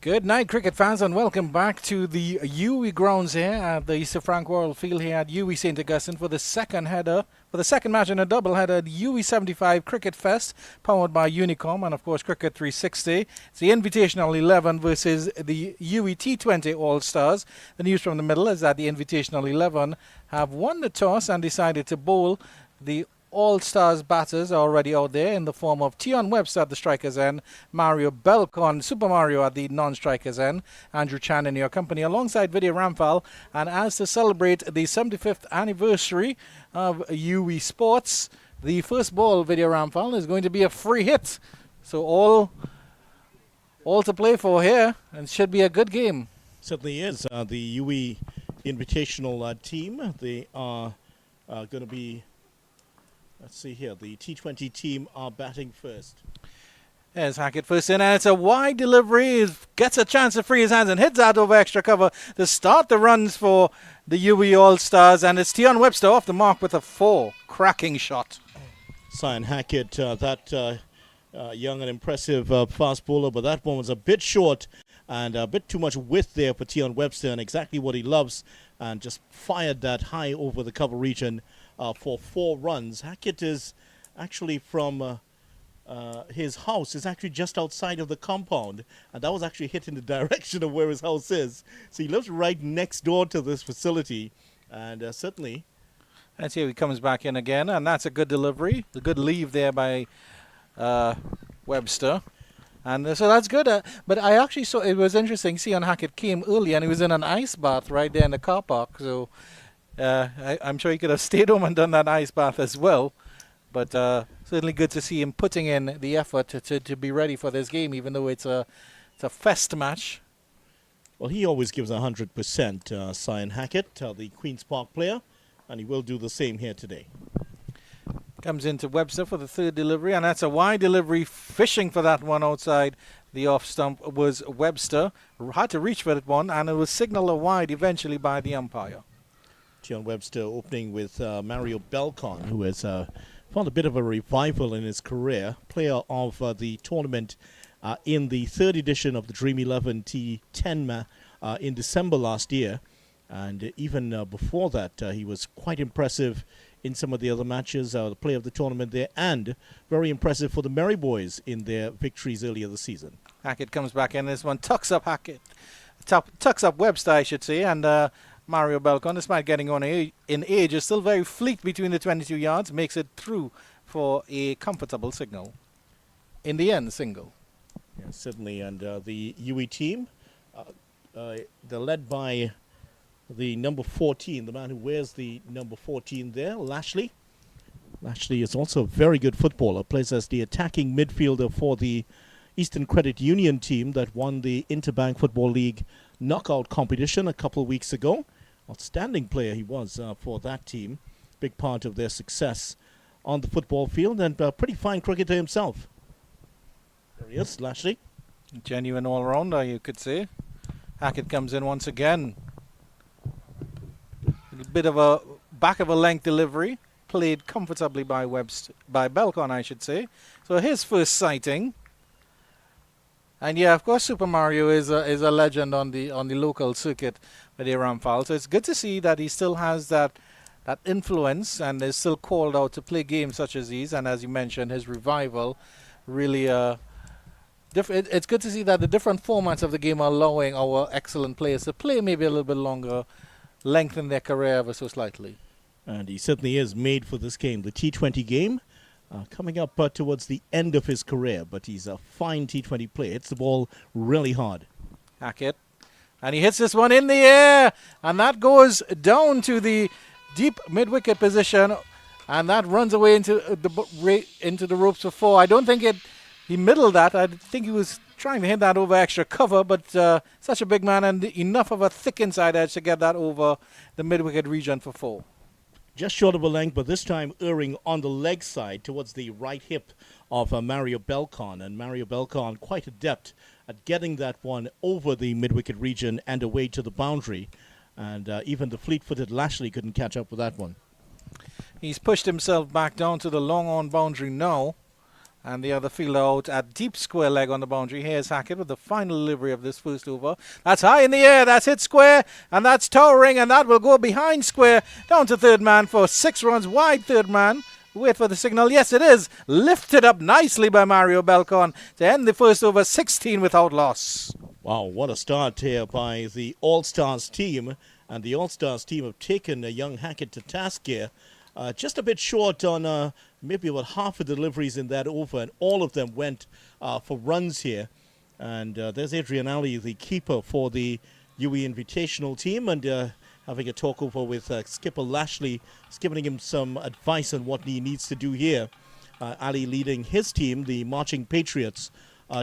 Good night, cricket fans, and welcome back to the UWI grounds here at the Sir Frank Worrell Field here at UWI St. Augustine for the second match in a double header, UWI 75 Cricket Fest, powered by Unicom and, of course, Cricket 360. It's the Invitational 11 versus the UWI T20 All-Stars. The news from the middle is that the Invitational 11 have won the toss and decided to bowl. The All-Stars batters are already out there in the form of Webster at the striker's end, Mario Belcon, Super Mario at the non-striker's end, Andrew Chan in your company alongside Vidya Ramphal. And as to celebrate the 75th anniversary of UWI Sports, the first ball, Vidya Ramphal, is going to be a free hit. So all to play for here, and it should be a good game. Certainly is. The UWI Invitational team, they are going to be... Let's see here. The T20 team are batting first. There's Hackett first in, and it's a wide delivery. He gets a chance to free his hands and hits that over extra cover to start the runs for the UWI All-Stars. And it's Webster off the mark with a 4. Cracking shot. Cyan Hackett, that young and impressive fast bowler, but that one was a bit short and a bit too much width there for Webster, and exactly what he loves, and just fired that high over the cover region for 4 runs. Hackett is actually from his house is actually just outside of the compound, and that was actually hit in the direction of where his house is. So he lives right next door to this facility, and certainly. Let's see, he comes back in again, and that's a good delivery. A good leave there by Webster. And so that's good. But I actually saw, it was interesting, Cyan Hackett came early, and he was in an ice bath right there in the car park. So I'm sure he could have stayed home and done that ice bath as well. But certainly good to see him putting in the effort to be ready for this game, even though it's a fest match. Well, he always gives 100%, Cyan Hackett, the Queen's Park player, and he will do the same here today. Comes into Webster for the third delivery, and that's a wide delivery. Fishing for that one outside the off stump was Webster. Had to reach for that one, and it was signaled a wide eventually by the umpire. Webster opening with Mario Belcon, who has found a bit of a revival in his career. Player of the tournament in the third edition of the Dream 11 T10 in December last year. And even before that, he was quite impressive in some of the other matches, the player of the tournament there, and very impressive for the Merry Boys in their victories earlier this season. Hackett comes back in. This one tucks up tucks up Webster, I should say, and Mario Belcon, despite getting on in age, is still very fleet between the 22 yards, makes it through for a comfortable signal. In the end, single. Yeah, certainly, and the UWI team, they're led by the number 14, the man who wears the number 14 there, Lashley. Lashley is also a very good footballer, plays as the attacking midfielder for the Eastern Credit Union team that won the Interbank Football League knockout competition a couple of weeks ago. Outstanding player he was for that team. Big part of their success on the football field, and pretty fine cricketer himself. There he is, Lashley. Genuine all-rounder, you could say. Hackett comes in once again. A bit of a back of a length delivery, played comfortably by Belcon, I should say. So his first sighting. And yeah, of course, Super Mario is a legend on the local circuit with Ramphal. So it's good to see that he still has that influence and is still called out to play games such as these. And as you mentioned, his revival really it's good to see that the different formats of the game are allowing our excellent players to play maybe a little bit longer, lengthen their career ever so slightly. And he certainly is made for this game, the T20 game. Coming up towards the end of his career, but he's a fine T20 player. Hits the ball really hard. Hackett. And he hits this one in the air, and that goes down to the deep mid-wicket position, and that runs away into the ropes for 4. I don't think he middled that. I think he was trying to hit that over extra cover, but such a big man and enough of a thick inside edge to get that over the mid-wicket region for 4. Just short of a length, but this time erring on the leg side towards the right hip of Mario Belcon. And Mario Belcon quite adept at getting that one over the mid-wicket region and away to the boundary. And even the fleet-footed Lashley couldn't catch up with that one. He's pushed himself back down to the long-on boundary now. And the other fielder out at deep square leg on the boundary. Here's Hackett with the final delivery of this first over. That's high in the air. That's hit square. And that's towering. And that will go behind square. Down to third man for 6 runs wide third man. Wait for the signal. Yes, it is. Lifted up nicely by Mario Belcon to end the first over 16 without loss. Wow, what a start here by the All-Stars team. And the All-Stars team have taken young Hackett to task here. Just a bit short on maybe about half of the deliveries in that over, and all of them went for runs here. And there's Adrian Ali, the keeper for the UWI Invitational team, and having a talk over with skipper Lashley, giving him some advice on what he needs to do here. Ali leading his team, the Marching Patriots,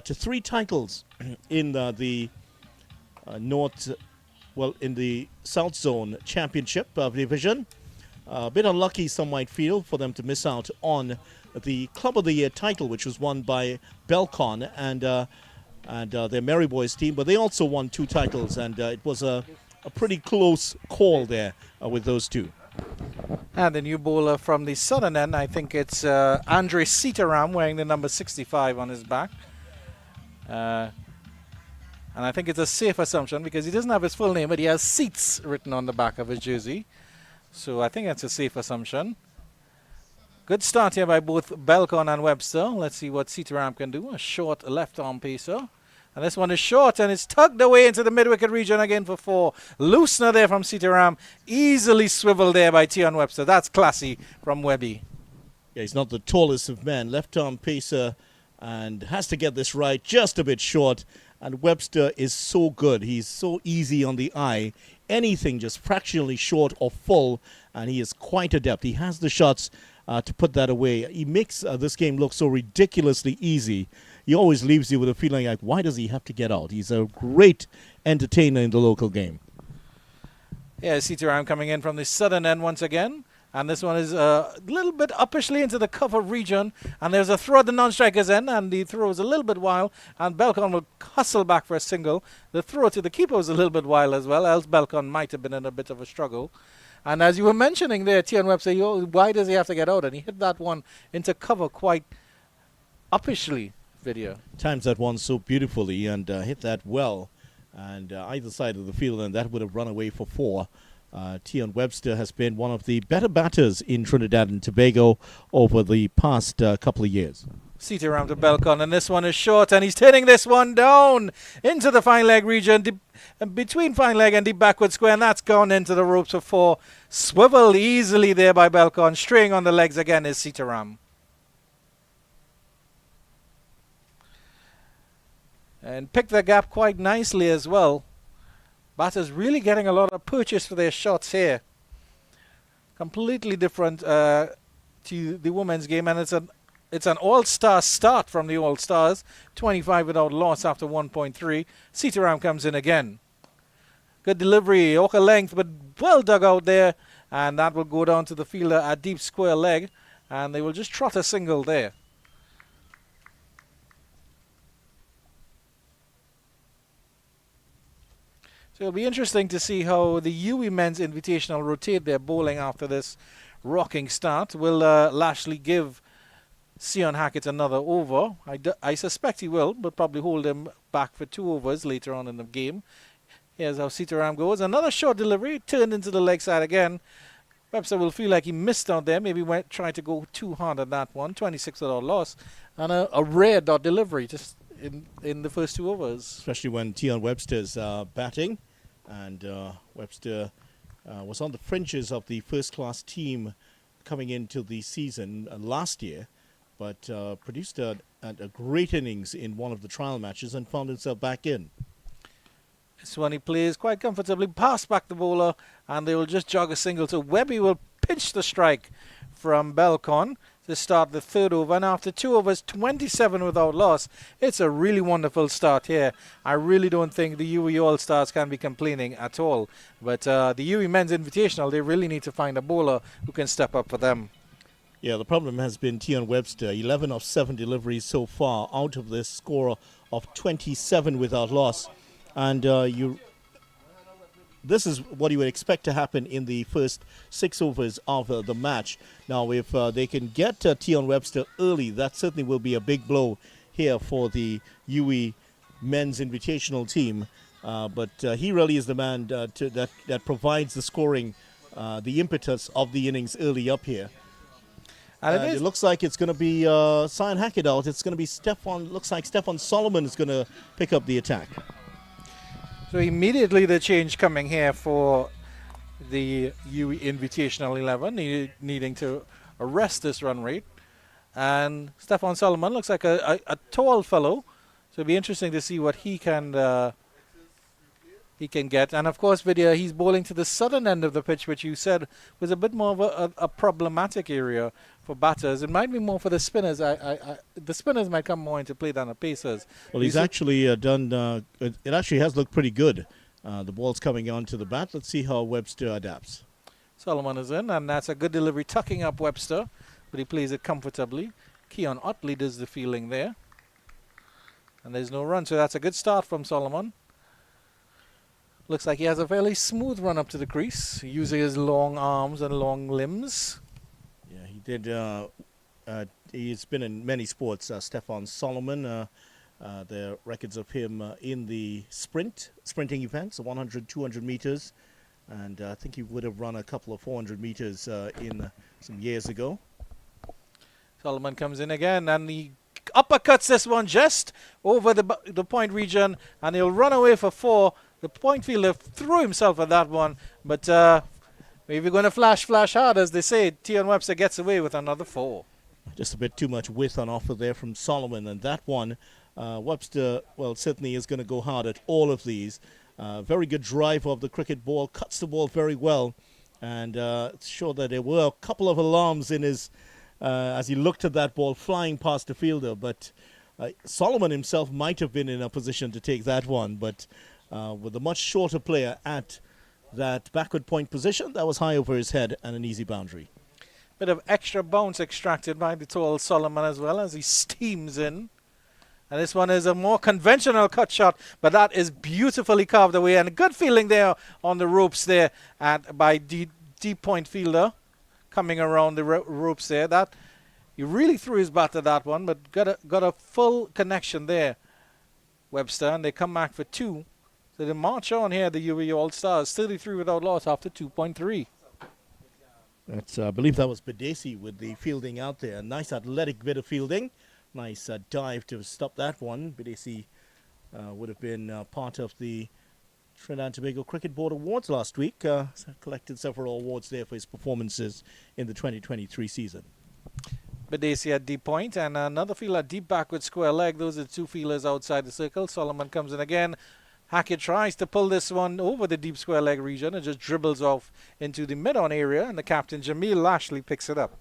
to 3 titles in the in the South Zone Championship Division. A bit unlucky, some might feel, for them to miss out on the Club of the Year title, which was won by Belcon and their Merry Boys team. But they also won 2 titles, and it was a pretty close call there with those 2. And the new bowler from the southern end, I think it's Andre Sitaram, wearing the number 65 on his back. And I think it's a safe assumption because he doesn't have his full name, but he has Seats written on the back of his jersey. So I think that's a safe assumption. Good start here by both Belcon and Webster. Let's see what Sitaram can do. A short left-arm pacer. And this one is short, and it's tugged away into the mid-wicket region again for 4. Loosener there from Sitaram. Easily swiveled there by Tion Webster. That's classy from Webby. Yeah, he's not the tallest of men. Left-arm pacer, and has to get this right. Just a bit short. And Webster is so good. He's so easy on the eye. Anything just fractionally short or full, and he is quite adept. He has the shots to put that away. He makes this game look so ridiculously easy. He always leaves you with a feeling like, why does he have to get out? He's a great entertainer in the local game. Yeah, Sitaram coming in from the southern end once again. And this one is a little bit uppishly into the cover region. And there's a throw at the non-striker's end. And the throw is a little bit wild. And Belcon will hustle back for a single. The throw to the keeper was a little bit wild as well. Else Belcon might have been in a bit of a struggle. And as you were mentioning there, Tion Webster, why does he have to get out? And he hit that one into cover quite uppishly, video. Times that one so beautifully and hit that well. And either side of the field, and that would have run away for 4. Tion Webster has been one of the better batters in Trinidad and Tobago over the past couple of years. Sitaram to Belcon, and this one is short, and he's turning this one down into the fine leg region, between fine leg and deep backward square, and that's gone into the ropes for 4. Swiveled easily there by Belcon. Straying on the legs again is Sitaram. And picked the gap quite nicely as well. Batters really getting a lot of purchase for their shots here. Completely different to the women's game, and it's an all-star start from the All-Stars. 25 without loss after 1.3. Sitaram comes in again. Good delivery, Oka length, but well dug out there, and that will go down to the fielder at deep square leg, and they will just trot a single there. So it'll be interesting to see how the UWI Men's Invitational rotate their bowling after this rocking start. Will Lashley give Sion Hackett another over? I suspect he will, but probably hold him back for 2 overs later on in the game. Here's how Sitaram goes. Another short delivery, turned into the leg side again. Webster will feel like he missed out there. Maybe went trying to go too hard on that one. 26 without loss. And a rare dot delivery just in the first 2 overs. Especially when Tion Webster's batting. And Webster was on the fringes of the first-class team coming into the season last year, but produced a great innings in one of the trial matches and found himself back in. This one he plays quite comfortably, pass back the bowler, and they will just jog a single. So Webby will pinch the strike from Belcon to start the 3rd over, and after 2 overs, 27 without loss. It's a really wonderful start here. I really don't think the UWI All-Stars can be complaining at all. But the UWI Men's Invitational, they really need to find a bowler who can step up for them. Yeah, the problem has been Tion Webster. 11 of 7 deliveries so far out of this score of 27 without loss. And you this is what you would expect to happen in the first 6 overs of the match. Now, if they can get Tion Webster early, that certainly will be a big blow here for the UWI men's invitational team. But he really is the man that provides the scoring, the impetus of the innings early up here. And it looks like it's going to be Cyan Hackett out. It's going to be looks like Stefan Solomon is going to pick up the attack. So immediately the change coming here for the UWI Invitational 11, needing to arrest this run rate. And Stefan Solomon looks like a tall fellow. So it'll be interesting to see what he can get. And of course, Vidya, he's bowling to the southern end of the pitch, which you said was a bit more of a problematic area for batters. It might be more for the spinners. The spinners might come more into play than the pacers. Well, he's actually done, it actually has looked pretty good. The ball's coming onto the bat. Let's see how Webster adapts. Solomon is in, and that's a good delivery, tucking up Webster, but he plays it comfortably. Keon Otley does the fielding there. And there's no run, so that's a good start from Solomon. Looks like he has a fairly smooth run up to the crease, using his long arms and long limbs. Yeah, he did. He's been in many sports, Stefan Solomon. There are records of him in the sprinting events, 100, 200 meters. And I think he would have run a couple of 400 meters in some years ago. Solomon comes in again, and he uppercuts this one just over the point region, and he'll run away for 4. The point fielder threw himself at that one, but if you're going to flash hard, as they say, Tion Webster gets away with another 4. Just a bit too much width on offer there from Solomon, and that one, Webster, well, certainly is going to go hard at all of these. Very good drive of the cricket ball, cuts the ball very well, and it's sure that there were a couple of alarms in his as he looked at that ball flying past the fielder, but Solomon himself might have been in a position to take that one, but with a much shorter player at that backward point position, that was high over his head and an easy boundary. Bit of extra bounce extracted by the tall Solomon as well, as he steams in. And this one is a more conventional cut shot, but that is beautifully carved away, and a good feeling there on the ropes there by deep point fielder coming around the ropes there. That he really threw his bat at that one, but got a full connection there, Webster, and they come back for 2. So they march on here, the UWI All-Stars, 33 without loss after 2.3. That's, I believe that was Badesi with the fielding out there. A nice athletic bit of fielding. Nice dive to stop that one. Badesi would have been part of the Trinidad and Tobago Cricket Board Awards last week. Collected several awards there for his performances in the 2023 season. Badesi at deep point, and another fielder deep backward square leg. Those are the 2 fielders outside the circle. Solomon comes in again. Hackett tries to pull this one over the deep square leg region and just dribbles off into the mid-on area, and the captain, Jamil Lashley, picks it up.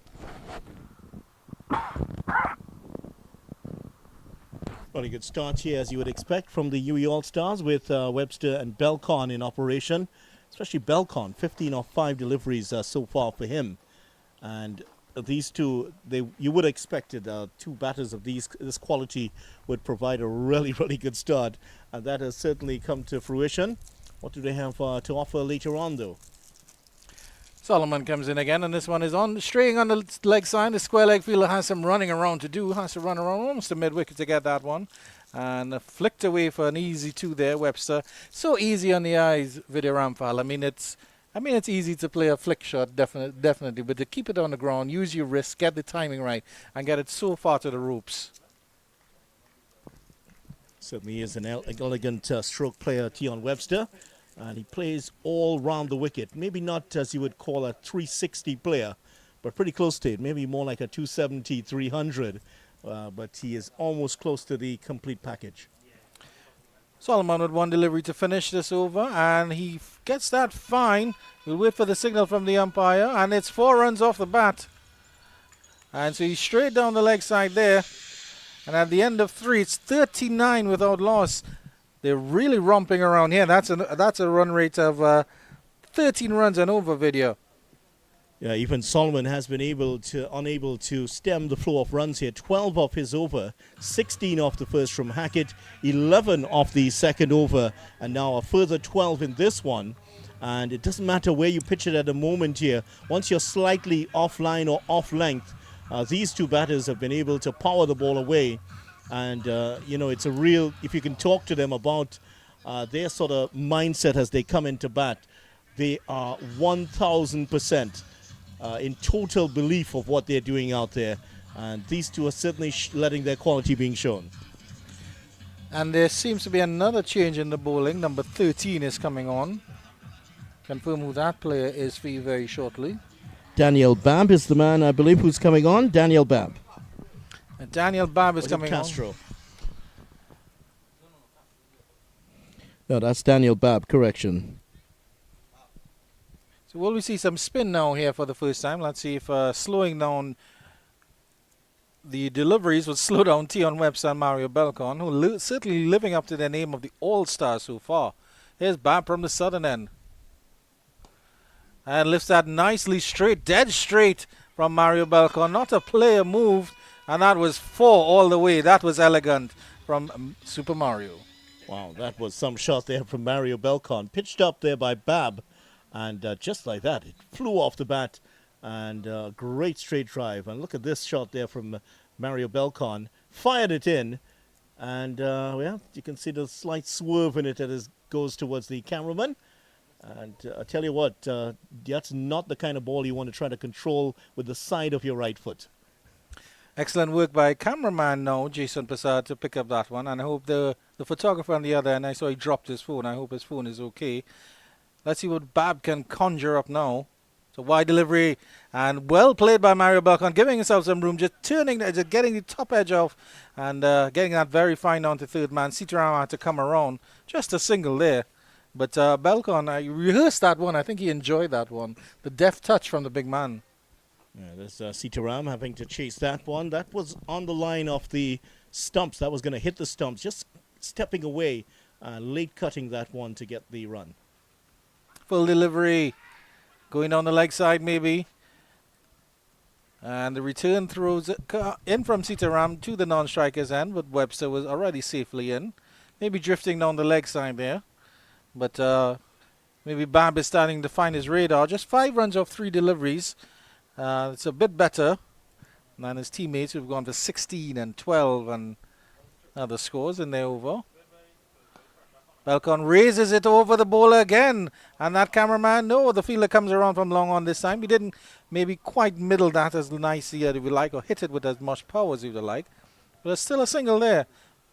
Very good start here, as you would expect, from the UWI All-Stars with Webster and Belcon in operation. Especially Belcon, 15 of 5 deliveries so far for him. And these two, you would have expected 2 batters of this quality would provide a really, really good start. And that has certainly come to fruition. What do they have to offer later on, though? Solomon comes in again, and this one is straying on the leg side. The square leg fielder has some running around to do. Has to run around almost to mid-wicket to get that one. And flicked away for an easy 2 there, Webster. So easy on the eyes, Vidya Rampal. I mean, it's easy to play a flick shot, definitely. But to keep it on the ground, use your wrist, get the timing right, and get it so far to the ropes. Certainly is an elegant stroke player, Tion Webster. And he plays all round the wicket. Maybe not as you would call a 360 player, but pretty close to it. Maybe more like a 270, 300. But he is almost close to the complete package. Solomon with 1 delivery to finish this over, and he gets that fine. We'll wait for the signal from the umpire, and it's 4 runs off the bat. And so he's straight down the leg side there. And at the end of 3, it's 39 without loss. They're really romping around here. That's a run rate of 13 runs and over, Vidya. Yeah, even Solomon has been unable to stem the flow of runs here. 12 off his over, 16 off the first from Hackett, 11 off the second over, and now a further 12 in this one. And it doesn't matter where you pitch it at the moment here. Once you're slightly offline or off length, these two batters have been able to power the ball away. And, it's a real, if you can talk to them about their sort of mindset as they come into bat, they are 1,000% in total belief of what they're doing out there. And these two are certainly letting their quality being shown. And there seems to be another change in the bowling. Number 13 is coming on. Confirm who that player is for you very shortly. Daniel Babb is the man, I believe, who's coming on. Daniel Babb. And Daniel Babb is coming Castro? on. No, that's Daniel Babb, correction. So will we see some spin now here for the first time? Let's see if slowing down the deliveries will slow down Tion Webster and Mario Belcon, who certainly living up to their name of the All-Star so far. Here's Babb from the southern end. And lifts that nicely straight, dead straight from Mario Belcon. Not a player moved, and that was 4 all the way. That was elegant from Super Mario. Wow, that was some shot there from Mario Belcon. Pitched up there by Babb, and just like that, it flew off the bat, and great straight drive. And look at this shot there from Mario Belcon. Fired it in, and you can see the slight swerve in it as it goes towards the cameraman. And I tell you what, that's not the kind of ball you want to try to control with the side of your right foot. Excellent work by cameraman now, Jason Prasad, to pick up that one. And I hope the photographer on the other end, I saw he dropped his phone. I hope his phone is okay. Let's see what Babb can conjure up now. So wide delivery and well played by Mario Belcon, giving himself some room, just getting the top edge off and getting that very fine on to third man. Sitaram had to come around. Just a single there. But Belcon, I rehearsed that one. I think he enjoyed that one. The deft touch from the big man. Yeah, there's Sitaram having to chase that one. That was on the line of the stumps. That was going to hit the stumps. Just stepping away, late cutting that one to get the run. Full delivery. Going down the leg side maybe. And the return throws it in from Sitaram to the non-striker's end. But Webster was already safely in. Maybe drifting down the leg side there. But maybe Babb is starting to find his radar. Just 5 runs off 3 deliveries. It's a bit better than his teammates who've gone for 16 and 12 and other scores in their over. Belcon raises it over the bowler again. And that cameraman, no, the fielder comes around from long on this time. He didn't maybe quite middle that as nicely as we like or hit it with as much power as we would like. But there's still a single there.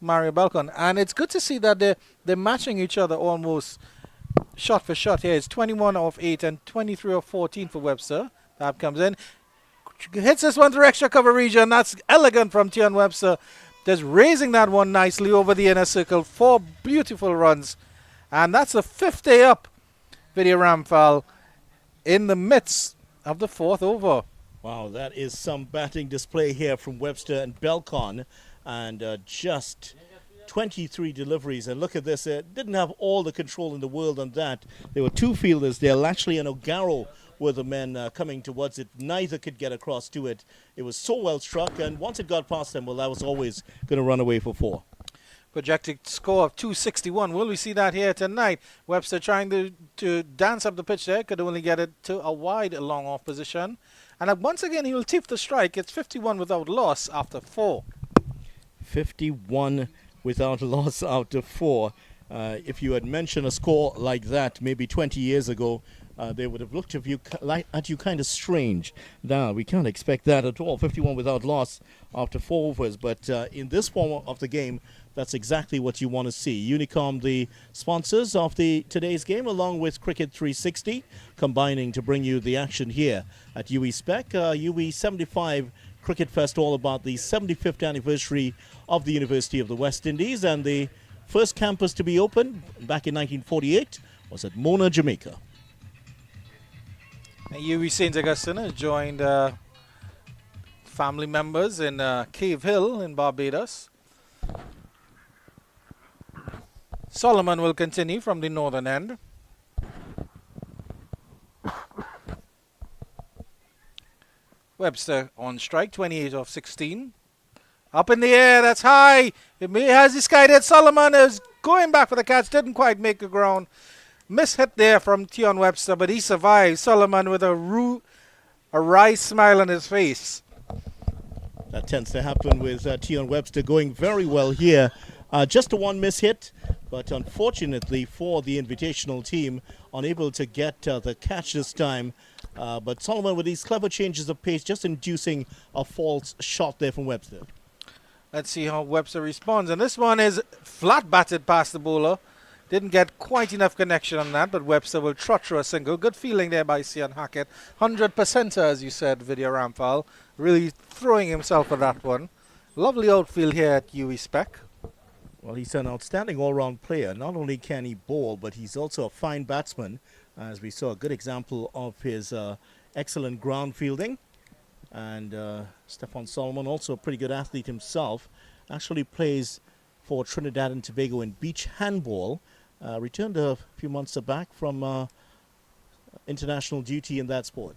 Mario Belcon, and it's good to see that they're matching each other almost shot for shot here. It's 21 off 8 and 23 off 14 for Webster. That comes in, hits this one through extra cover region. That's elegant from Tion Webster, just raising that one nicely over the inner circle. 4 beautiful runs, and that's the 5th day up. Vidya Ramphal in the midst of the 4th over. Wow, that is some batting display here from Webster and Belcon. And just 23 deliveries. And look at this. Didn't have all the control in the world on that. There were 2 fielders there. Lashley and O'Garrow were the men coming towards it. Neither could get across to it. It was so well struck. And once it got past them, well, that was always going to run away for 4. Projected score of 261. Will we see that here tonight? Webster trying to dance up the pitch there. Could only get it to a wide long off position. And once again, he will tip the strike. It's 51 without loss after 4. 51 without loss out of 4. If you had mentioned a score like that maybe 20 years ago, they would have looked at you kind of strange. Now, we can't expect that at all. 51 without loss after 4 overs. But in this form of the game, that's exactly what you want to see. Unicom, the sponsors of today's game, along with Cricket 360, combining to bring you the action here at UE Spec. UE 75 Cricket Fest, all about the 75th anniversary of the University of the West Indies, and the first campus to be opened back in 1948 was at Mona, Jamaica. UWI St. Augustine has joined family members in Cave Hill in Barbados. Solomon will continue from the northern end. Webster on strike, 28 off 16. Up in the air, that's high. It has disguided. Solomon is going back for the catch, didn't quite make the ground. Miss hit there from Tion Webster, but he survived. Solomon with a wry smile on his face. That tends to happen with Tion Webster going very well here. Just a one miss hit, but unfortunately for the Invitational team, unable to get the catch this time. But Solomon with these clever changes of pace, just inducing a false shot there from Webster. Let's see how Webster responds. And this one is flat batted past the bowler. Didn't get quite enough connection on that, but Webster will trot through a single. Good feeling there by Sion Hackett. 100%er, as you said, Vidya Rampal. Really throwing himself at that one. Lovely outfield here at UWI Spec. Well, he's an outstanding all-round player. Not only can he bowl, but he's also a fine batsman, as we saw a good example of his excellent ground fielding. And Stefan Solomon, also a pretty good athlete himself, actually plays for Trinidad and Tobago in beach handball. Returned a few months back from international duty in that sport.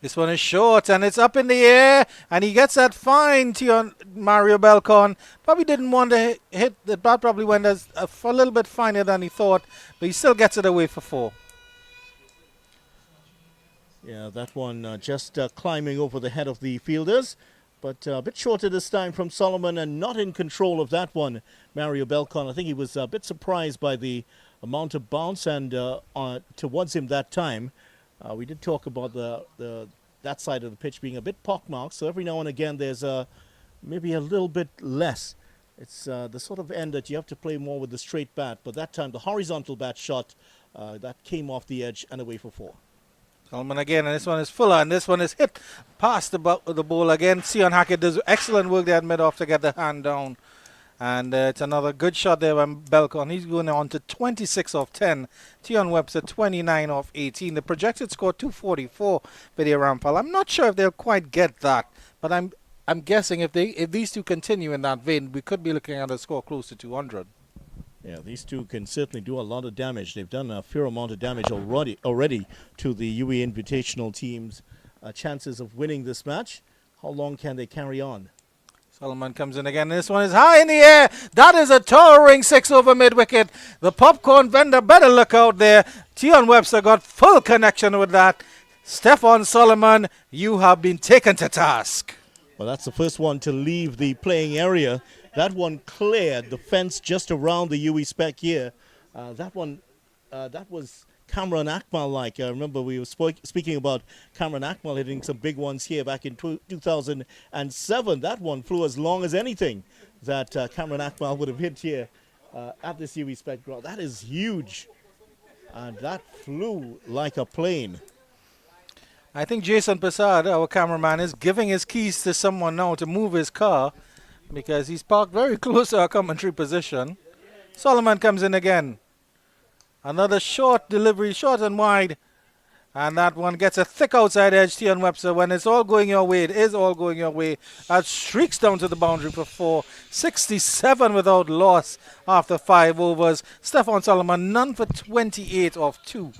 This one is short and it's up in the air and he gets that fine to Mario Belcon. Probably didn't want to hit the bat, probably went a little bit finer than he thought, but he still gets it away for 4. Yeah, that one just climbing over the head of the fielders, but a bit shorter this time from Solomon and not in control of that one, Mario Belcon. I think he was a bit surprised by the amount of bounce and towards him that time. We did talk about that side of the pitch being a bit pockmarked, so every now and again there's maybe a little bit less. It's the sort of end that you have to play more with the straight bat, but that time the horizontal bat shot that came off the edge and away for 4. Solomon again, and this one is fuller, and this one is hit past the ball again. Sion Hackett does excellent work there at mid-off to get the hand down. And it's another good shot there by Belcon. He's going on to 26 off 10. Tion Webster 29 off 18. The projected score 244 for the Rampal. I'm not sure if they'll quite get that, but I'm guessing if these two continue in that vein, we could be looking at a score close to 200. Yeah, these two can certainly do a lot of damage. They've done a fair amount of damage already to the UWI Invitational team's chances of winning this match. How long can they carry on? Solomon comes in again. This one is high in the air. That is a towering 6 over mid-wicket. The popcorn vendor better look out there. Tion Webster got full connection with that. Stefan Solomon, you have been taken to task. Well, that's the first one to leave the playing area. That one cleared the fence just around the UWI Spec here. That was Cameron Akmal-like. I remember we were speaking about Cameron Akmal hitting some big ones here back in 2007. That one flew as long as anything that Cameron Akmal would have hit here at this UWI Spec ground. That is huge. And that flew like a plane. I think Jason Prasad, our cameraman, is giving his keys to someone now to move his car because he's parked very close to our commentary position. Solomon comes in again. Another short delivery, short and wide. And that one gets a thick outside edge, Tion Webster. When it's all going your way, it is all going your way. That streaks down to the boundary for 4. 67 without loss after 5 overs. Stefan Solomon, none for 28 off 2.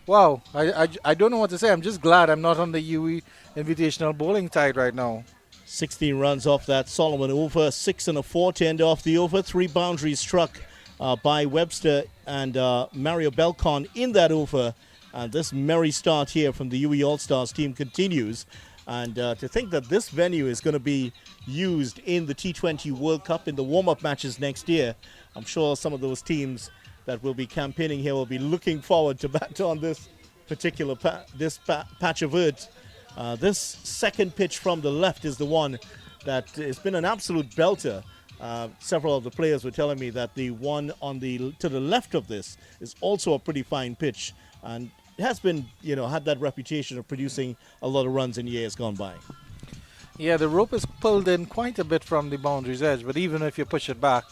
Wow. I don't know what to say. I'm just glad I'm not on the UWI Invitational bowling tide right now. 16 runs off that Solomon over, 6 and a 4 to end off the over. 3 boundaries struck by Webster and Mario Belcon in that over. And this merry start here from the UWI All-Stars team continues. And to think that this venue is going to be used in the T20 World Cup in the warm-up matches next year, I'm sure some of those teams that will be campaigning here will be looking forward to bat on this particular patch of earth. This second pitch from the left is the one that has been an absolute belter. Several of the players were telling me that the one to the left of this is also a pretty fine pitch, and it has been, had that reputation of producing a lot of runs in years gone by. Yeah, the rope is pulled in quite a bit from the boundary's edge, but even if you push it back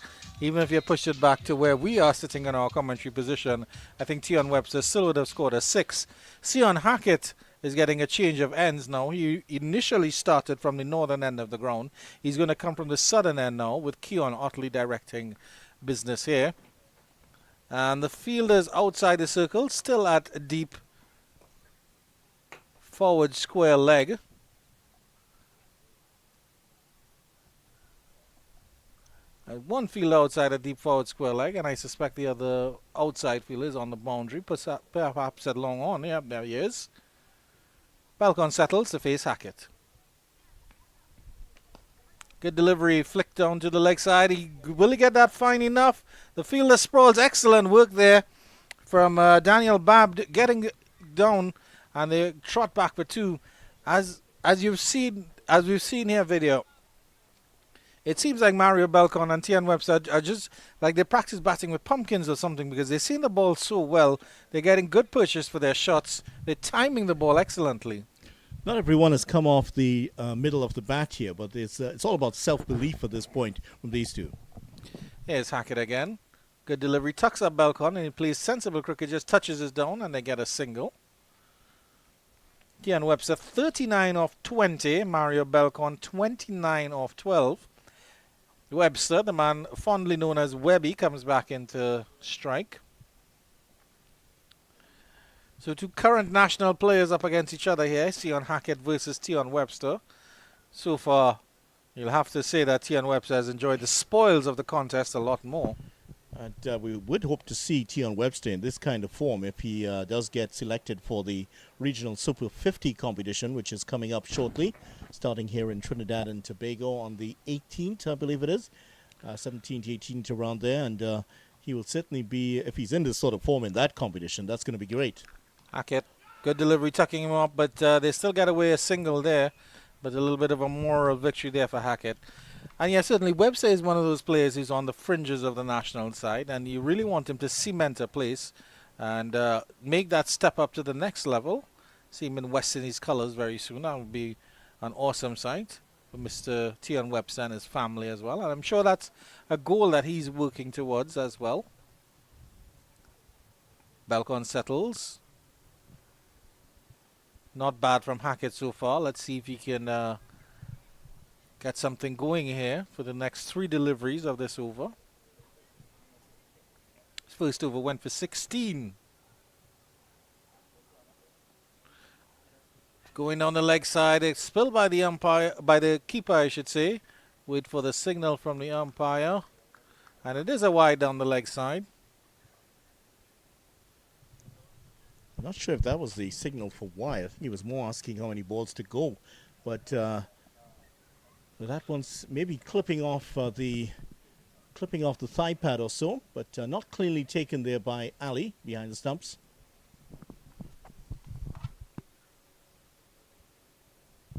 to where we are sitting in our commentary position, I think Tion Webster still would have scored a 6. Sion Hackett is getting a change of ends now. He initially started from the northern end of the ground. He's going to come from the southern end now with Keon Otley directing business here. And the fielders outside the circle still at a deep forward square leg. One fielder outside a deep forward square leg, and I suspect the other outside fielder is on the boundary, perhaps at long on. Yep, there he is. Balcon settles to face Hackett. Good delivery, flick down to the leg side. Will he get that fine enough? The fielder sprawls. Excellent work there from Daniel Babb, getting down, and they trot back for two. As we've seen here video, it seems like Mario Belcon and Tian Webster are just like they practice batting with pumpkins or something, because they've seen the ball so well. They're getting good pushes for their shots. They're timing the ball excellently. Not everyone has come off the middle of the bat here, but it's all about self-belief at this point from these two. Here's Hackett again. Good delivery. Tucks up Belcon, and he plays sensible cricket, just touches his down, and they get a single. Tian Webster 39 off 20. Mario Belcon 29 off 12. Webster, the man fondly known as Webby, comes back into strike. So two current national players up against each other here. Tian Hackett versus Tian Webster. So far, you'll have to say that Tian Webster has enjoyed the spoils of the contest a lot more. And we would hope to see Tian Webster in this kind of form if he does get selected for the Regional Super 50 competition, which is coming up shortly, starting here in Trinidad and Tobago on the 18th, I believe it is, 17th, 18th, around there. And he will certainly be, if he's in this sort of form in that competition, that's going to be great. Hackett, good delivery, tucking him up, but they still got away a single there, but a little bit of a moral victory there for Hackett. And yeah, certainly Webster is one of those players who's on the fringes of the national side, and you really want him to cement a place and make that step up to the next level. See him in West Indies colours very soon. That would be an awesome sight for Mr. Tian Webster and his family as well. And I'm sure that's a goal that he's working towards as well. Belcon settles. Not bad from Hackett so far. Let's see if he can get something going here for the next three deliveries of this over. His first over went for 16. Going down the leg side, it's spilled by the umpire, by the keeper, I should say. Wait for the signal from the umpire, and it is a wide down the leg side. I'm not sure if that was the signal for wide. I think he was more asking how many balls to go, but that one's maybe clipping off the thigh pad or so, but not clearly taken there by Ali behind the stumps.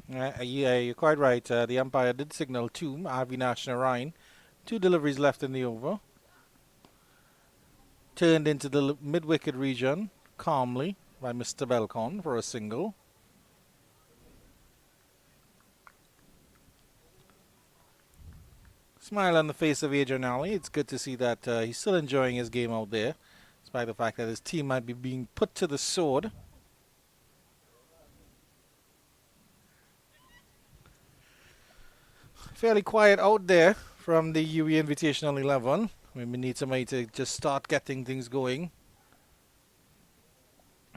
Yeah, you're quite right. The umpire did signal two, Avinash Narayan. Two deliveries left in the over. Turned into the mid-wicket region calmly by Mr. Belcon for a single. Smile on the face of Adrian Ali. It's good to see that he's still enjoying his game out there, despite the fact that his team might be being put to the sword. Fairly quiet out there from the UWI Invitational 11. We need somebody to just start getting things going.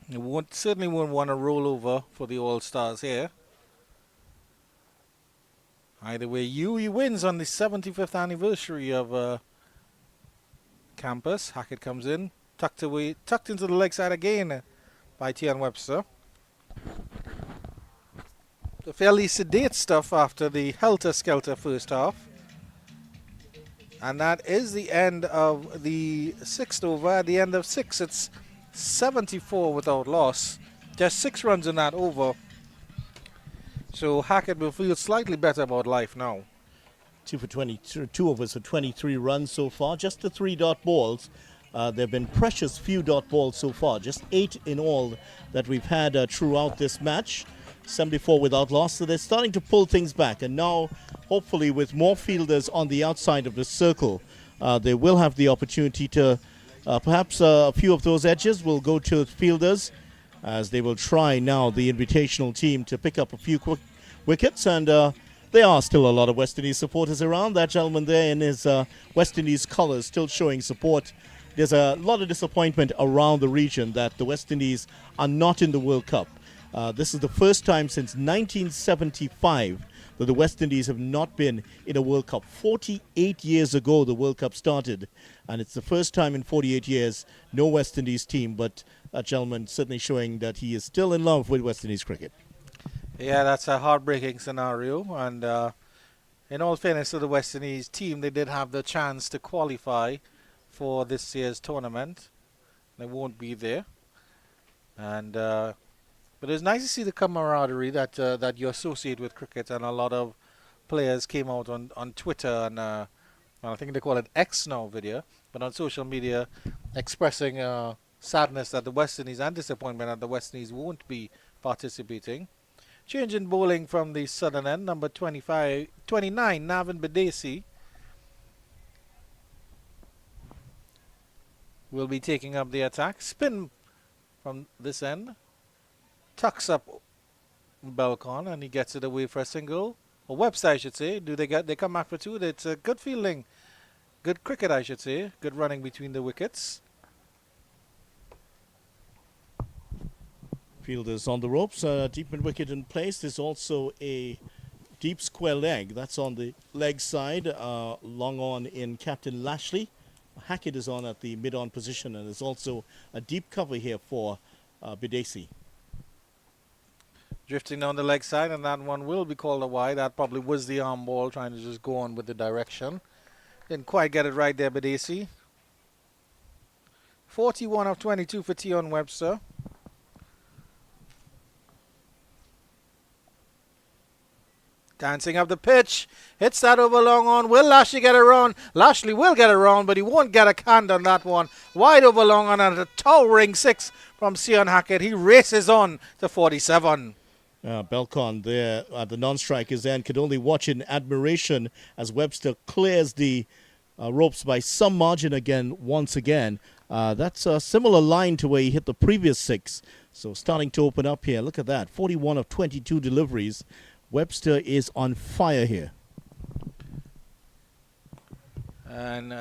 You certainly won't want to roll over for the All-Stars here. Either way, UWI wins on the 75th anniversary of campus. Hackett comes in, tucked into the leg side again by Tian Webster. The fairly sedate stuff after the helter-skelter first half. And that is the end of the sixth over. At the end of six, it's 74 without loss. Just 6 runs in that over. So Hackett will feel slightly better about life now. 2 overs for 23 runs so far. Just the 3 dot balls. There have been precious few dot balls so far. Just 8 in all that we've had throughout this match. 74 without loss. So they're starting to pull things back. And now, hopefully, with more fielders on the outside of the circle, they will have the opportunity to perhaps a few of those edges will go to fielders, as they will try now, the Invitational team, to pick up a few quick wickets. And there are still a lot of West Indies supporters around. That gentleman there in his West Indies colours still showing support. There's a lot of disappointment around the region that the West Indies are not in the World Cup. This is the first time since 1975 that the West Indies have not been in a World Cup. 48 years ago, the World Cup started, and it's the first time in 48 years no West Indies team, but that gentleman certainly showing that he is still in love with West Indies cricket. Yeah, that's a heartbreaking scenario. And in all fairness to the West Indies team, they did have the chance to qualify for this year's tournament. They won't be there. And but it's nice to see the camaraderie that you associate with cricket, and a lot of players came out on Twitter and I think they call it X now video, but on social media expressing sadness that the West Indies and disappointment that the West Indies won't be participating. Change in bowling from the southern end, number 29, Navin Badesi will be taking up the attack. Spin from this end. Tucks up Belcon and he gets it away for a single. Or Webster, I should say. They come back for two? It's a good fielding. Good cricket, I should say. Good running between the wickets. Fielders on the ropes. Deep mid wicket in place. There's also a deep square leg. That's on the leg side. Long on in Captain Lashley. Hackett is on at the mid-on position, and there's also a deep cover here for Badesi. Drifting down the leg side, and that one will be called a wide. That probably was the arm ball, trying to just go on with the direction. Didn't quite get it right there, Badesi. 41 of 22 for Tion Webster. Dancing up the pitch. Hits that over long on. Will Lashley get around? Lashley will get around, but he won't get a hand on that one. Wide over long on and a towering 6 from Sion Hackett. He races on to 47. Belcon there at the non-striker's end could only watch in admiration as Webster clears the ropes by some margin once again. That's a similar line to where he hit the previous 6. So starting to open up here. Look at that. 41 of 22 deliveries. Webster is on fire here. And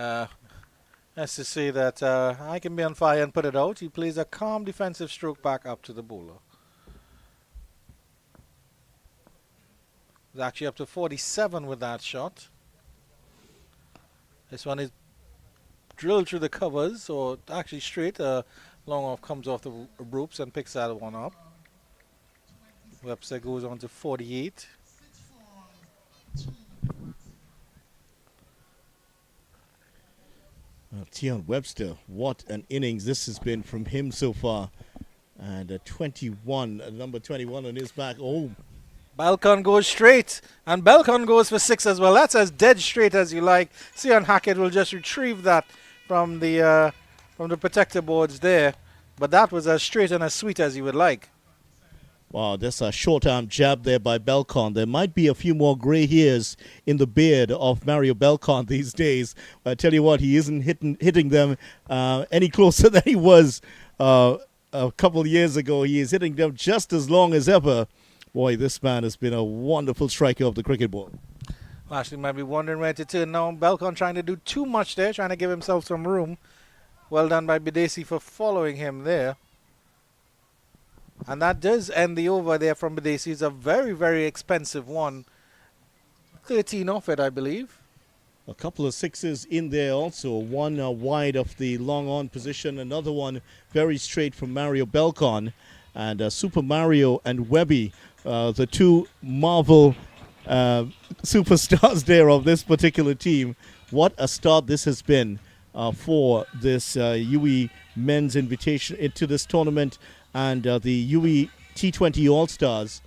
that's to say that I can be on fire and put it out. He plays a calm defensive stroke back up to the bowler. He's actually up to 47 with that shot. This one is drilled through the covers, or actually straight. Long off comes off the ropes and picks that one up. Webster goes on to 48. Tion Webster, what an innings this has been from him so far. And number 21 on his back. Oh, Belcon goes straight, and Belcon goes for 6 as well. That's as dead straight as you like. Sion Hackett will just retrieve that from the protector boards there. But that was as straight and as sweet as you would like. Wow, that's a short-arm jab there by Belcon. There might be a few more grey hairs in the beard of Mario Belcon these days. I tell you what, he isn't hitting them any closer than he was a couple of years ago. He is hitting them just as long as ever. Boy, this man has been a wonderful striker of the cricket ball. Lashley might be wondering where to turn now. Belcon trying to do too much there, trying to give himself some room. Well done by Badesi for following him there. And that does end the over there from Badesi. It's a very, very expensive one. 13 off it, I believe. A couple of 6s in there also. One wide of the long on position. Another one very straight from Mario Belcon. And Super Mario and Webby, the two Marvel superstars there of this particular team. What a start this has been for this UWI men's invitation into this tournament. And the UWI T20 All-Stars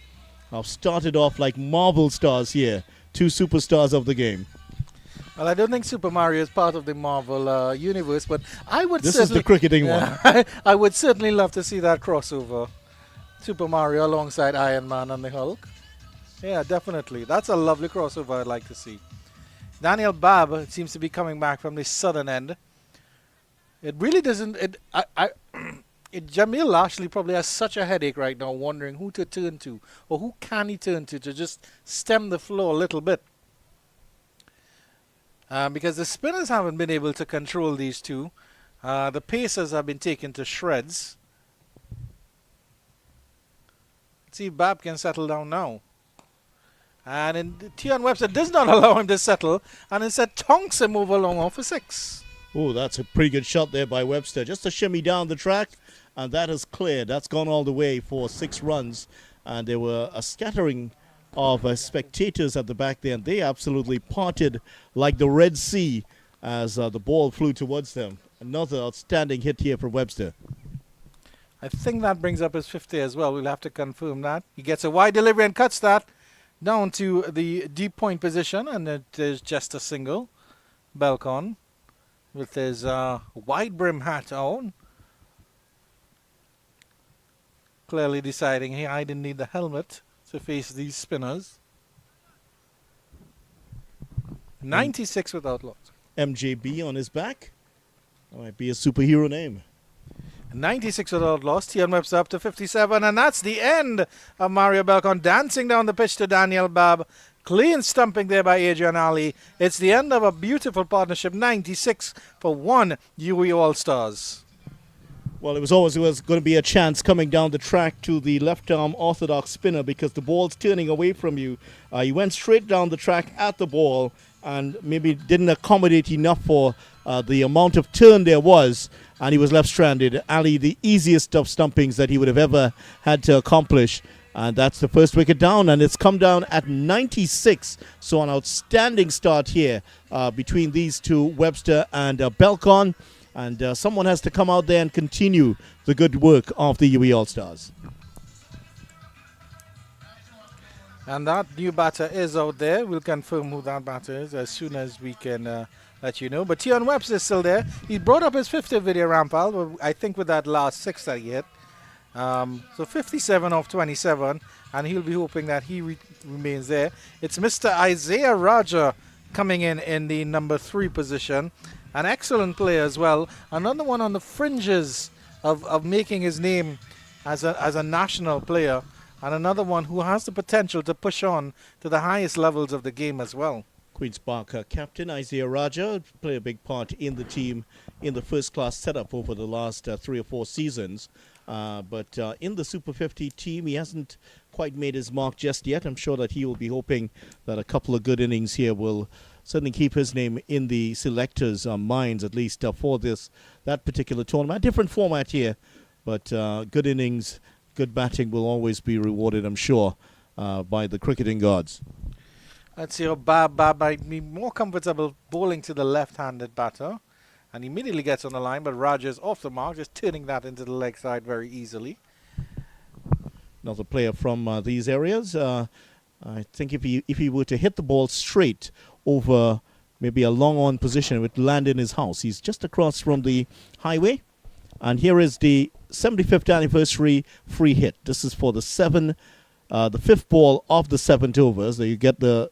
have started off like Marvel stars here. Two superstars of the game. Well, I don't think Super Mario is part of the Marvel universe, but I would This is the cricketing one. I would certainly love to see that crossover. Super Mario alongside Iron Man and the Hulk. Yeah, definitely. That's a lovely crossover I'd like to see. Daniel Babb seems to be coming back from the southern end. It really doesn't... Jamil Lashley probably has such a headache right now, wondering who to turn to, or who can he turn to just stem the flow a little bit. Because the spinners haven't been able to control these two. The pacers have been taken to shreds. Let's see if Babb can settle down now. And Tion Webster does not allow him to settle, and instead tonks him over long off for 6. Oh, that's a pretty good shot there by Webster. Just a shimmy down the track, and that is cleared. That's gone all the way for 6 runs. And there were a scattering of spectators at the back there, and they absolutely parted like the Red Sea as the ball flew towards them. Another outstanding hit here from Webster. I think that brings up his 50 as well. We'll have to confirm that. He gets a wide delivery and cuts that down to the deep point position, and it is just a single. Belcon with his wide brim hat on. Clearly deciding, hey, I didn't need the helmet to face these spinners. 96 without loss. MJB on his back. That might be a superhero name. 96 without loss. Tion Webster up to 57, and that's the end of Mario Belcon dancing down the pitch to Daniel Babb. Clean stumping there by Adrian Ali. It's the end of a beautiful partnership. 96 for 1 UWI All-Stars. Well, it was always going to be a chance coming down the track to the left-arm orthodox spinner because the ball's turning away from you. He went straight down the track at the ball and maybe didn't accommodate enough for the amount of turn there was, and he was left stranded. Ali, the easiest of stumpings that he would have ever had to accomplish. And that's the first wicket down, and it's come down at 96. So an outstanding start here between these two, Webster and Belcon. And someone has to come out there and continue the good work of the UWI All-Stars. And that new batter is out there. We'll confirm who that batter is as soon as we can let you know. But Tion Webster is still there. He brought up his 50th video Rampal, I think with that last 6 that he hit. So 57 off 27, and he'll be hoping that he remains there. It's Mr. Isaiah Raja coming in the number 3 position. An excellent player as well. Another one on the fringes of making his name as a national player. And another one who has the potential to push on to the highest levels of the game as well. Queen's Park captain Isaiah Raja played a big part in the team in the first-class setup over the last 3 or 4 seasons. But in the Super 50 team, he hasn't quite made his mark just yet. I'm sure that he will be hoping that a couple of good innings here will certainly keep his name in the selectors' minds, at least for that particular tournament. A different format here, but good innings, good batting will always be rewarded, I'm sure, by the cricketing gods. Let's see how Babb might be more comfortable bowling to the left-handed batter. And immediately gets on the line, but Rogers off the mark, just turning that into the leg side very easily. Another player from these areas. I think if he were to hit the ball straight over maybe a long-on position, it would land in his house. He's just across from the highway. And here is the 75th anniversary free hit. This is for the 5th ball of the 7th over. So you get the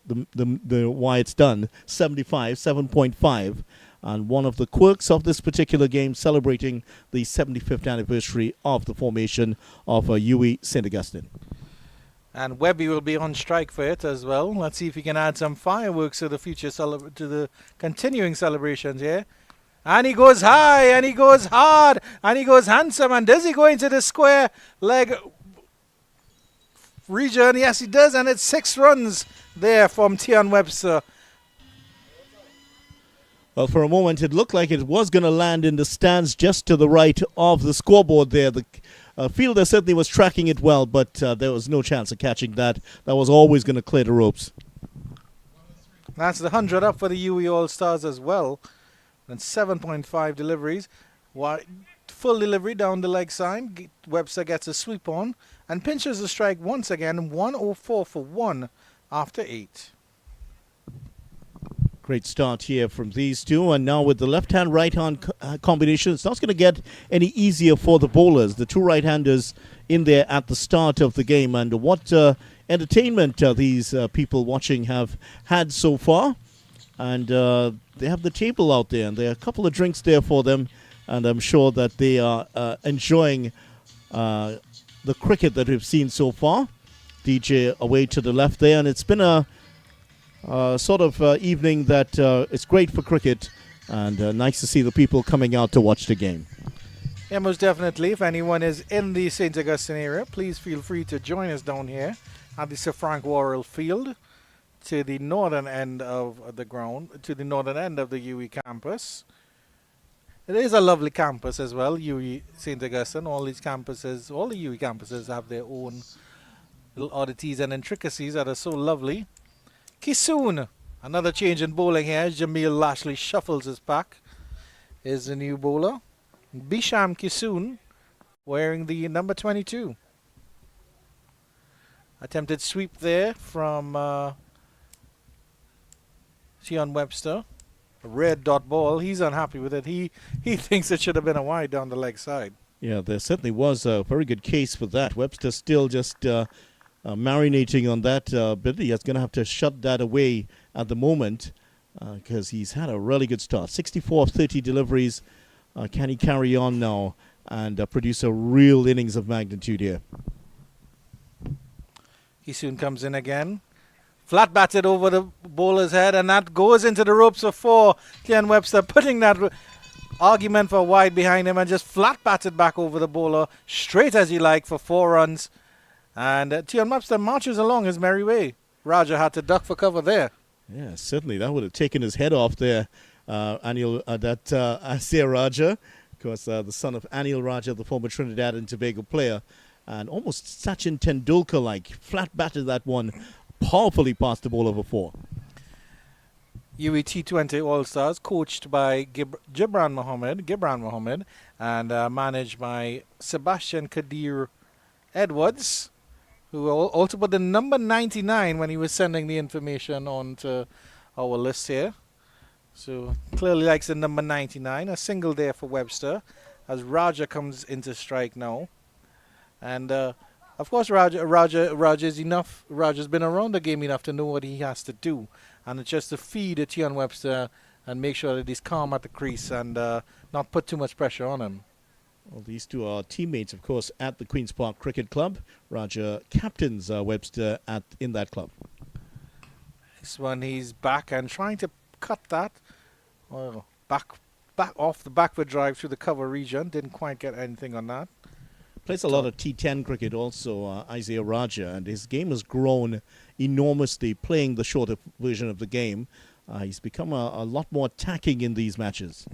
why it's done. 75, 7.5. And one of the quirks of this particular game, celebrating the 75th anniversary of the formation of UWI St. Augustine. And Webby will be on strike for it as well. Let's see if he can add some fireworks to the future, to the continuing celebrations here. And he goes high, and he goes hard, and he goes handsome. And does he go into the square leg region? Yes, he does. And it's 6 runs there from Tion Webster. Well, for a moment, it looked like it was going to land in the stands just to the right of the scoreboard there. The fielder certainly was tracking it well, but there was no chance of catching that. That was always going to clear the ropes. That's the 100 up for the UWI All-Stars as well. And 7.5 deliveries. Full delivery down the leg side. Webster gets a sweep on and pinches the strike once again. 104 for 1 after 8. Great start here from these two, and now with the left-hand, right-hand combination, it's not going to get any easier for the bowlers. The 2 right-handers in there at the start of the game, and what entertainment these people watching have had so far. And they have the table out there, and there are a couple of drinks there for them, and I'm sure that they are enjoying the cricket that we've seen so far. DJ away to the left there, and it's been a sort of evening that it's great for cricket, and nice to see the people coming out to watch the game. Yeah, most definitely. If anyone is in the St. Augustine area, please feel free to join us down here at the Sir Frank Worrell Field. to the northern end of the ground, to the northern end of the UWI campus. It is a lovely campus as well, UWI St. Augustine. All these campuses, all the UWI campuses have their own little oddities and intricacies that are so lovely. Kisoon, another change in bowling here. Jamil Lashley shuffles his pack. Is the new bowler. Bisham Kisoon wearing the number 22. Attempted sweep there from Tion Webster. A red dot ball. He's unhappy with it. He thinks it should have been a wide down the leg side. Yeah, there certainly was a very good case for that. Webster still just marinating on that bit. He's going to have to shut that away at the moment because he's had a really good start. 64 of 30 deliveries. Can he carry on now and produce a real innings of magnitude here? He soon comes in again. Flat batted over the bowler's head, and that goes into the ropes for 4. Tion Webster putting that argument for wide behind him and just flat batted back over the bowler, straight as he liked for 4 runs. And Tion Webster marches along his merry way. Raja had to duck for cover there. Yeah, certainly. That would have taken his head off there, Asir Raja. Of course, the son of Anil Raja, the former Trinidad and Tobago player. And almost Sachin Tendulkar-like. Flat batted that one powerfully past the ball over 4. UWI T20 All-Stars, coached by Gibran Mohammed, and managed by Sebastian Kadir Edwards, who also put the number 99 when he was sending the information on to our list here. So clearly likes the number 99. A single there for Webster as Raja comes into strike now. And of course, Raja's been around the game enough to know what he has to do, and it's just to feed Tion Webster and make sure that he's calm at the crease and not put too much pressure on him. Well, these two are teammates, of course, at the Queen's Park Cricket Club. Raja captains Webster in that club. This one, he's back and trying to cut that. Oh, back off the backward drive through the cover region. Didn't quite get anything on that. Plays a lot of T10 cricket also, Isaiah Raja, and his game has grown enormously playing the shorter version of the game. He's become a lot more attacking in these matches.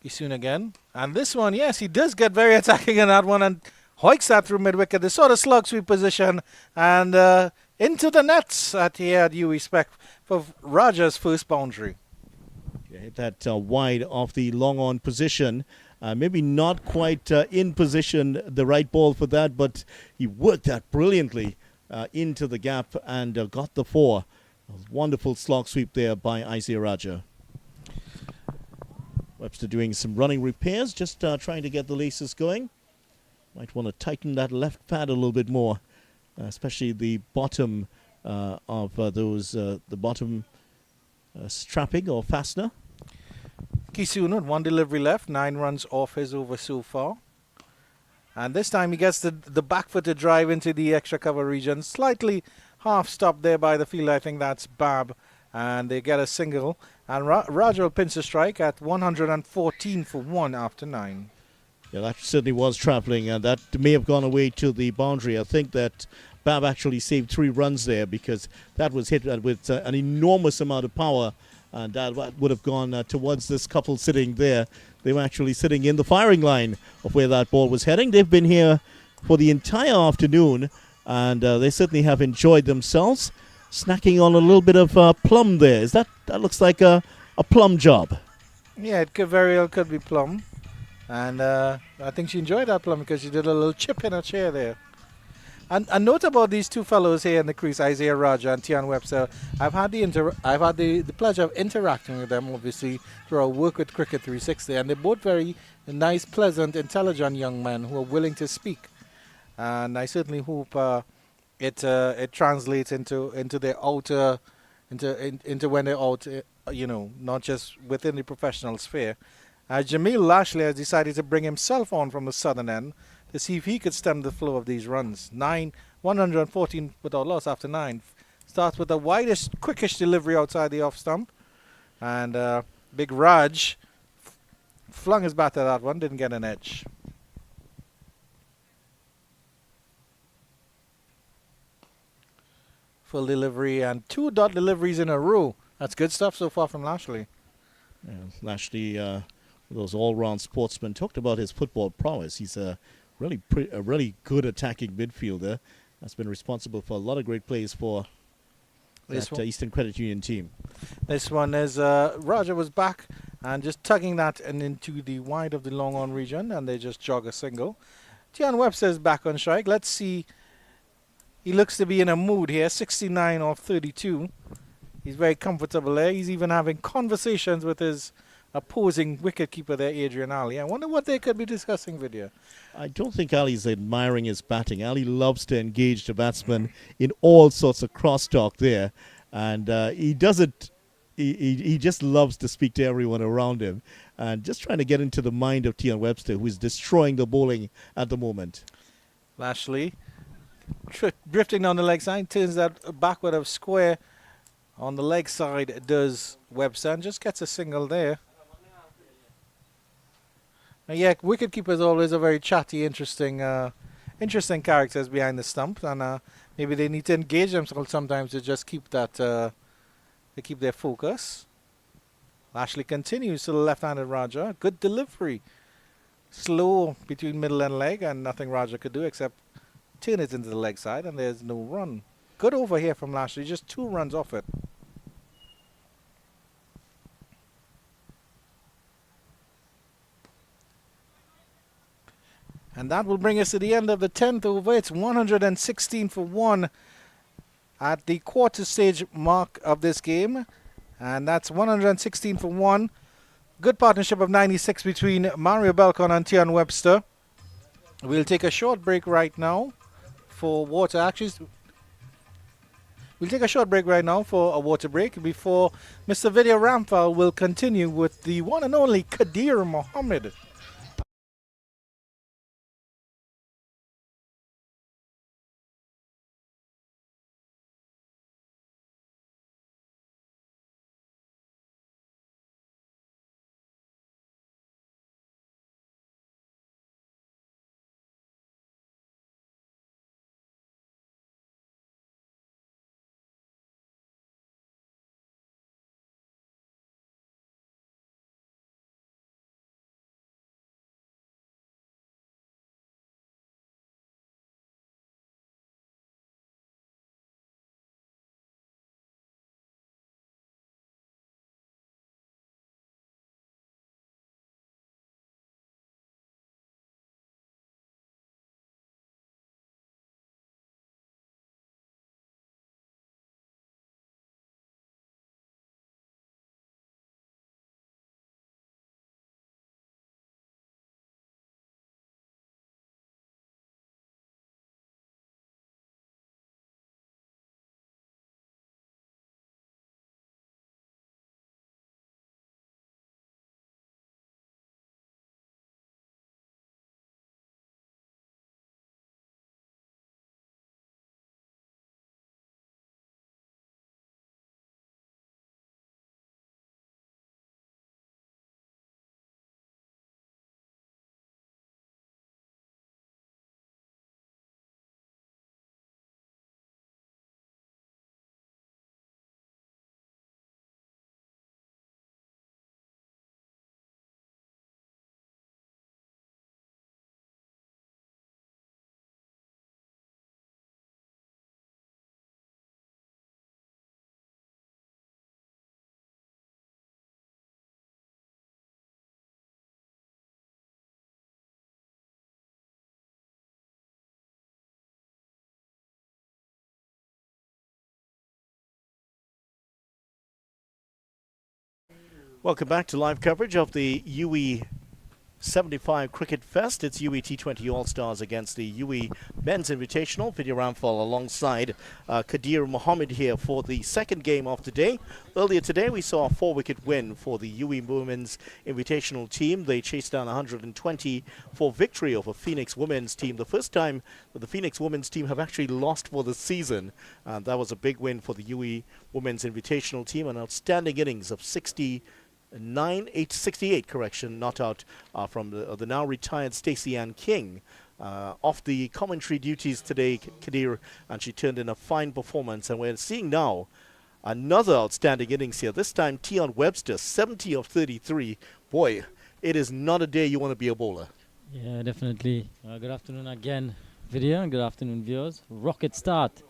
Kisoon again. And this one, yes, he does get very attacking in that one and hoiks that through mid-wicket. The sort of slug sweep position and into the nets at UWI Spec for Raja's first boundary. Yeah, hit that wide off the long-on position. Maybe not quite in position, the right ball for that, but he worked that brilliantly into the gap and got the 4. A wonderful slog sweep there by Isaiah Raja. Webster doing some running repairs, just trying to get the laces going. Might want to tighten that left pad a little bit more, especially the bottom of the bottom strapping or fastener. Kisoon with 1 delivery left, 9 runs off his over so far. And this time he gets the back-footed drive into the extra cover region. Slightly half-stopped there by the field. I think that's Bab. And they get a single. And Raja will pinch the strike at 114 for 1 after 9. Yeah, that certainly was travelling. And that may have gone away to the boundary. I think that Bab actually saved 3 runs there because that was hit with an enormous amount of power. And that would have gone towards this couple sitting there. They were actually sitting in the firing line of where that ball was heading. They've been here for the entire afternoon, and they certainly have enjoyed themselves. Snacking on a little bit of plum there. That looks like a plum job. Yeah, it very well could be plum. And I think she enjoyed that plum because she did a little chip in her chair there. And a note about these two fellows here in the crease, Isaiah Raja and Tion Webster. I've had the pleasure of interacting with them, obviously, through our work with Cricket 360, and they're both very nice, pleasant, intelligent young men who are willing to speak. And I certainly hope it translates into their outer, into when they're out, not just within the professional sphere. Jamil Lashley has decided to bring himself on from the southern end to see if he could stem the flow of these runs. 114 without loss after 9. Starts with the widest, quickest delivery outside the off stump. And Big Raj flung his bat at that one, didn't get an edge. Full delivery and 2 dot deliveries in a row. That's good stuff so far from Lashley. Yeah, Lashley, those all-round sportsmen, talked about his football prowess. He's a really good attacking midfielder that's been responsible for a lot of great plays for that Eastern Credit Union team. This one is Roger was back and just tugging that and into the wide of the long on region, and they just jog a single. Tian Webster is back on strike. Let's see. He looks to be in a mood here. 69 off 32. He's very comfortable there. He's even having conversations with his opposing wicketkeeper there, Adrian Ali. I wonder what they could be discussing, Vidya. I don't think Ali's admiring his batting. Ali loves to engage the batsman in all sorts of crosstalk there. And he doesn't. He just loves to speak to everyone around him. And just trying to get into the mind of Tian Webster, who is destroying the bowling at the moment. Lashley drifting down the leg side, turns that backward of square on the leg side, does Webster, and just gets a single there. Now, yeah, wicketkeepers always are very chatty, interesting characters behind the stump, and maybe they need to engage themselves sometimes to just keep that, to keep their focus. Lashley continues to the left-handed Raja. Good delivery. Slow between middle and leg, and nothing Raja could do except turn it into the leg side, and there's no run. Good over here from Lashley, just 2 runs off it. And that will bring us to the end of the 10th over. It's 116 for 1 at the quarter stage mark of this game. And that's 116 for 1. Good partnership of 96 between Mario Belcon and Tian Webster. We'll take a short break right now for water. Actually, we'll take a short break right now for a water break before Mr. Vidya Ramphal will continue with the one and only Kadir Mohammed. Welcome back to live coverage of the UWI 75 Cricket Fest. It's UWI T20 All-Stars against the UWI Men's Invitational. Vidya Ramphal alongside Kadir Mohammed here for the second game of the day. Earlier today, we saw a 4-wicket win for the UWI Women's Invitational team. They chased down 120 for victory over Phoenix Women's team. The first time that the Phoenix Women's team have actually lost for the season. That was a big win for the UWI Women's Invitational team. An outstanding innings of 68 correction, not out from the now retired Stacey Ann King. off the commentary duties today, Kadir, and she turned in a fine performance. And we're seeing now another outstanding innings here. This time, Tion Webster, 70 of 33. Boy, it is not a day you want to be a bowler. Yeah, definitely. Good afternoon again, video, and good afternoon, viewers. Rocket start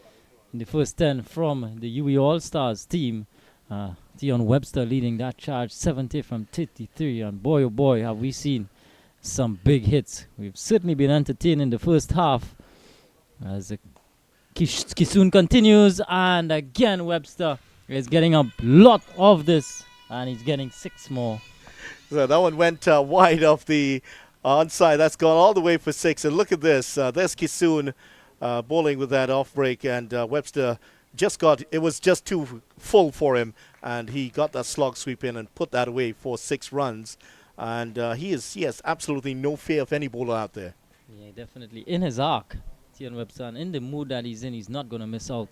in the first 10 from the UWI All-Stars team. Tion Webster leading that charge, 70 from 33. And boy, oh boy, have we seen some big hits. We've certainly been entertained in the first half as the Kisun continues, and again Webster is getting a lot of this, and he's getting 6 more. So that one went wide of the onside. That's gone all the way for 6. And look at this. There's Kisun bowling with that off break, and Webster it was just too full for him, and he got that slog sweep in and put that away for 6 runs. And he has absolutely no fear of any bowler out there. Yeah, definitely in his arc. Tion Webster, and in the mood that he's in, he's not going to miss out.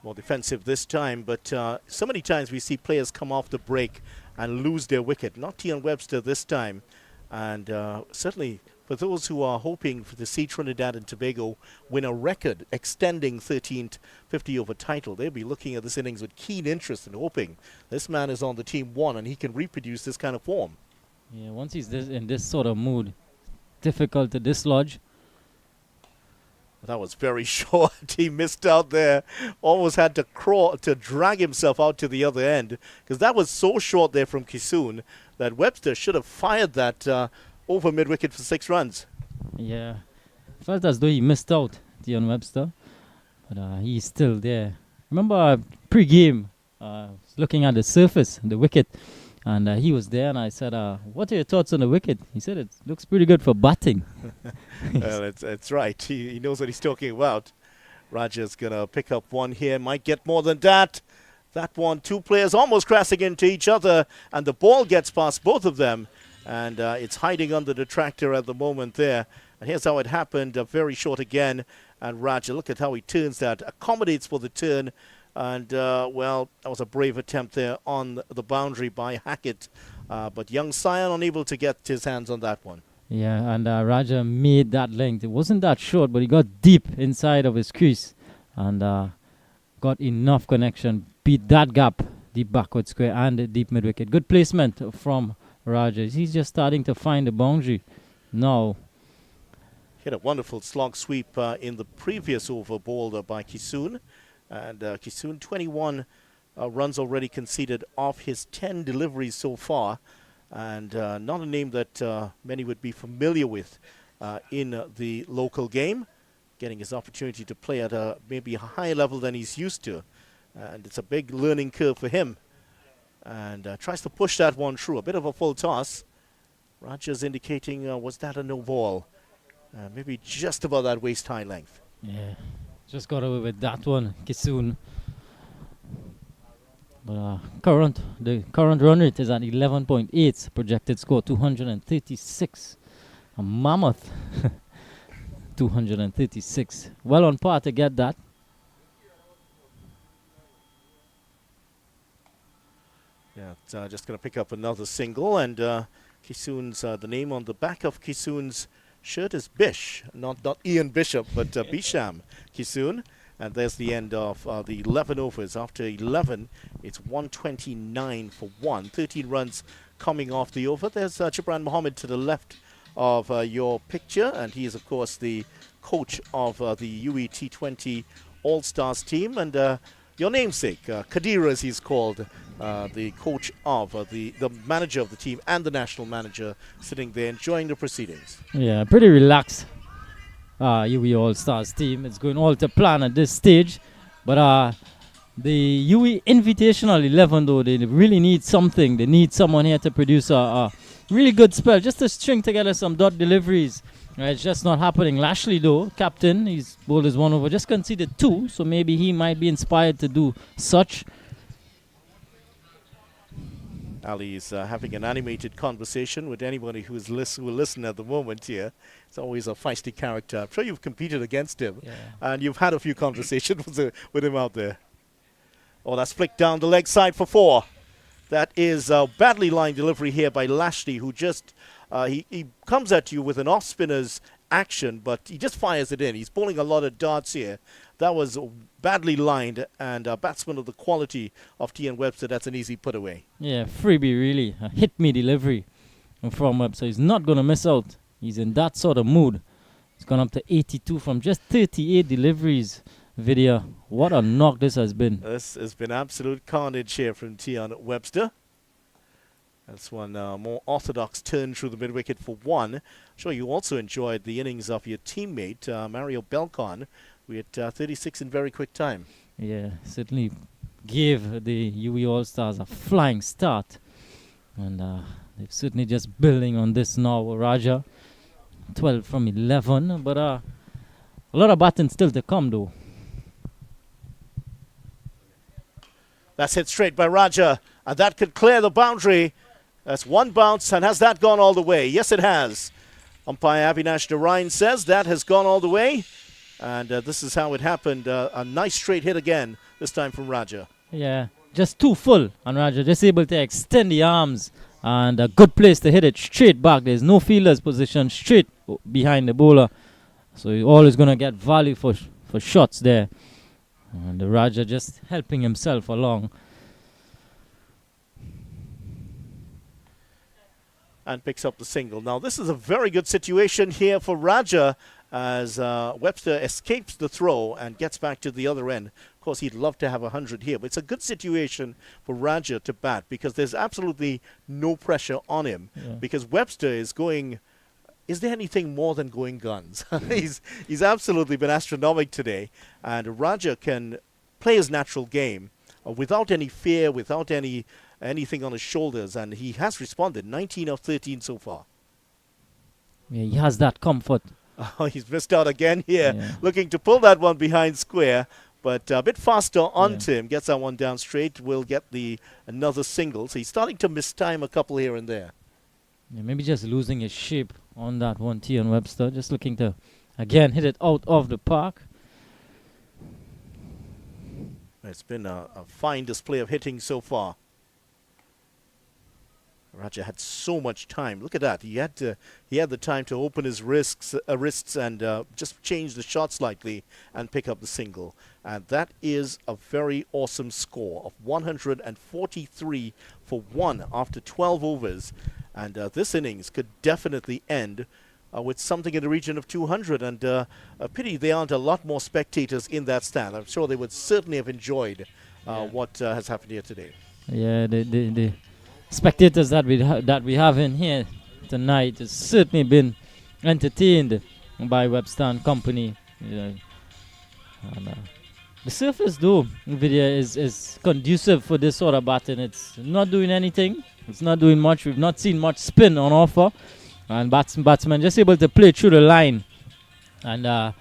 More defensive this time, but so many times we see players come off the break and lose their wicket. Not Tion Webster this time. And certainly for those who are hoping to see Trinidad and Tobago win a record extending 13th 50-over title, they'll be looking at this innings with keen interest and hoping this man is on the team 1 and he can reproduce this kind of form. Yeah, once he's in this sort of mood, difficult to dislodge. That was very short. He missed out there. Almost had to crawl to drag himself out to the other end, because that was so short there from Kisun that Webster should have fired that over mid-wicket for 6 runs. Yeah, felt as though he missed out, Tion Webster, but he's still there. Remember pre-game, looking at the surface, the wicket, and he was there, and I said, what are your thoughts on the wicket? He said, it looks pretty good for batting. Well, it's right. He knows what he's talking about. Raja's going to pick up one here. Might get more than that. That one, 2 players almost crashing into each other, and the ball gets past both of them. And it's hiding under the tractor at the moment there. And here's how it happened. Very short again. And Raja, look at how he turns that. Accommodates for the turn. And, well, that was a brave attempt there on the boundary by Hackett. But young Sion unable to get his hands on that one. Yeah, and Raja made that length. It wasn't that short, but he got deep inside of his crease and got enough connection. Beat that gap, deep backward square and the deep mid-wicket. Good placement from Raja. He's just starting to find the boundary now. Hit a wonderful slog sweep in the previous over bowled by Kisun. And Kisun, 21 runs already conceded off his 10 deliveries so far. And not a name that many would be familiar with in the local game. Getting his opportunity to play at maybe a higher level than he's used to. And it's a big learning curve for him. And tries to push that one through. A bit of a full toss. Raja's indicating, was that a no ball? Maybe just about that waist-high length. Yeah, just got away with that one, Kisun. But the current run rate is at 11.8. Projected score 236. A mammoth 236. Well on par to get that. Yeah, it's just going to pick up another single. And Kisun's, the name on the back of Kisun's shirt is Bish. Not Ian Bishop, but Bisham Kisun. And there's the end of the 11 overs. After 11, it's 129 for 1. 13 runs coming off the over. There's Gibran Mohammed to the left of your picture. And he is, of course, the coach of the UWI T20 All-Stars team. And your namesake, Kadir, as he's called, the coach of the manager of the team and the national manager, sitting there enjoying the proceedings. Yeah, pretty relaxed. UWI All-Stars team. It's going all to plan at this stage. But the UWI Invitational 11, though, they really need something. They need someone here to produce a really good spell, just to string together some dot deliveries. It's just not happening. Lashley, though, captain, he's bowled his 1 over, just conceded 2, so maybe he might be inspired to do such. Ali is having an animated conversation with anybody who will listen at the moment here. It's always a feisty character. I'm sure you've competed against him, and you've had a few conversations with him out there. Oh, that's flicked down the leg side for 4. That is a badly lined delivery here by Lashley, who just he comes at you with an off-spinner's action, but he just fires it in. He's bowling a lot of darts here. That was badly lined, and a batsman of the quality of T.N. Webster, that's an easy put away. Yeah, freebie really. A hit-me delivery from Webster. He's not going to miss out. He's in that sort of mood. He's gone up to 82 from just 38 deliveries. Video. What a knock this has been. This has been absolute carnage here from T.N. Webster. That's one more orthodox turn through the mid-wicket for one. I'm sure you also enjoyed the innings of your teammate, Mario Belcon. We had 36 in very quick time. Yeah, certainly gave the UWI All-Stars a flying start. And they're certainly just building on this now. Raja, 12 from 11. But a lot of batting still to come, though. That's hit straight by Raja, and that could clear the boundary. That's one bounce, and has that gone all the way? Yes, it has. Umpire Avinash Narayan says that has gone all the way, and this is how it happened. A nice straight hit again, this time from Raja. Yeah, just too full, and Raja just able to extend the arms, and a good place to hit it straight back. There's no fielder's position, straight behind the bowler, so you're always going to get value for shots there. And the Raja just helping himself along. And picks up the single. Now, this is a very good situation here for Raja as Webster escapes the throw and gets back to the other end. Of course, he'd love to have 100 here, but it's a good situation for Raja to bat because there's absolutely no pressure on him because Webster is going... Is there anything more than going guns? He's absolutely been astronomical today, and Raja can play his natural game without any fear, without anything on his shoulders, and he has responded. 19 of 13 so far. Yeah, he has that comfort. Oh, he's missed out again here, looking to pull that one behind square, but a bit faster onto him. Gets that one down straight. Will get another single. So he's starting to mistime a couple here and there. Yeah, maybe just losing his shape on that one, T.N. Webster. Just looking to, again, hit it out of the park. It's been a fine display of hitting so far. Raja had so much time. Look at that. He had the time to open his wrists and just change the shot slightly and pick up the single. And that is a very awesome score of 143 for one after 12 overs. And this innings could definitely end with something in the region of 200. And a pity there aren't a lot more spectators in that stand. I'm sure they would certainly have enjoyed what has happened here today. Yeah, the spectators that we have in here tonight has certainly been entertained by Webster and company. And, the surface, though, video is conducive for this sort of batting. It's not doing anything. It's not doing much. We've not seen much spin on offer. And batsmen just able to play through the line. And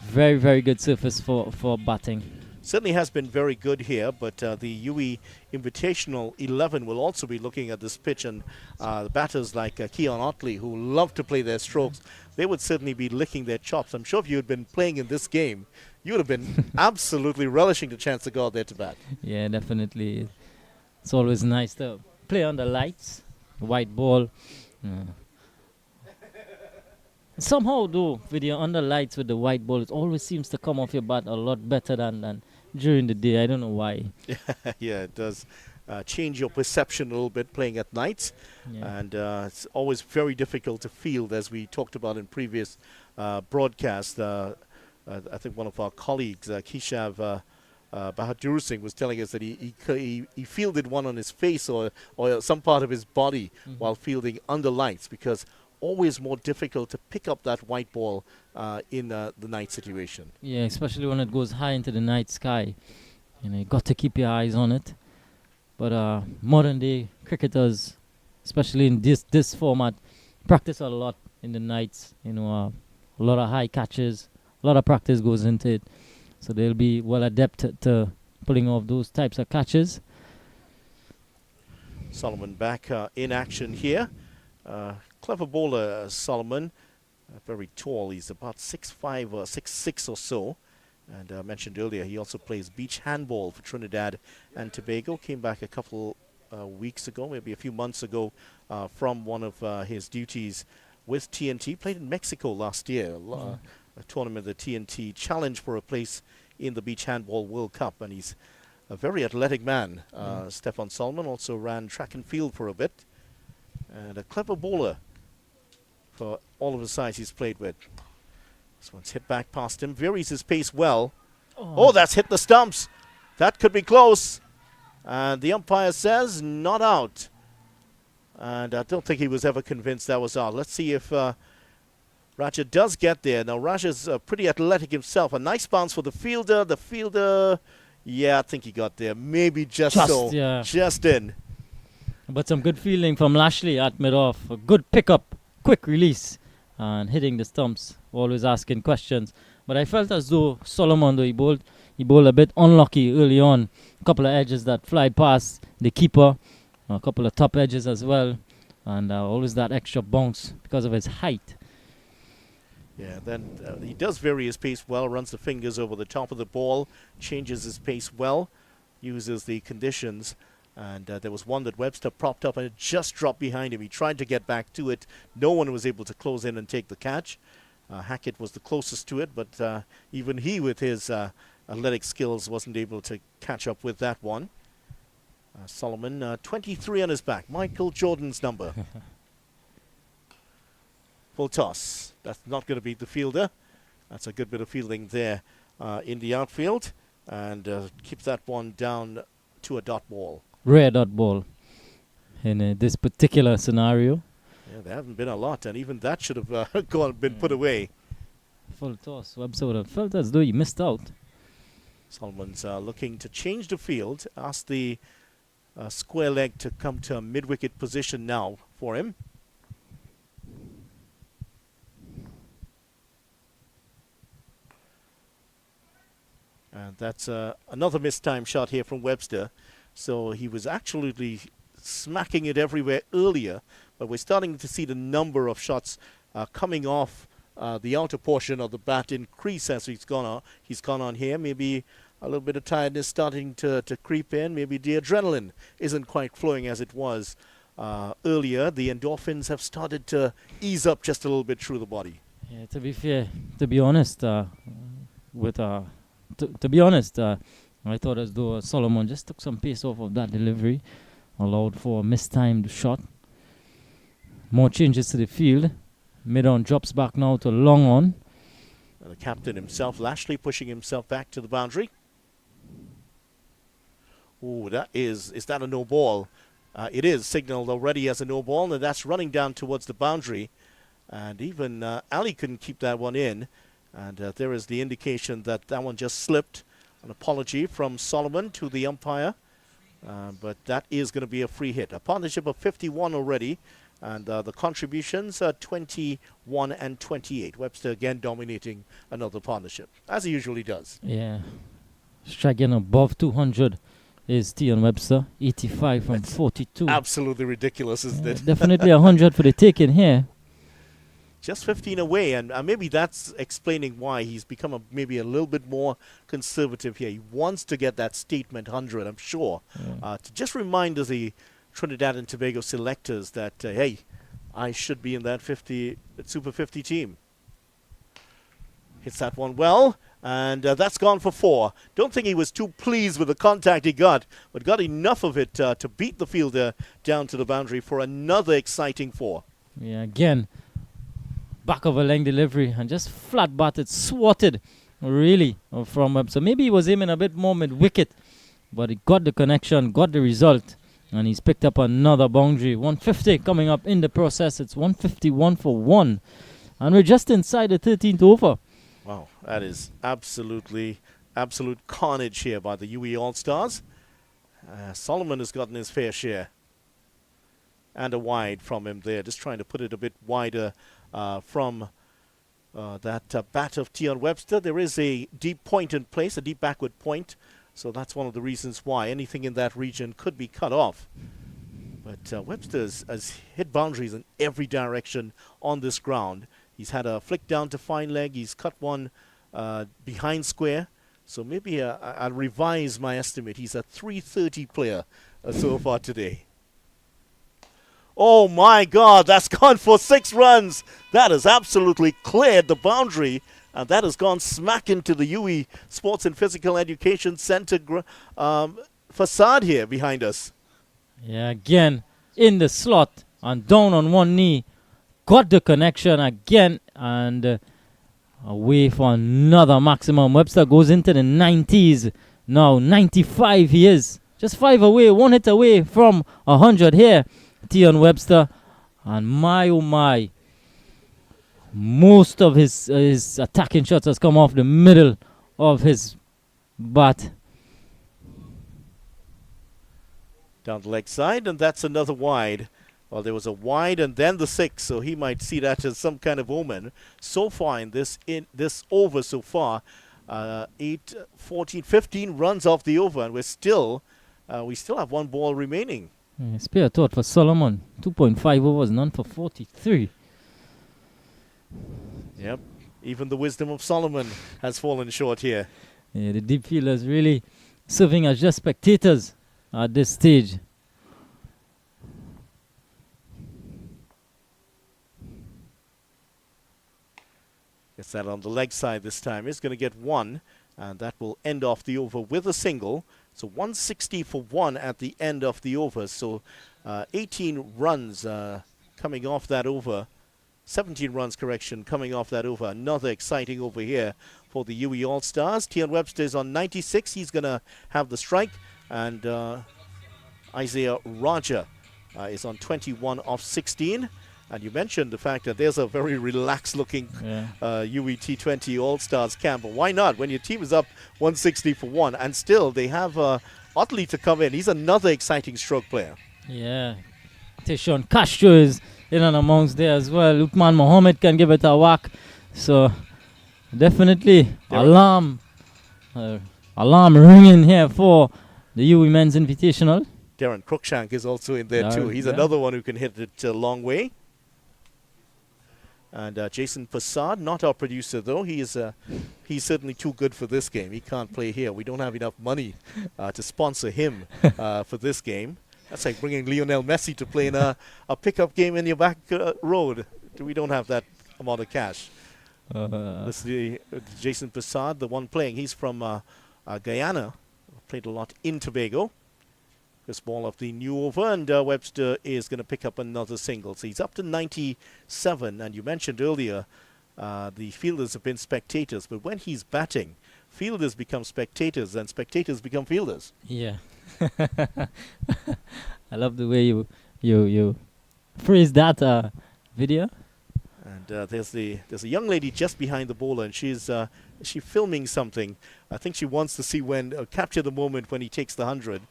very, very good surface for batting. Certainly has been very good here, but the UWI Invitational 11 will also be looking at this pitch, and the batters like Keon Otley, who love to play their strokes, they would certainly be licking their chops. I'm sure if you had been playing in this game, you would have been absolutely relishing the chance to go out there to bat. Yeah, definitely. It's always nice to play under lights, white ball. Somehow, though, with your under lights with the white ball, it always seems to come off your bat a lot better than during the day. I don't know why. Yeah, it does change your perception a little bit playing at night. Yeah. And it's always very difficult to field, as we talked about in previous broadcasts. I think one of our colleagues, Keshav Bahadur Singh, was telling us that he fielded one on his face or some part of his body while fielding under lights, because always more difficult to pick up that white ball in the night situation. Yeah, especially when it goes high into the night sky. You got to keep your eyes on it. But modern day cricketers, especially in this format, practice a lot in the nights. A lot of high catches, a lot of practice goes into it. So they'll be well adept to pulling off those types of catches. Solomon back in action here. Clever bowler, Solomon. Very tall. He's about 6'5" or 6'6" or so. And I mentioned earlier, he also plays beach handball for Trinidad and Tobago. Came back a couple weeks ago, maybe a few months ago, from one of his duties with TNT. Played in Mexico last year, a tournament, the TNT Challenge for a place in the Beach Handball World Cup, and he's a very athletic man. Stefan Solomon also ran track and field for a bit, and a clever bowler for all of the sides he's played with. This one's hit back past him, varies his pace well. Oh, that's hit the stumps. That could be close. And the umpire says not out. And I don't think he was ever convinced that was out. Let's see if Raja does get there. Now, Raja's pretty athletic himself. A nice bounce for the fielder. The fielder, yeah, I think he got there. Maybe just so. Yeah. Just in. But some good fielding from Lashley at mid-off. A good pickup, quick release, and hitting the stumps. Always asking questions. But I felt as though Solomon, though he bowled a bit unlucky early on. A couple of edges that fly past the keeper. A couple of top edges as well. And always that extra bounce because of his height. Yeah, then he does vary his pace well, runs the fingers over the top of the ball, changes his pace well, uses the conditions. And there was one that Webster propped up and it just dropped behind him. He tried to get back to it. No one was able to close in and take the catch. Hackett was the closest to it, but even he, with his athletic skills, wasn't able to catch up with that one. Solomon, 23 on his back. Michael Jordan's number. Full toss. That's not going to beat the fielder. That's a good bit of fielding there in the outfield. And keeps that one down to a dot ball. Rare dot ball in this particular scenario. Yeah, there haven't been a lot, and even that should have been put away. Full toss. Webster would have felt as though he missed out. Solomon's looking to change the field. Ask the square leg to come to a mid-wicket position now for him. And that's another missed time shot here from Webster. So he was actually smacking it everywhere earlier, but we're starting to see the number of shots coming off the outer portion of the bat increase as he's gone on here. Maybe a little bit of tiredness starting to creep in. Maybe the adrenaline isn't quite flowing as it was earlier. The endorphins have started to ease up just a little bit through the body. Yeah, to be fair, to be honest, to be honest, I thought as though Solomon just took some pace off of that delivery, allowed for a mistimed shot. More changes to the field. Mid-on drops back now to long on. And the captain himself, Lashley, pushing himself back to the boundary. Oh, is that a no ball? It is signaled already as a no ball, and that's running down towards the boundary. And even Ali couldn't keep that one in. And there is the indication that that one just slipped. An apology from Solomon to the umpire. But that is going to be a free hit. A partnership of 51 already. And the contributions are 21 and 28. Webster again dominating another partnership, as he usually does. Yeah. Striking above 200 is Tion Webster. 85 from 42. Absolutely ridiculous, isn't it? Definitely 100 for the taking here. Just 15 away, and maybe that's explaining why he's become maybe a little bit more conservative here. He wants to get that statement 100, I'm sure, to just remind us the Trinidad and Tobago selectors that, hey, I should be in that Super 50 team. Hits that one well, and that's gone for 4. Don't think he was too pleased with the contact he got, but got enough of it to beat the fielder down to the boundary for another exciting 4. Yeah, again, back of a length delivery and just flat batted, swatted, really, from Webster. Maybe he was aiming a bit more mid-wicket, but he got the connection, got the result. And he's picked up another boundary. 150 coming up in the process. It's 151 for 1. And we're just inside the 13th over. Wow, that is absolute carnage here by the UWI All-Stars. Solomon has gotten his fair share. And a wide from him there. Just trying to put it a bit wider from that bat of Tion Webster. There is a deep point in place, a deep backward point. So that's one of the reasons why anything in that region could be cut off. But Webster has hit boundaries in every direction on this ground. He's had a flick down to fine leg. He's cut one behind square. So maybe I'll revise my estimate. He's a 330 player so far today. Oh my God, that's gone for 6 runs. That has absolutely cleared the boundary, and that has gone smack into the UWI Sports and Physical Education Center facade here behind us. Yeah, again, in the slot and down on one knee. Got the connection again, and away for another maximum. Webster goes into the 90s now. 95 he is. Just 5 away, 1 hit away from 100 here. Tion Webster, and my oh my, most of his attacking shots has come off the middle of his bat. Down the leg side, and that's another wide. Well, there was a wide and then the 6, so he might see that as some kind of omen. So far in this over so far, 8, 14, 15 runs off the over, and we still have 1 ball remaining. Spare thought for Solomon. 2.5 overs, none for 43. Yep, even the wisdom of Solomon has fallen short here. Yeah, the deep fielders really serving as just spectators at this stage. Gets that on the leg side this time. He's going to get 1, and that will end off the over with a single. So 160 for 1 at the end of the over. So 18 runs coming off that over. 17 runs, correction, coming off that over. Another exciting over here for the UWI All-Stars. Tion Webster is on 96. He's going to have the strike. And Isaiah Roger is on 21 of 16. And you mentioned the fact that there's a very relaxed-looking UWI T20 All-Stars camp. But why not? When your team is up 160 for 1, and still they have Otley to come in. He's another exciting stroke player. Yeah. Tishon Castro is in and amongst there as well. Uthman Mohammed can give it a whack. So, definitely alarm ringing here for the UWI Men's Invitational. Darren Cruikshank is also in there too. He's another one who can hit it a long way. And Jason Passad, not our producer though. He's certainly too good for this game. He can't play here. We don't have enough money to sponsor him for this game. That's like bringing Lionel Messi to play in a pickup game in your back road. We don't have that amount of cash. This is Jason Passad, the one playing. He's from Guyana. Played a lot in Tobago. This ball of the new over, and Webster is going to pick up another single. So he's up to 97, and you mentioned earlier the fielders have been spectators, but when he's batting, fielders become spectators, and spectators become fielders. Yeah. I love the way you phrase that video. And there's a young lady just behind the bowler, and she's filming something. I think she wants to see capture the moment when he takes the 100.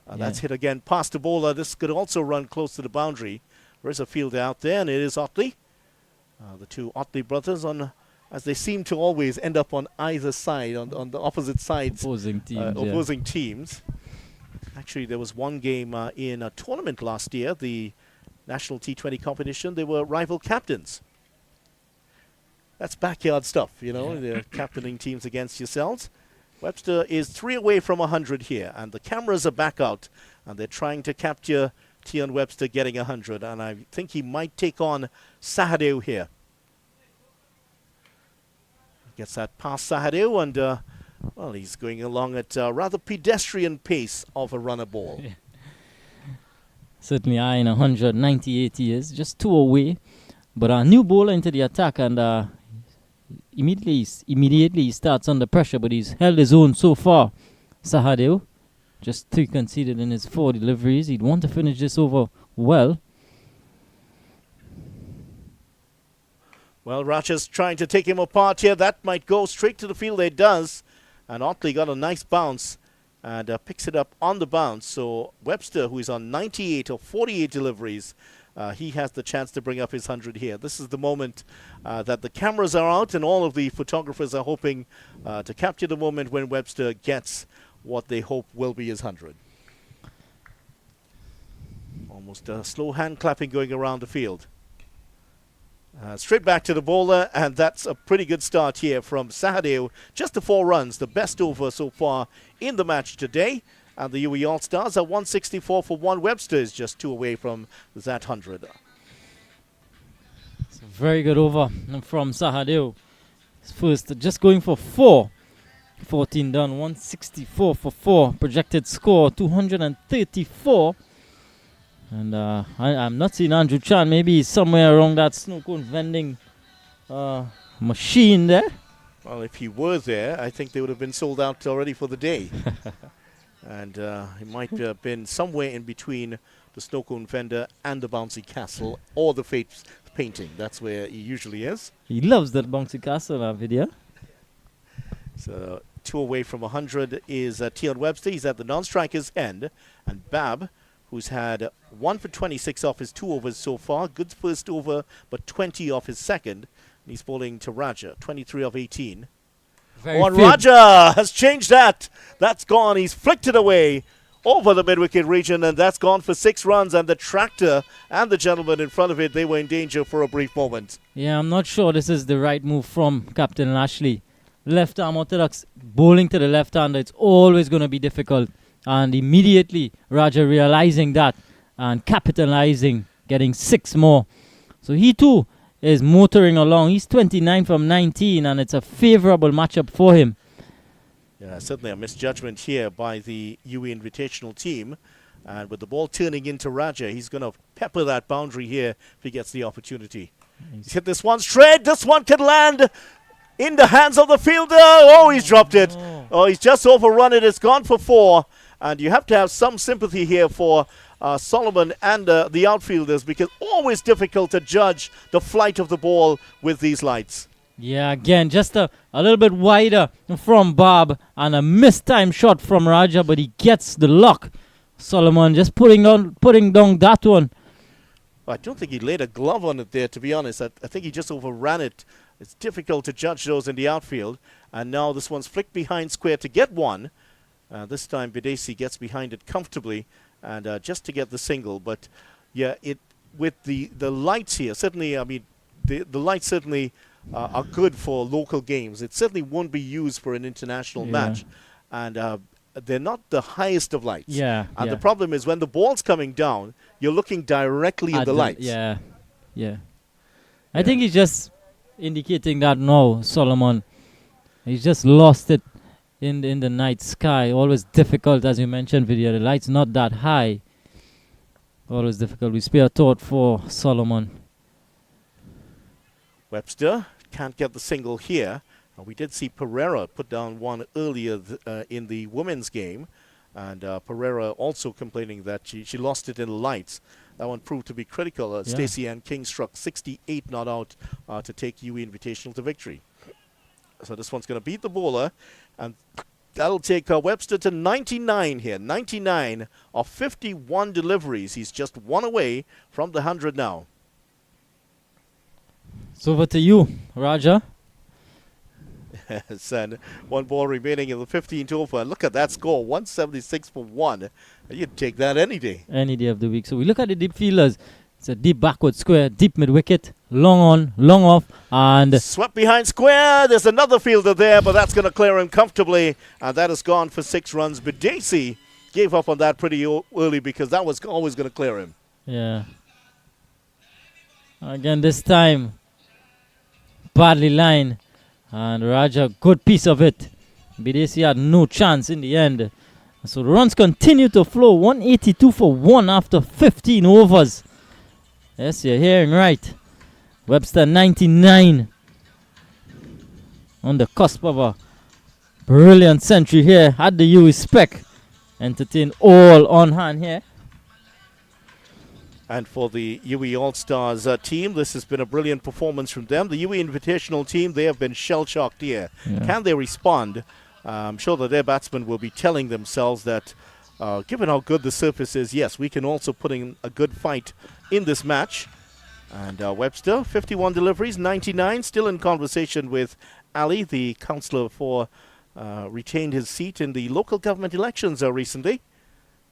That's hit again past the bowler. This could also run close to the boundary. There is a fielder out there, and it is Otley. The two Otley brothers, as they seem to always end up on either side, on the opposite sides. Opposing teams. Actually, there was one game in a tournament last year, the National T20 competition. They were rival captains. That's backyard stuff, you know. They're captaining teams against yourselves. Webster is 3 away from 100 here, and the cameras are back out, and they're trying to capture Tion Webster getting 100, and I think he might take on Sahadeo here. Gets that past Sahadeo, and well, he's going along at a rather pedestrian pace of a runner ball. Yeah. Certainly eyeing 198 years, just 2 away, but a new bowler into the attack, and immediately he starts under pressure, but he's held his own so far. Sahadeo, just 3 conceded in his 4 deliveries. He'd want to finish this over well. Well, Racha's trying to take him apart here. That might go straight to the field. It does. And Otley got a nice bounce and picks it up on the bounce. So Webster, who is on 98 of 48 deliveries, he has the chance to bring up his 100 here. This is the moment that the cameras are out, and all of the photographers are hoping to capture the moment when Webster gets what they hope will be his 100. Almost a slow hand clapping going around the field. Straight back to the bowler, and that's a pretty good start here from Sahadeo. Just the 4 runs, the best over so far in the match today. And the UWI All-Stars are 164 for 1. Webster is just 2 away from that 100. It's a very good over from Sahadeo. First, just going for 4. 14 done, 164 for 4. Projected score 234. And I'm not seeing Andrew Chan. Maybe he's somewhere around that snow cone vending machine there. Well, if he were there, I think they would have been sold out already for the day. And he might have been somewhere in between the snow cone vendor and the bouncy castle or the fate painting. That's where he usually is. He loves that bouncy castle video. So 2 away from 100 is Tion Webster. He's at the non-striker's end. And Bab, who's had 1 for 26 off his 2 overs so far. Good first over, but 20 off his second. And he's bowling to Raja, 23 of 18. And Raja has changed that. That's gone. He's flicked it away over the mid-wicket region, and that's gone for 6 runs. And the tractor and the gentleman in front of it, they were in danger for a brief moment. Yeah, I'm not sure this is the right move from Captain Lashley. Left arm orthodox, bowling to the left-hander, it's always going to be difficult. And immediately, Raja realizing that and capitalizing, getting 6 more. So he too is motoring along. He's 29 from 19, and it's a favorable matchup for him. Yeah, certainly a misjudgment here by the UWI Invitational team. And with the ball turning into Raja, he's going to pepper that boundary here if he gets the opportunity. He's hit this one straight. This one can land in the hands of the fielder. Oh, he's dropped it. Oh, he's just overrun it. It's gone for 4. And you have to have some sympathy here for Solomon and the outfielders, because always difficult to judge the flight of the ball with these lights. Yeah, again, just a little bit wider from Bob and a mistimed shot from Raja, but he gets the lock. Solomon just putting down that one. I don't think he laid a glove on it there, to be honest. I think he just overran it. It's difficult to judge those in the outfield. And now this one's flicked behind square to get one. This time Bidesi gets behind it comfortably and just to get the single. But yeah, with the lights here, certainly, I mean, the lights certainly are good for local games. It certainly won't be used for an international match. And they're not the highest of lights. Yeah. And the problem is when the ball's coming down, you're looking directly at the lights. Yeah. I think he's just indicating that now, Solomon. He's just lost it in the night sky. Always difficult, as you mentioned, Vidya. The light's not that high. Always difficult. We spare thought for Solomon. Webster can't get the single here. We did see Pereira put down one earlier in the women's game. And Pereira also complaining that she lost it in the lights. That one proved to be critical. Stacey Ann King struck 68 not out to take UWI Invitational to victory. So this one's going to beat the bowler. And that'll take Webster to 99 here. 99 of 51 deliveries. He's just 1 away from the 100 now. So over to you, Raja. And 1 ball remaining in the 15th over. Look at that score, 176 for 1. You'd take that any day. Any day of the week. So we look at the deep fielders. It's a deep backward square, deep mid-wicket, long on, long off, and swept behind square. There's another fielder there, but that's going to clear him comfortably. And that has gone for 6 runs. But Dacey gave up on that pretty early because that was always going to clear him. Yeah. Again, this time, badly lined. And Raja, good piece of it. Bidesi had no chance in the end. So the runs continue to flow. 182 for 1 after 15 overs. Yes, you're hearing right. Webster 99. On the cusp of a brilliant century here. Had the UWI spec. Entertain all on hand here. And for the UWI All-Stars team, this has been a brilliant performance from them. The UWI Invitational team, they have been shell-shocked here. Yeah. Can they respond? I'm sure that their batsmen will be telling themselves that, given how good the surface is, yes, we can also put in a good fight in this match. And Webster, 51 deliveries, 99, still in conversation with Ali, the councillor for retained his seat in the local government elections recently.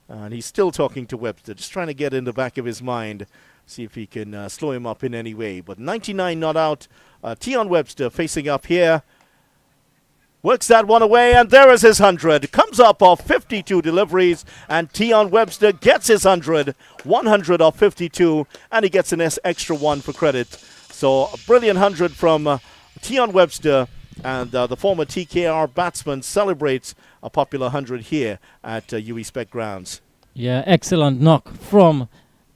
And he's still talking to Webster, just trying to get in the back of his mind, see if he can slow him up in any way. But 99 not out. Tion Webster facing up here. Works that one away, and there is his 100. Comes up off 52 deliveries, and Tion Webster gets his 100. 100 off 52, and he gets an extra one for credit. So a brilliant 100 from Tion Webster, and the former TKR batsman celebrates a popular 100 here at UWI Spec Grounds. Yeah, excellent knock from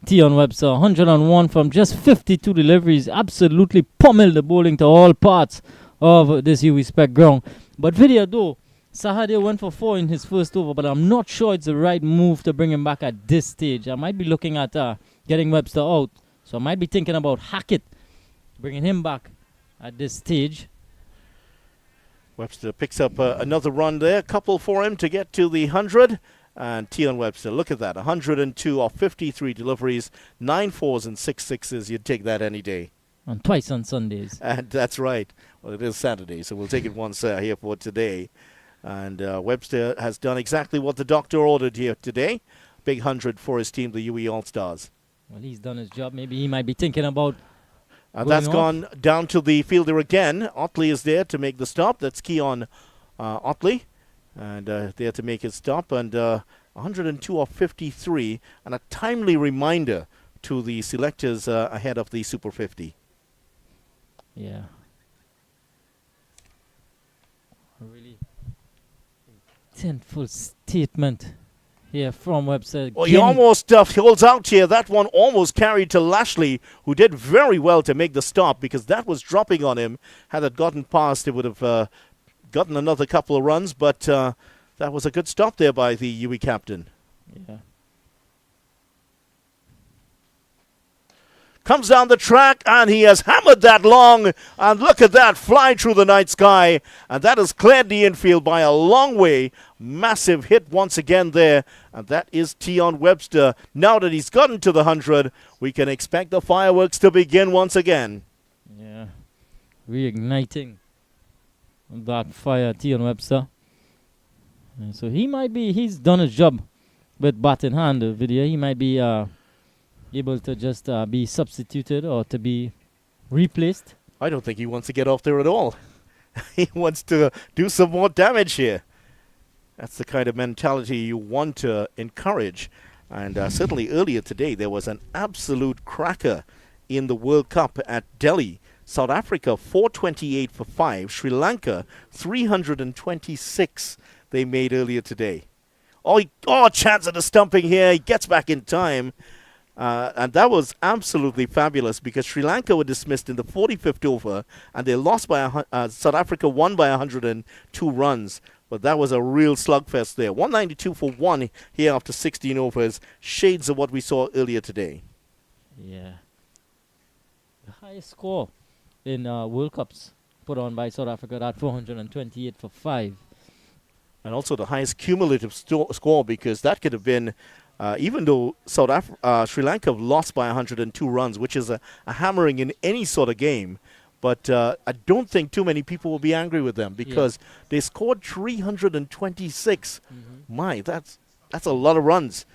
Tion Webster. 101 from just 52 deliveries. Absolutely pummeled the bowling to all parts of this UWI Spec ground. But video though, Sahadir went for 4 in his first over, but I'm not sure it's the right move to bring him back at this stage. I might be looking at getting Webster out. So I might be thinking about Hackett, bringing him back at this stage. Webster picks up another run there. Couple for him to get to the 100. And Tion Webster, look at that. 102 off 53 deliveries. 9 fours and 6 sixes. You'd take that any day. And twice on Sundays. And that's right. Well, it is Saturday, so we'll take it once here for today. And Webster has done exactly what the doctor ordered here today. Big 100 for his team, the UWI All-Stars. Well, he's done his job. Maybe he might be thinking about And that's gone down to the fielder again. Otley is there to make the stop. That's Keon Otley. And there to make his stop. And 102 off 53. And a timely reminder to the selectors ahead of the Super 50. Yeah. A really intentful statement here from Webster. Well, he almost holds out here. That one almost carried to Lashley, who did very well to make the stop because that was dropping on him. Had it gotten past, it would have gotten another couple of runs, but that was a good stop there by the UWI captain. Yeah. Comes down the track, and he has hammered that long. And look at that, fly through the night sky. And that has cleared the infield by a long way. Massive hit once again there. And that is Tion Webster. Now that he's gotten to the 100, we can expect the fireworks to begin once again. Yeah. Reigniting that fire, Tion Webster. And so he's done his job with bat in hand, the video. He might be able to just be substituted or to be replaced. I don't think he wants to get off there at all. He wants to do some more damage here. That's the kind of mentality you want to encourage. And certainly earlier today, there was an absolute cracker in the World Cup at Delhi. South Africa, 428 for 5. Sri Lanka, 326 they made earlier today. Chance at a stumping here. He gets back in time. And that was absolutely fabulous because Sri Lanka were dismissed in the 45th over and they lost by South Africa won by 102 runs. But that was a real slugfest there. 192 for 1 here after 16 overs. Shades of what we saw earlier today. Yeah. The highest score in World Cups put on by South Africa, that 428 for 5. And also the highest cumulative score because that could have been even though Sri Lanka lost by 102 runs, which is a hammering in any sort of game, but I don't think too many people will be angry with them because they scored 326. My, that's a lot of runs.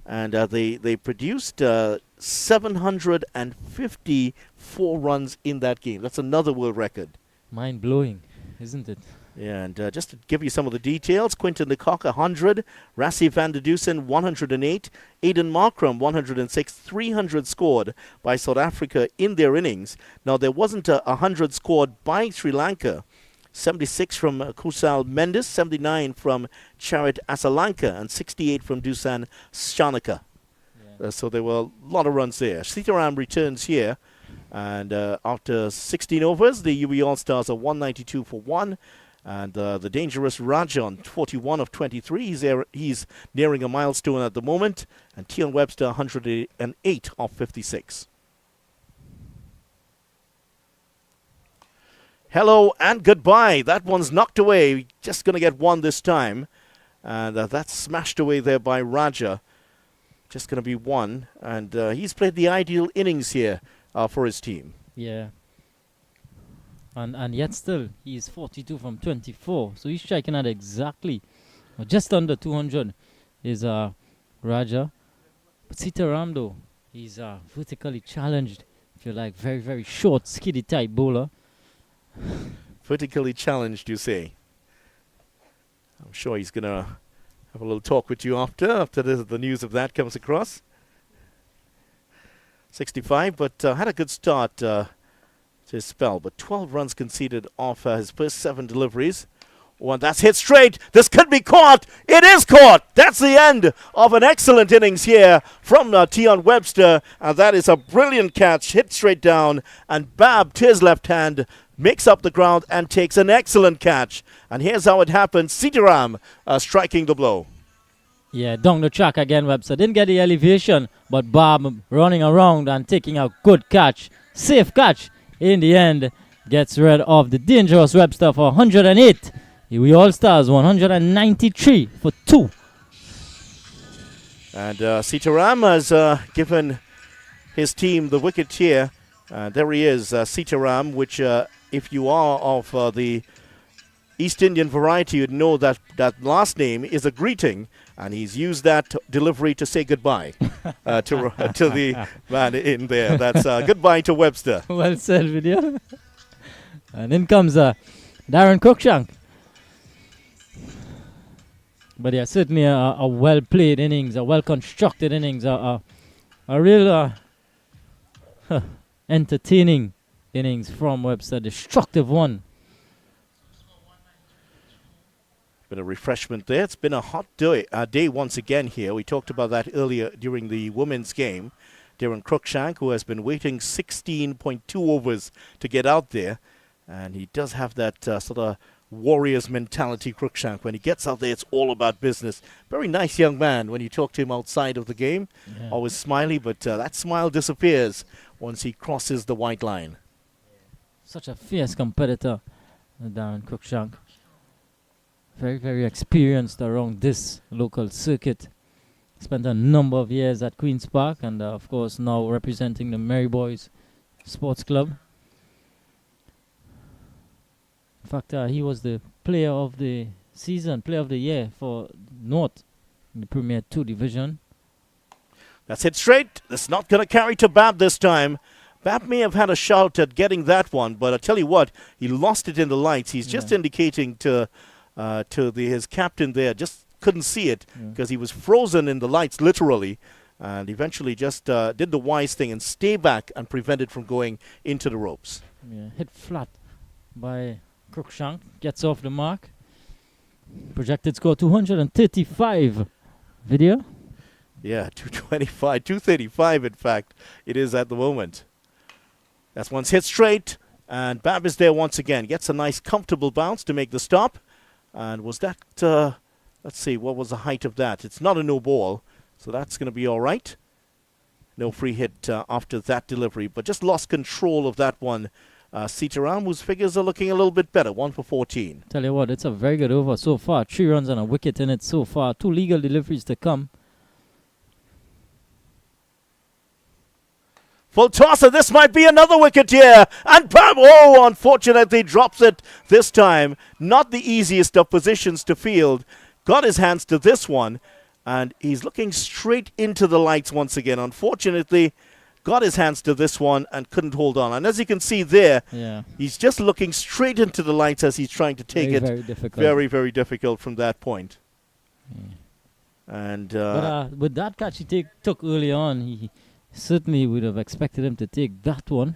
And they produced 754 runs in that game. That's another world record. Mind-blowing, isn't it? Yeah, and just to give you some of the details, Quinton de Kock, 100, Rassie van der Dusen, 108, Aiden Markram, 106, 300 scored by South Africa in their innings. Now, there wasn't a 100 scored by Sri Lanka. 76 from Kusal Mendes, 79 from Charit Asalanka, and 68 from Dusan Shanaka. Yeah. So there were a lot of runs there. Sitaram returns here, and after 16 overs, the UWI All-Stars are 192 for 1. And the dangerous Rajan, 41 of 23. He's nearing a milestone at the moment. And Tion Webster, 108 of 56. Hello and goodbye. That one's knocked away. Just going to get one this time. And that's smashed away there by Raja. Just going to be one. And he's played the ideal innings here for his team. Yeah. And yet still, he's 42 from 24. So he's striking at exactly, just under 200 is Raja. But Sitaram, though, he's vertically challenged, if you like. Very, very short, skiddy type bowler. Vertically challenged, you say? I'm sure he's going to have a little talk with you after the news of that comes across. 65, but had a good start to his spell. But 12 runs conceded off his first 7 deliveries. One that's hit straight. This could be caught. It is caught. That's the end of an excellent innings here from Tion Webster. And that is a brilliant catch, hit straight down. And Bab, to his left hand, makes up the ground and takes an excellent catch. And here's how it happened. Sitaram striking the blow. Yeah, down the track again, Webster. Didn't get the elevation, but Bob running around and taking a good catch. Safe catch. In the end, gets rid of the dangerous Webster for 108. We All-Stars 193 for 2. And Sitaram has given his team the wicket here. There he is, Sitaram, which if you are of the East Indian variety, you'd know that that last name is a greeting. And he's used that delivery to say goodbye to the man in there. That's goodbye to Webster. Well said, video. And in comes Darren Cruikshank. But yeah, certainly a well-played innings, a well-constructed innings, a real entertaining innings from Webster, destructive one. Bit of refreshment there. It's been a hot day once again here. We talked about that earlier during the women's game. Darren Cruikshank, who has been waiting 16.2 overs to get out there. And he does have that sort of warrior's mentality, Cruikshank. When he gets out there, it's all about business. Very nice young man when you talk to him outside of the game. Yeah. Always smiley, but that smile disappears once he crosses the white line. Such a fierce competitor, Darren Cruikshank. Very, very experienced around this local circuit. Spent a number of years at Queen's Park and, of course, now representing the Mary Boys Sports Club. In fact, he was the player of the season, player of the year for North in the Premier 2 division. That's hit straight. That's not going to carry to Bab this time. Bab may have had a shout at getting that one, but I tell you what, he lost it in the lights. He's just indicating to his captain there, just couldn't see it because he was frozen in the lights literally, and eventually just did the wise thing and stay back and prevent it from going into the ropes. Yeah, hit flat by Cruikshank, gets off the mark. Projected score 235. Video? Yeah, 225, 235 in fact it is at the moment. That's once hit straight, and Bab is there once again. Gets a nice comfortable bounce to make the stop. And was that, let's see, what was the height of that? It's not a no ball, so that's going to be all right. No free hit after that delivery, but just lost control of that one. Sitaram, whose figures are looking a little bit better, 1 for 14. Tell you what, it's a very good over so far. 3 runs and a wicket in it so far. 2 legal deliveries to come. Full tosser, this might be another wicket here. And Bab, oh, unfortunately drops it this time. Not the easiest of positions to field. Got his hands to this one. And he's looking straight into the lights once again. Unfortunately, got his hands to this one and couldn't hold on. And as you can see there, he's just looking straight into the lights as he's trying to take it. Very difficult. Very, very difficult from that point. And but with that catch he took early on, he certainly would have expected him to take that one.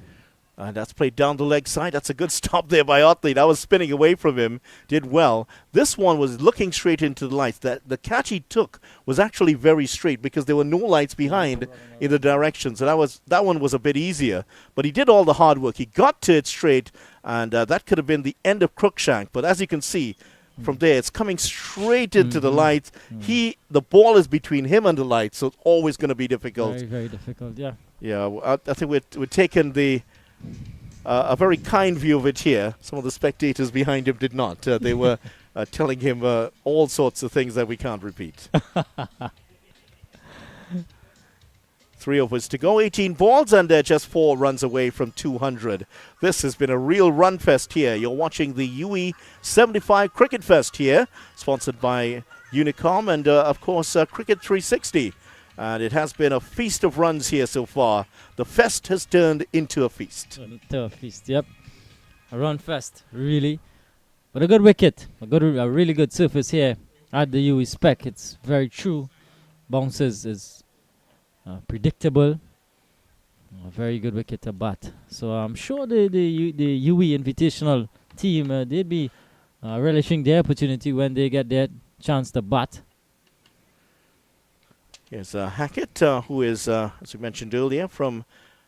And that's played down the leg side. That's a good stop there by Otley. That was spinning away from him. Did well. This one was looking straight into the lights. The catch he took was actually very straight because there were no lights behind in the direction. So that one was a bit easier. But he did all the hard work. He got to it straight, and that could have been the end of Cruikshank. But as you can see, from there, it's coming straight into the lights. The ball is between him and the lights, so it's always going to be difficult. Very, very difficult, yeah. Yeah, I think we're taking a very kind view of it here. Some of the spectators behind him did not. They were telling him all sorts of things that we can't repeat. 3 overs to go, 18 balls, and they're just 4 runs away from 200. This has been a real run fest here. You're watching the UWI 75 Cricket Fest here, sponsored by Unicom and, of course, Cricket 360. And it has been a feast of runs here so far. The fest has turned into a feast. Into a feast, yep. A run fest, really. But a good wicket, a really good surface here at the UE spec. It's very true. Bounces is predictable. A very good wicket to bat. So I'm sure the UE Invitational team, they'd be relishing their opportunity when they get their chance to bat. Here's Hackett, who is, as we mentioned earlier, from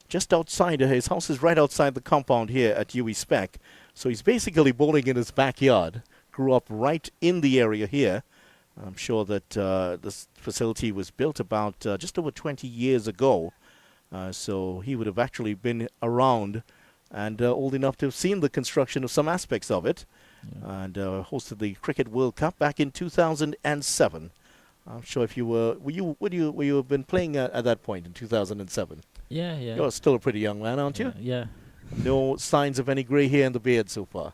just outside. His house is right outside the compound here at UE Spec. So he's basically bowling in his backyard. Grew up right in the area here. I'm sure that this facility was built about just over 20 years ago. So he would have actually been around and old enough to have seen the construction of some aspects of it. Yeah. And hosted the Cricket World Cup back in 2007. I'm sure if you were you have been playing at that point in 2007? Yeah. You're still a pretty young man, aren't you? Yeah. No signs of any grey hair in the beard so far.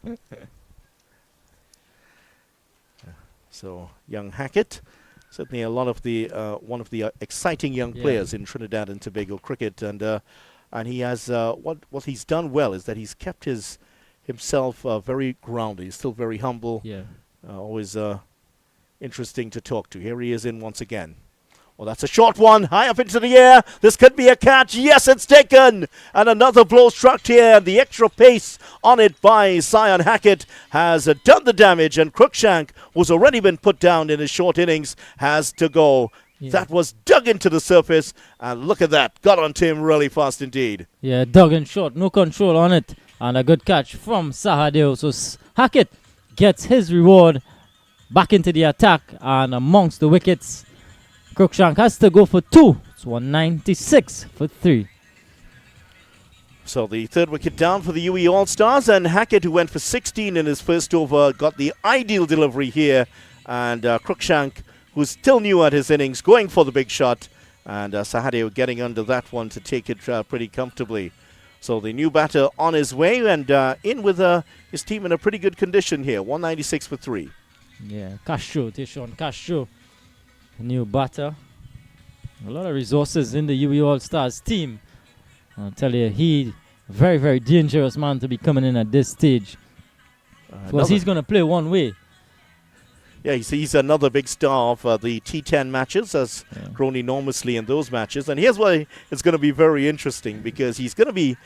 So young Hackett, certainly a lot of the one of the exciting young players in Trinidad and Tobago cricket, and he has what he's done well is that he's kept himself very grounded. He's still very humble. Yeah. Always interesting to talk to. Here he is in once again. Well, that's a short one, high up into the air. This could be a catch. Yes, it's taken. And another blow struck here. And the extra pace on it by Sion Hackett has done the damage. And Cruikshank, who's already been put down in his short innings, has to go. Yeah. That was dug into the surface. And look at that. Got onto him really fast indeed. Yeah, dug in short. No control on it. And a good catch from Sahadeo. So Hackett gets his reward back into the attack. And amongst the wickets, Cruikshank has to go for 2. It's 196 for 3. So the third wicket down for the UE All-Stars, and Hackett, who went for 16 in his first over, got the ideal delivery here. And Cruikshank, who's still new at his innings, going for the big shot. And Sahadeo getting under that one to take it pretty comfortably. So the new batter on his way, and in with his team in a pretty good condition here. 196 for 3. Yeah, Tishon Castro. New batter. A lot of resources in the UE All-Stars team. I'll tell you, he very, very dangerous man to be coming in at this stage. Because he's going to play one way. Yeah, he's another big star of the T10 matches, has grown enormously in those matches. And here's why it's going to be very interesting, because he's going to be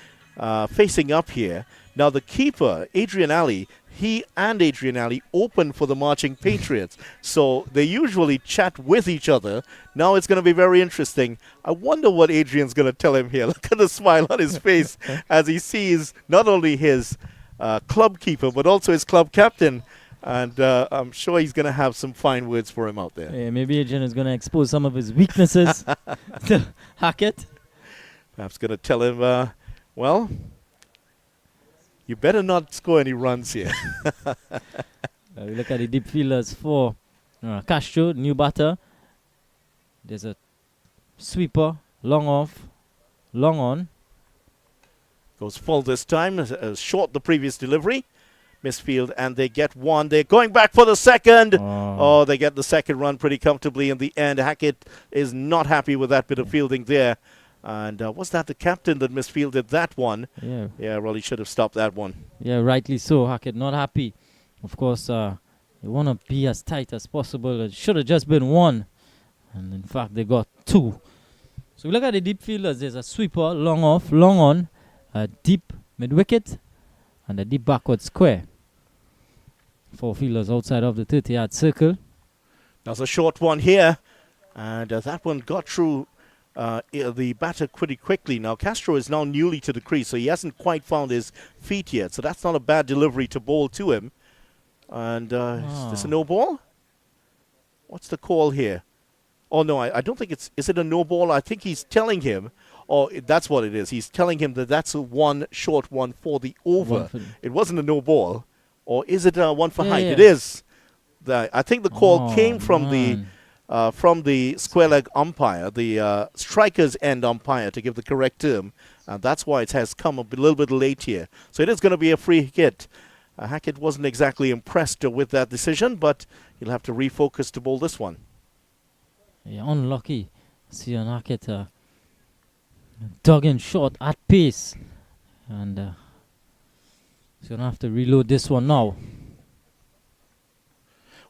facing up here. Now, the keeper, Adrian Ali, he and Adrian Ali open for the Marching Patriots. So they usually chat with each other. Now it's going to be very interesting. I wonder what Adrian's going to tell him here. Look at the smile on his face as he sees not only his club keeper, but also his club captain. And I'm sure he's going to have some fine words for him out there. Yeah, maybe Adrian is going to expose some of his weaknesses to Hackett. Perhaps going to tell him, well, you better not score any runs here. We look at the deep fielders for Castro, new batter. There's a sweeper, long off, long on. Goes full this time, short the previous delivery. Misfield, and they get one. They're going back for the second. Oh, they get the second run pretty comfortably in the end. Hackett is not happy with that bit of fielding there. And was that the captain that misfielded that one? Yeah. Yeah, really should have stopped that one. Yeah, rightly so. Hackett not happy. Of course, you want to be as tight as possible. It should have just been one. And in fact, they got 2. So we look at the deep fielders. There's a sweeper, long off, long on, a deep mid-wicket, and a deep backward square. 4 fielders outside of the 30-yard circle. There's a short one here. And that one got through the batter pretty quickly. Now, Castro is now newly to the crease, so he hasn't quite found his feet yet. So that's not a bad delivery to bowl to him. And is this a no ball? What's the call here? Oh, no, I don't think it's... Is it a no ball? I think he's telling him... Oh, that's what it is. He's telling him that that's a one short one for the over. It wasn't a no ball. Or is it one for height? Yeah. It is. I think the call came from the square leg umpire, the striker's end umpire, to give the correct term. And that's why it has come a little bit late here. So it is going to be a free hit. Hackett wasn't exactly impressed with that decision, but he'll have to refocus to bowl this one. Yeah, unlucky. See on Hackett dug in short at pace. And he's going to have to reload this one now.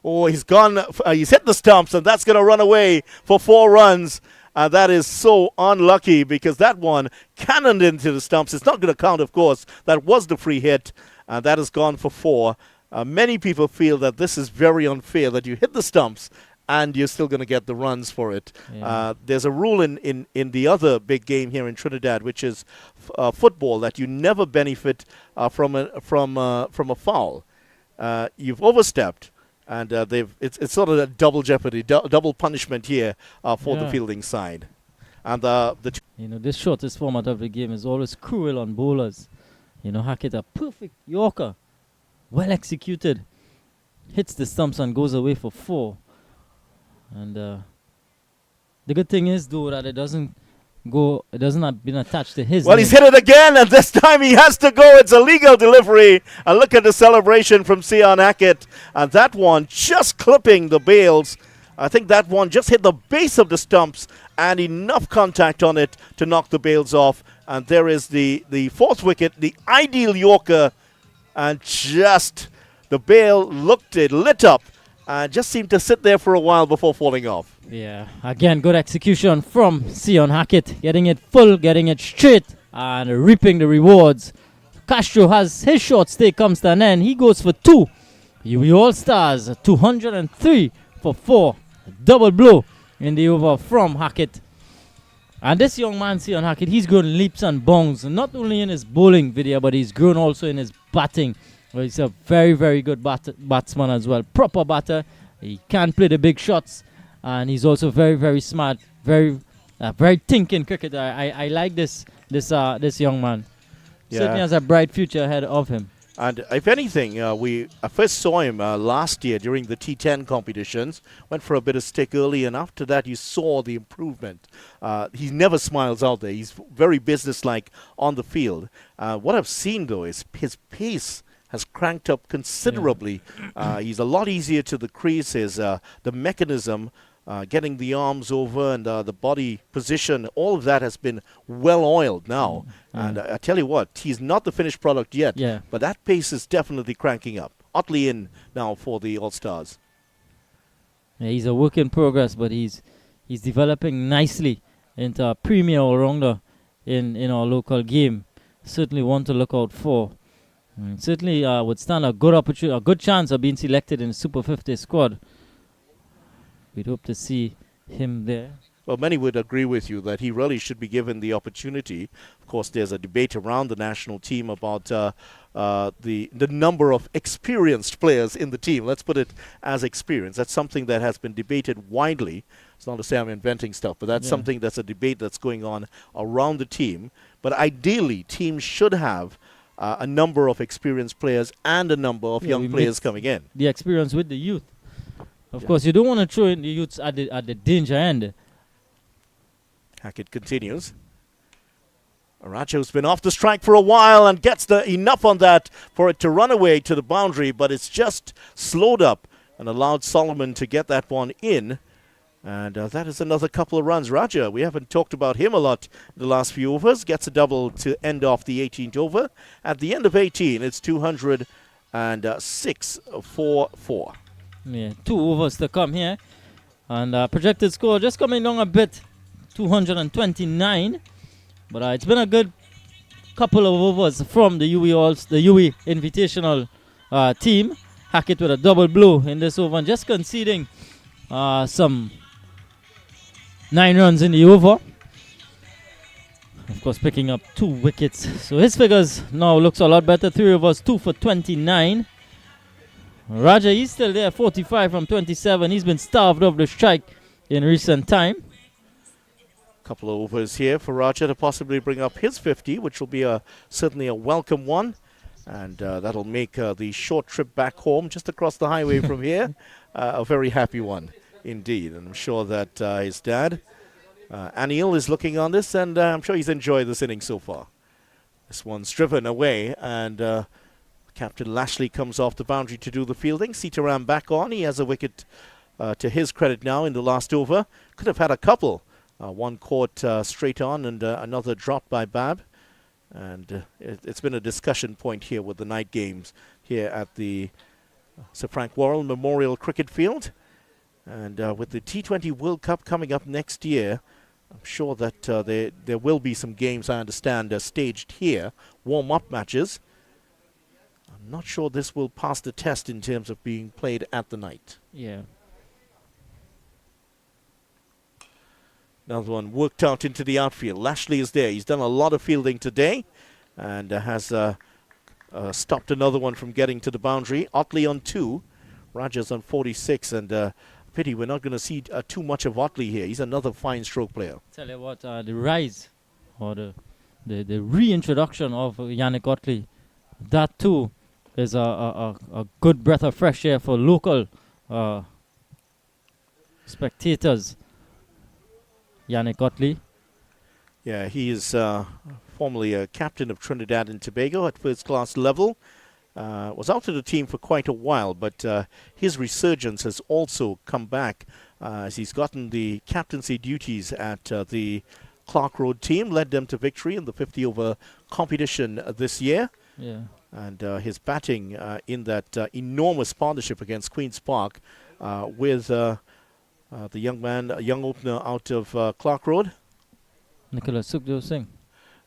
Oh, he's gone. He's hit the stumps, and that's going to run away for 4 runs. That is so unlucky because that one cannoned into the stumps. It's not going to count, of course. That was the free hit. That has gone for 4. Many people feel that this is very unfair, that you hit the stumps and you're still going to get the runs for it. Yeah. There's a rule in the other big game here in Trinidad, which is football, that you never benefit from a foul. You've overstepped, and it's sort of a double jeopardy, double punishment here for the fielding side. And this shortest format of the game is always cruel on bowlers. Hackett, a perfect Yorker, well executed, hits the stumps and goes away for 4. And the good thing is, though, that it doesn't have been attached to his. Well, he's hit it again, and this time he has to go. It's a legal delivery. And look at the celebration from Sion Hackett. And that one just clipping the bails. I think that one just hit the base of the stumps and enough contact on it to knock the bails off. And there is the 4th wicket, the ideal Yorker. And just the bail lit up. And just seemed to sit there for a while before falling off. Yeah, again, good execution from Sion Hackett. Getting it full, getting it straight, and reaping the rewards. Castro has his short stay comes to an end. He goes for 2. UWI All-Stars, 203 for 4. Double blow in the over from Hackett. And this young man, Sion Hackett, he's grown leaps and bounds. Not only in his bowling video, but he's grown also in his batting. Well, he's a very, very good batsman as well. Proper batter. He can play the big shots. And he's also very, very smart. Very thinking cricketer. I like this young man. Yeah. Certainly has a bright future ahead of him. And if anything, I first saw him last year during the T10 competitions. Went for a bit of stick early, and after that you saw the improvement. He never smiles out there. He's very businesslike on the field. What I've seen, though, is his pace has cranked up considerably. He's a lot easier to the crease. The mechanism, getting the arms over and the body position, all of that has been well oiled now. And I tell you what, he's not the finished product yet, but that pace is definitely cranking up. Otley in now for the All-Stars. Yeah, he's a work in progress, but he's developing nicely into a premier all-rounder in our local game. Certainly one to look out for. Certainly would stand a good opportunity, a good chance of being selected in the Super 50 squad. We'd hope to see him there. Well, many would agree with you that he really should be given the opportunity. Of course, there's a debate around the national team about the number of experienced players in the team. Let's put it as experience. That's something that has been debated widely. It's not to say I'm inventing stuff, but that's something that's a debate that's going on around the team. But ideally, teams should have a number of experienced players and a number of young players coming in. The experience with the youth. Of course, you don't want to throw in the youths at the danger end. Hackett continues. Aracho's been off the strike for a while and gets enough on that for it to run away to the boundary, but it's just slowed up and allowed Solomon to get that one in. And that is another couple of runs. Raja, we haven't talked about him a lot in the last few overs. Gets a double to end off the 18th over. At the end of 18, it's 206 for 4. Yeah, 2 overs to come here. And projected score just coming down a bit, 229. But it's been a good couple of overs from the UWI Invitational team. Hackett with a double blow in this over and just conceding some 9 runs in the over. Of course, picking up 2 wickets. So his figures now looks a lot better. 3 overs, 2 for 29. Raja, he's still there, 45 from 27. He's been starved of the strike in recent time. Couple of overs here for Raja to possibly bring up his 50, which will be certainly a welcome one. And that'll make the short trip back home just across the highway from here a very happy one indeed. And I'm sure that his dad, Anil, is looking on this, and I'm sure he's enjoyed this inning so far. This one's driven away, and Captain Lashley comes off the boundary to do the fielding. Sitaram back on. He has a wicket to his credit now in the last over. Could have had a couple. One caught straight on and another dropped by Bab. And it's been a discussion point here with the night games here at the Sir Frank Worrell Memorial Cricket Field. And with the T20 World Cup coming up next year, I'm sure that there will be some games, I understand, staged here, warm-up matches. I'm not sure this will pass the test in terms of being played at the night. Yeah. Another one worked out into the outfield. Lashley is there. He's done a lot of fielding today and has stopped another one from getting to the boundary. Otley on 2. Rogers on 46. And pity we're not going to see too much of Otley here. He's another fine stroke player. Tell you what, the rise or the reintroduction of Yannick Otley, that too is a good breath of fresh air for local spectators. Yannick Otley. Yeah, he is formerly a captain of Trinidad and Tobago at first class level. Was out of the team for quite a while, but his resurgence has also come back as he's gotten the captaincy duties at the Clark Road team, led them to victory in the 50-over competition this year. Yeah. And his batting in that enormous partnership against Queen's Park with the young opener out of Clark Road. Nicholas Sukhdev Singh.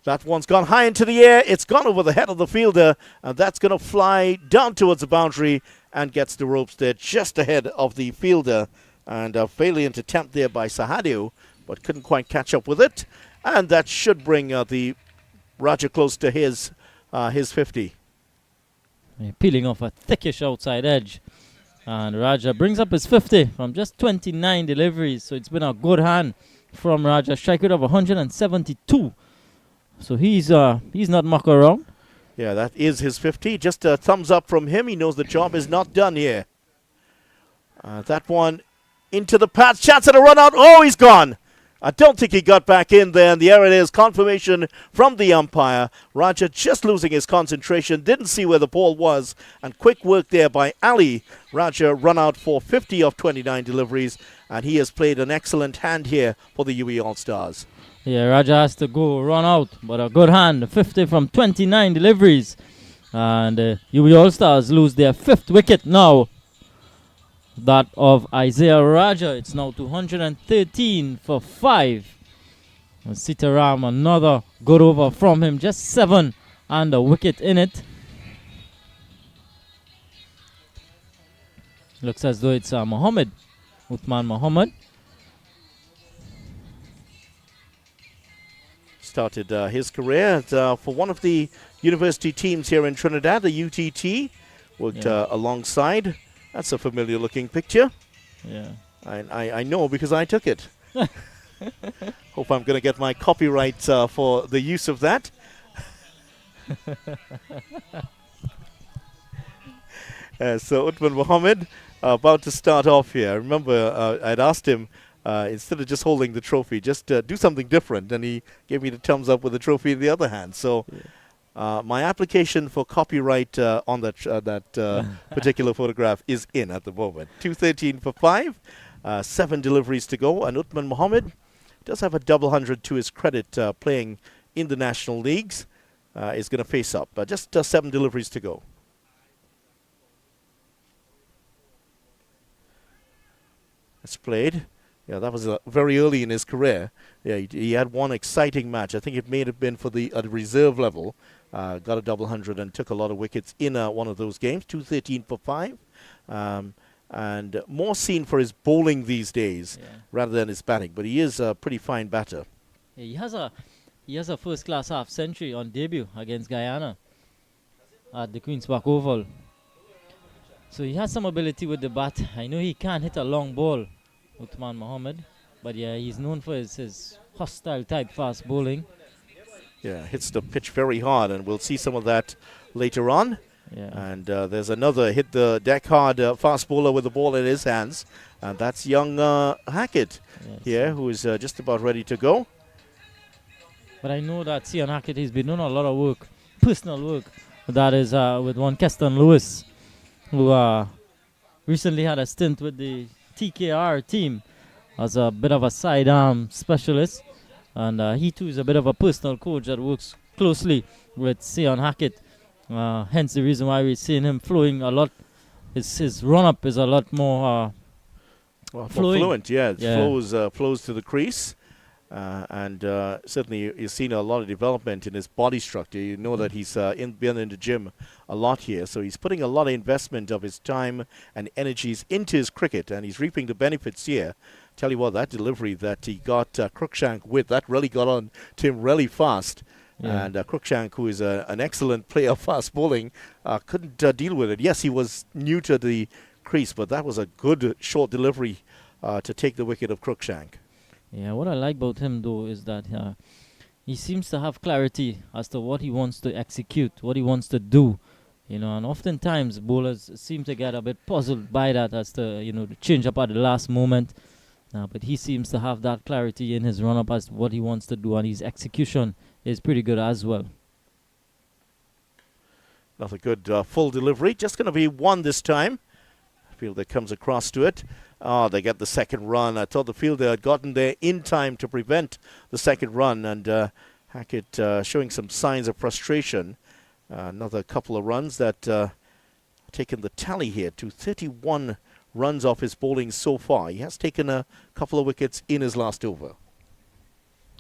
That one's gone high into the air. It's gone over the head of the fielder, and that's going to fly down towards the boundary and gets the ropes there just ahead of the fielder. And a valiant attempt there by Sahadev, but couldn't quite catch up with it. And that should bring the Raja close to his 50. Yeah, peeling off a thickish outside edge. And Raja brings up his 50 from just 29 deliveries. So it's been a good hand from Raja. Strike rate of 172. So he's not mucking around. Yeah, that is his 50. Just a thumbs up from him. He knows the job is not done here. That one into the path. Chance at a run out. Oh, he's gone. I don't think he got back in there, and there it is. Confirmation from the umpire. Raja just losing his concentration. Didn't see where the ball was. And quick work there by Ali. Raja run out for 50 of 29 deliveries. And he has played an excellent hand here for the UWI All-Stars. Yeah, Raja has to go run out. But a good hand. 50 from 29 deliveries. And UWI All-Stars lose their 5th wicket now. That of Isaiah Raja. It's now 213 for 5. And Sitaram, another good over from him. Just 7 and a wicket in it. Looks as though it's Mohammed. Uthman Mohammed. Started his career for one of the university teams here in Trinidad, the UTT. Worked alongside. That's a familiar looking picture. Yeah. I know because I took it. Hope I'm going to get my copyright for the use of that. So Uthman Mohammed about to start off here. I remember I'd asked him, instead of just holding the trophy, just do something different. And he gave me the thumbs up with the trophy in the other hand. So my application for copyright on that particular photograph is in at the moment. 213 for 5, 7 deliveries to go. And Uthman Mohammed does have a double 100 to his credit playing in the national leagues. Is going to face up. Just 7 deliveries to go. It's played. Yeah, that was very early in his career. Yeah, he had one exciting match. I think it may have been for the reserve level. Got a double 100 and took a lot of wickets in one of those games. 213 for 5. And more seen for his bowling these days rather than his batting. But he is a pretty fine batter. Yeah, he has a first-class half-century on debut against Guyana at the Queen's Park Oval. So he has some ability with the bat. I know he can't hit a long ball, Uthman Mohammed. But yeah, he's known for his hostile type fast bowling. Yeah, hits the pitch very hard, and we'll see some of that later on. Yeah. And there's another hit the deck hard fast bowler with the ball in his hands. And that's young Hackett here, who is just about ready to go. But I know that Sion Hackett, he's been doing a lot of work, personal work. That is with one Keston Lewis, who recently had a stint with the TKR team as a bit of a sidearm specialist. And he too is a bit of a personal coach that works closely with Sion Hackett. Hence the reason why we're seeing him flowing a lot his run up is a lot more Well, flowing. fluent, yeah. It Yeah. flows to the crease. And certainly you've seen a lot of development in his body structure. You know that he's been in the gym a lot here. So he's putting a lot of investment of his time and energies into his cricket, and he's reaping the benefits here. Tell you what, that delivery that he got Cruikshank with, that really got on to him really fast. Yeah. And Cruikshank, who is an excellent player of fast bowling, couldn't deal with it. Yes, he was new to the crease, but that was a good short delivery to take the wicket of Cruikshank. Yeah, what I like about him though is that he seems to have clarity as to what he wants to execute, what he wants to do. And oftentimes bowlers seem to get a bit puzzled by that as to, to change up at the last moment. But he seems to have that clarity in his run-up as what he wants to do, and his execution is pretty good as well. Not a good full delivery. Just going to be one this time. Fielder comes across to it. They get the second run. I thought the fielder had gotten there in time to prevent the second run, and Hackett showing some signs of frustration. Another couple of runs that taken the tally here to 31 runs off his bowling so far. He has taken a couple of wickets in his last over.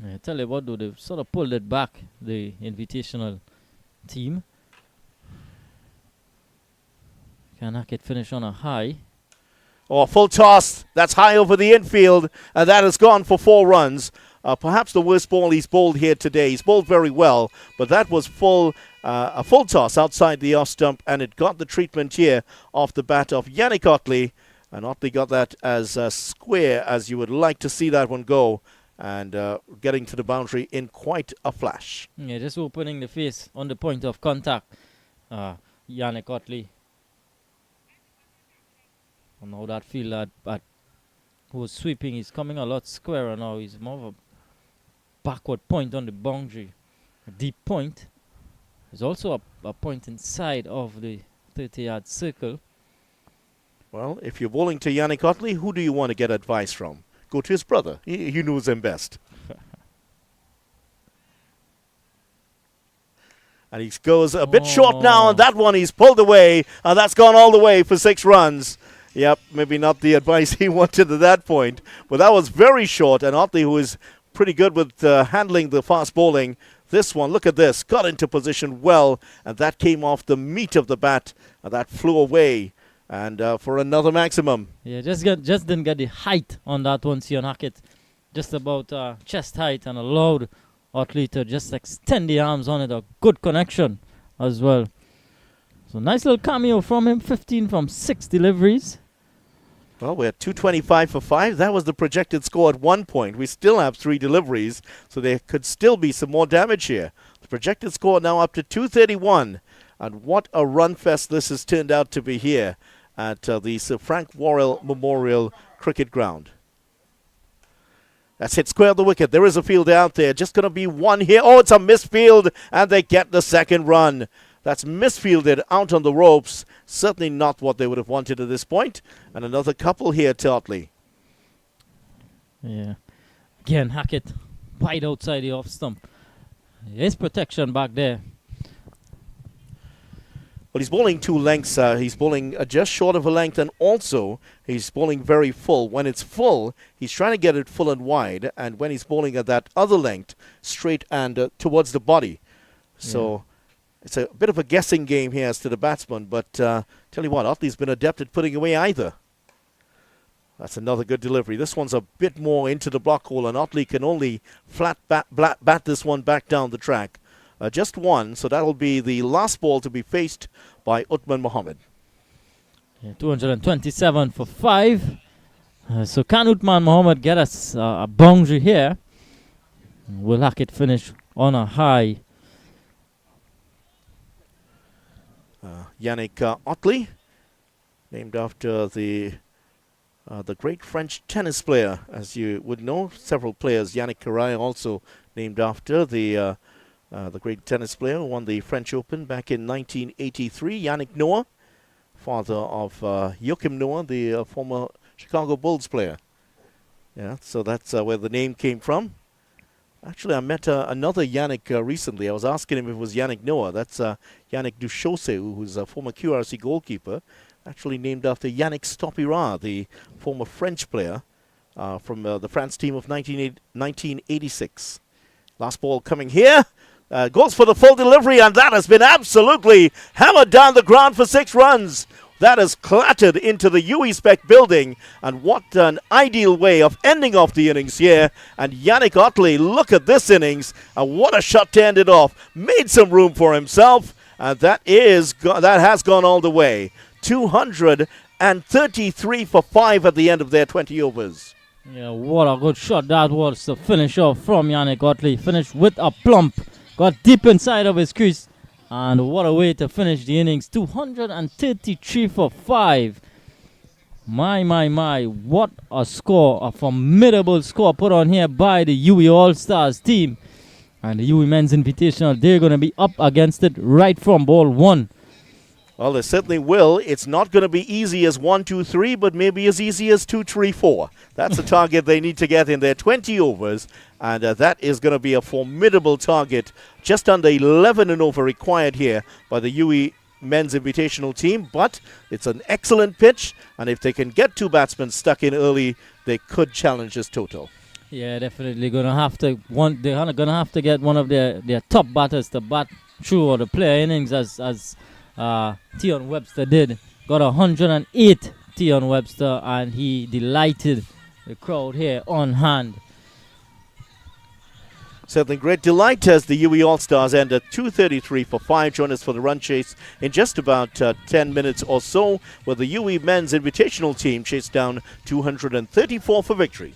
I tell you what, though, they've sort of pulled it back, the Invitational team. Can Hackett finish on a high? Oh, full toss. That's high over the infield, and that has gone for 4 runs. Perhaps the worst ball he's bowled here today. He's bowled very well, but that was a full toss outside the off stump, and it got the treatment here off the bat of Yannick Otley. And Otley got that as square as you would like to see that one go, and getting to the boundary in quite a flash. Yeah, just opening the face on the point of contact. Yannick Otley. And now that field that was sweeping, he's coming a lot squarer now. He's more of a backward point on the boundary. A deep point. There's also a point inside of the 30-yard circle. Well, if you're bowling to Yannick Otley, who do you want to get advice from? Go to his brother. He knows him best. And he goes a bit short now, and that one he's pulled away, and that's gone all the way for 6 runs. Yep, maybe not the advice he wanted at that point, but that was very short, and Otley, who is pretty good with handling the fast bowling, this one, look at this, got into position well, and that came off the meat of the bat, and that flew away, and for another maximum. Yeah, just didn't get the height on that one, Sion Hackett. Just about chest height, and allowed Otley to just extend the arms on it. A good connection as well. So nice little cameo from him, 15 from 6 deliveries. Well, we're at 225 for 5. That was the projected score at one point. We still have 3 deliveries, so there could still be some more damage here. The projected score now up to 231. And what a run fest this has turned out to be here at the Sir Frank Worrell Memorial Cricket Ground. That's hit square of the wicket. There is a fielder out there. Just going to be one here. Oh, it's a misfield, and they get the second run. That's misfielded out on the ropes. Certainly not what they would have wanted at this point. And another couple here to Otley. Yeah. Again, Hackett wide outside the off stump. His protection back there. Well, he's bowling 2 lengths. He's bowling just short of a length, and also he's bowling very full. When it's full, he's trying to get it full and wide, and when he's bowling at that other length, straight and towards the body. So it's a bit of a guessing game here as to the batsman, but tell you what, Otley's been adept at putting away either. That's another good delivery. This one's a bit more into the block hole, and Otley can only flat bat this one back down the track. Just one, so that'll be the last ball to be faced by Uthman Mohammed. Yeah, 227 for 5. So can Uthman Mohammed get us a boundary here? Will Hackett finish on a high? Yannick Otley, named after the great French tennis player, as you would know. Several players. Yannick Caray also named after the great tennis player who won the French Open back in 1983. Yannick Noah, father of Joachim Noah, the former Chicago Bulls player. Yeah, so that's where the name came from. Actually, I met another Yannick recently. I was asking him if it was Yannick Noah. That's Yannick Duchaussee, who's a former QRC goalkeeper. actually named after Yannick Stopira, the former French player from the France team of 1986. Last ball coming here. Goes for the full delivery, and that has been absolutely hammered down the ground for 6 runs. That has clattered into the UWI Spec building, and what an ideal way of ending off the innings here. And Yannick Otley, look at this innings, and what a shot to end it off. Made some room for himself, and that has gone all the way. 233 for 5 at the end of their 20 overs. Yeah, what a good shot that was to finish off from Yannick Otley. Finished with a plump, got deep inside of his crease. And what a way to finish the innings. 233 for 5. My. What a score. A formidable score put on here by the UWI All-Stars team. And the UWI Men's Invitational, they're going to be up against it right from ball 1. Well, they certainly will. It's not going to be easy as 1, 2, 3, but maybe as easy as 2, 3, 4. That's the target they need to get in their 20 overs, and that is going to be a formidable target. Just under 11 and over required here by the UWI Men's Invitational team, but it's an excellent pitch, and if they can get 2 batsmen stuck in early, they could challenge this total. Yeah, definitely going to have to. They're going to have to get one of their top batters to bat through or to play innings as Tion Webster did. Got 108 Tion Webster, and he delighted the crowd here on hand. Certainly great delight as the UWI All-Stars end at 233 for 5. Join us for the run chase in just about 10 minutes or so, where the UWI Men's Invitational team chased down 234 for victory.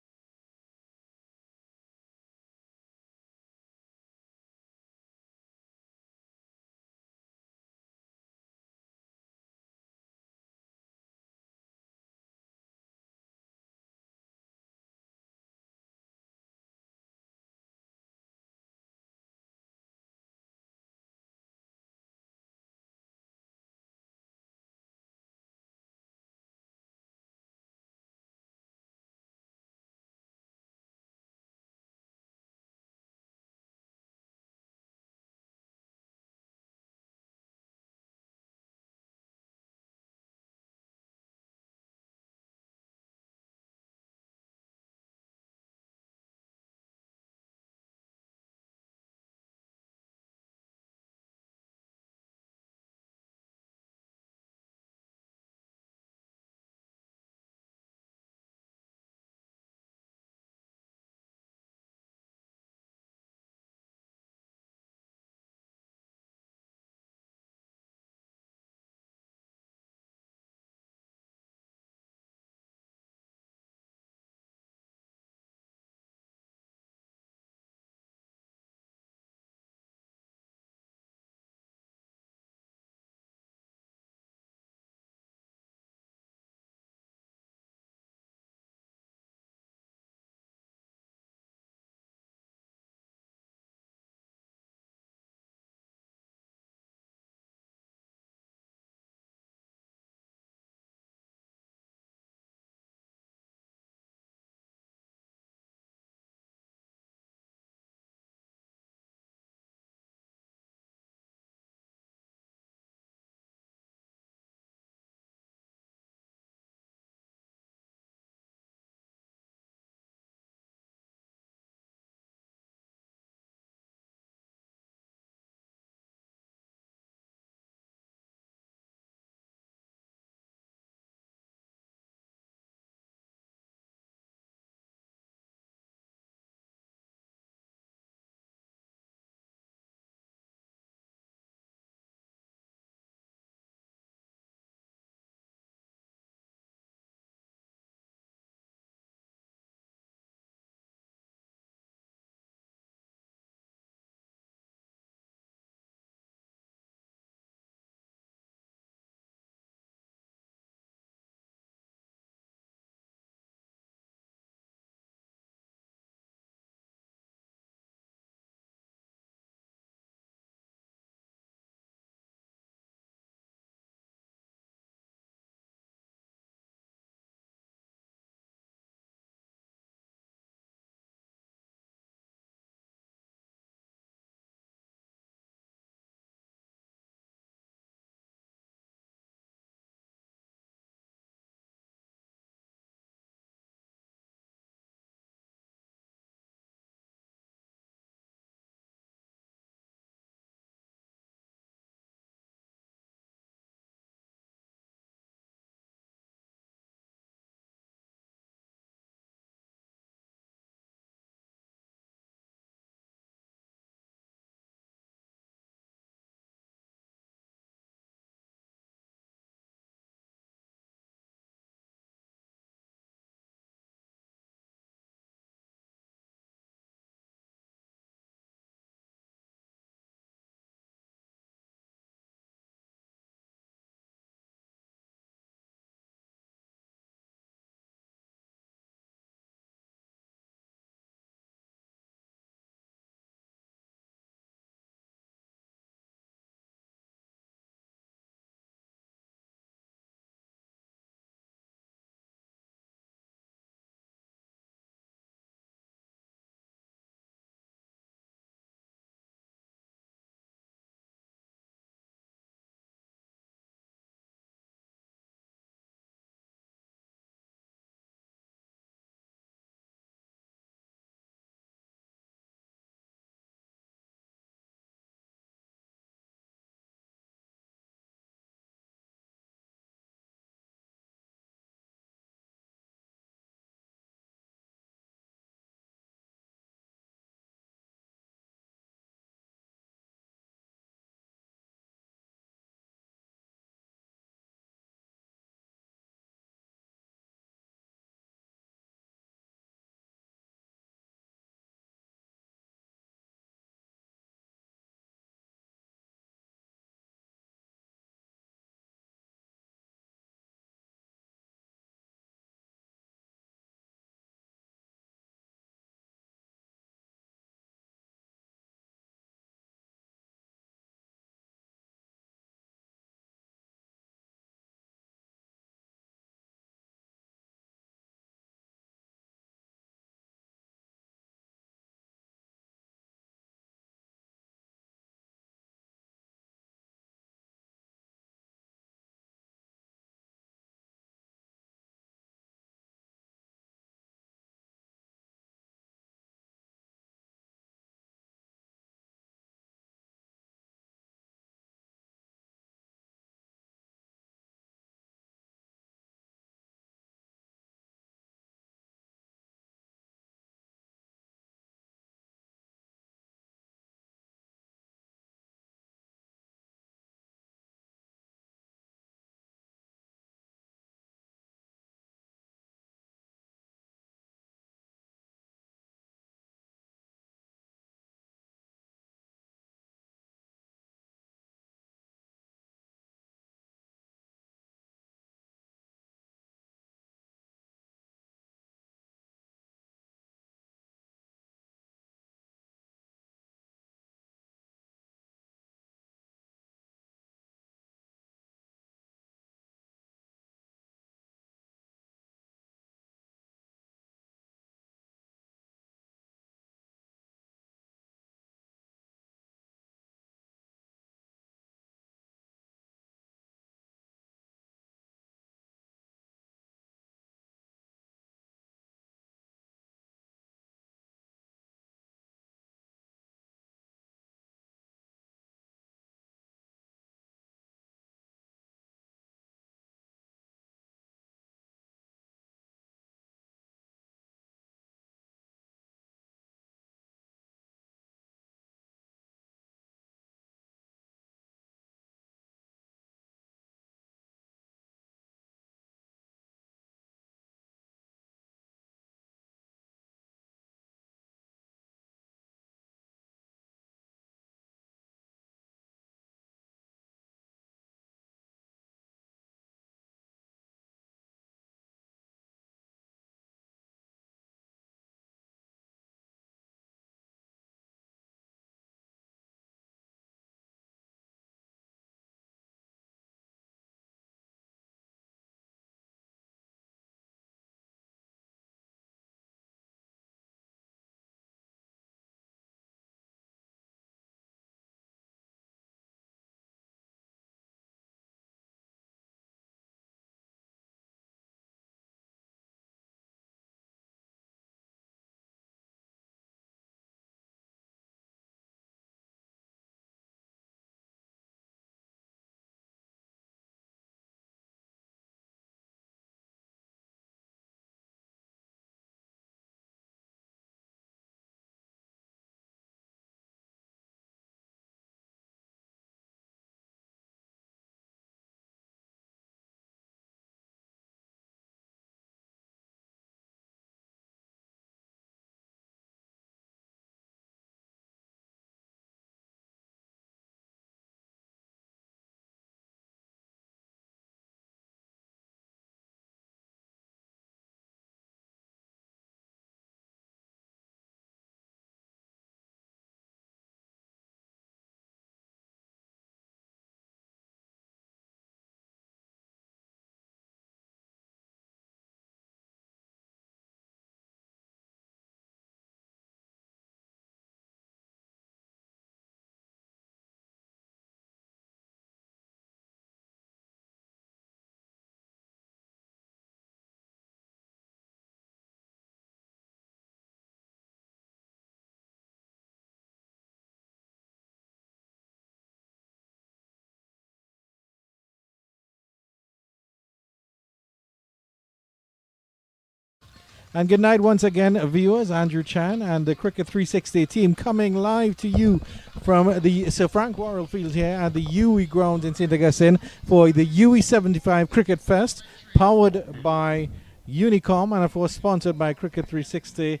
And good night once again, viewers. Andrew Chan and the Cricket 360 team coming live to you from the Sir Frank Worrell Field here at the UWI grounds in St. Augustine for the UWI 75 Cricket Fest, powered by Unicom and of course sponsored by Cricket 360.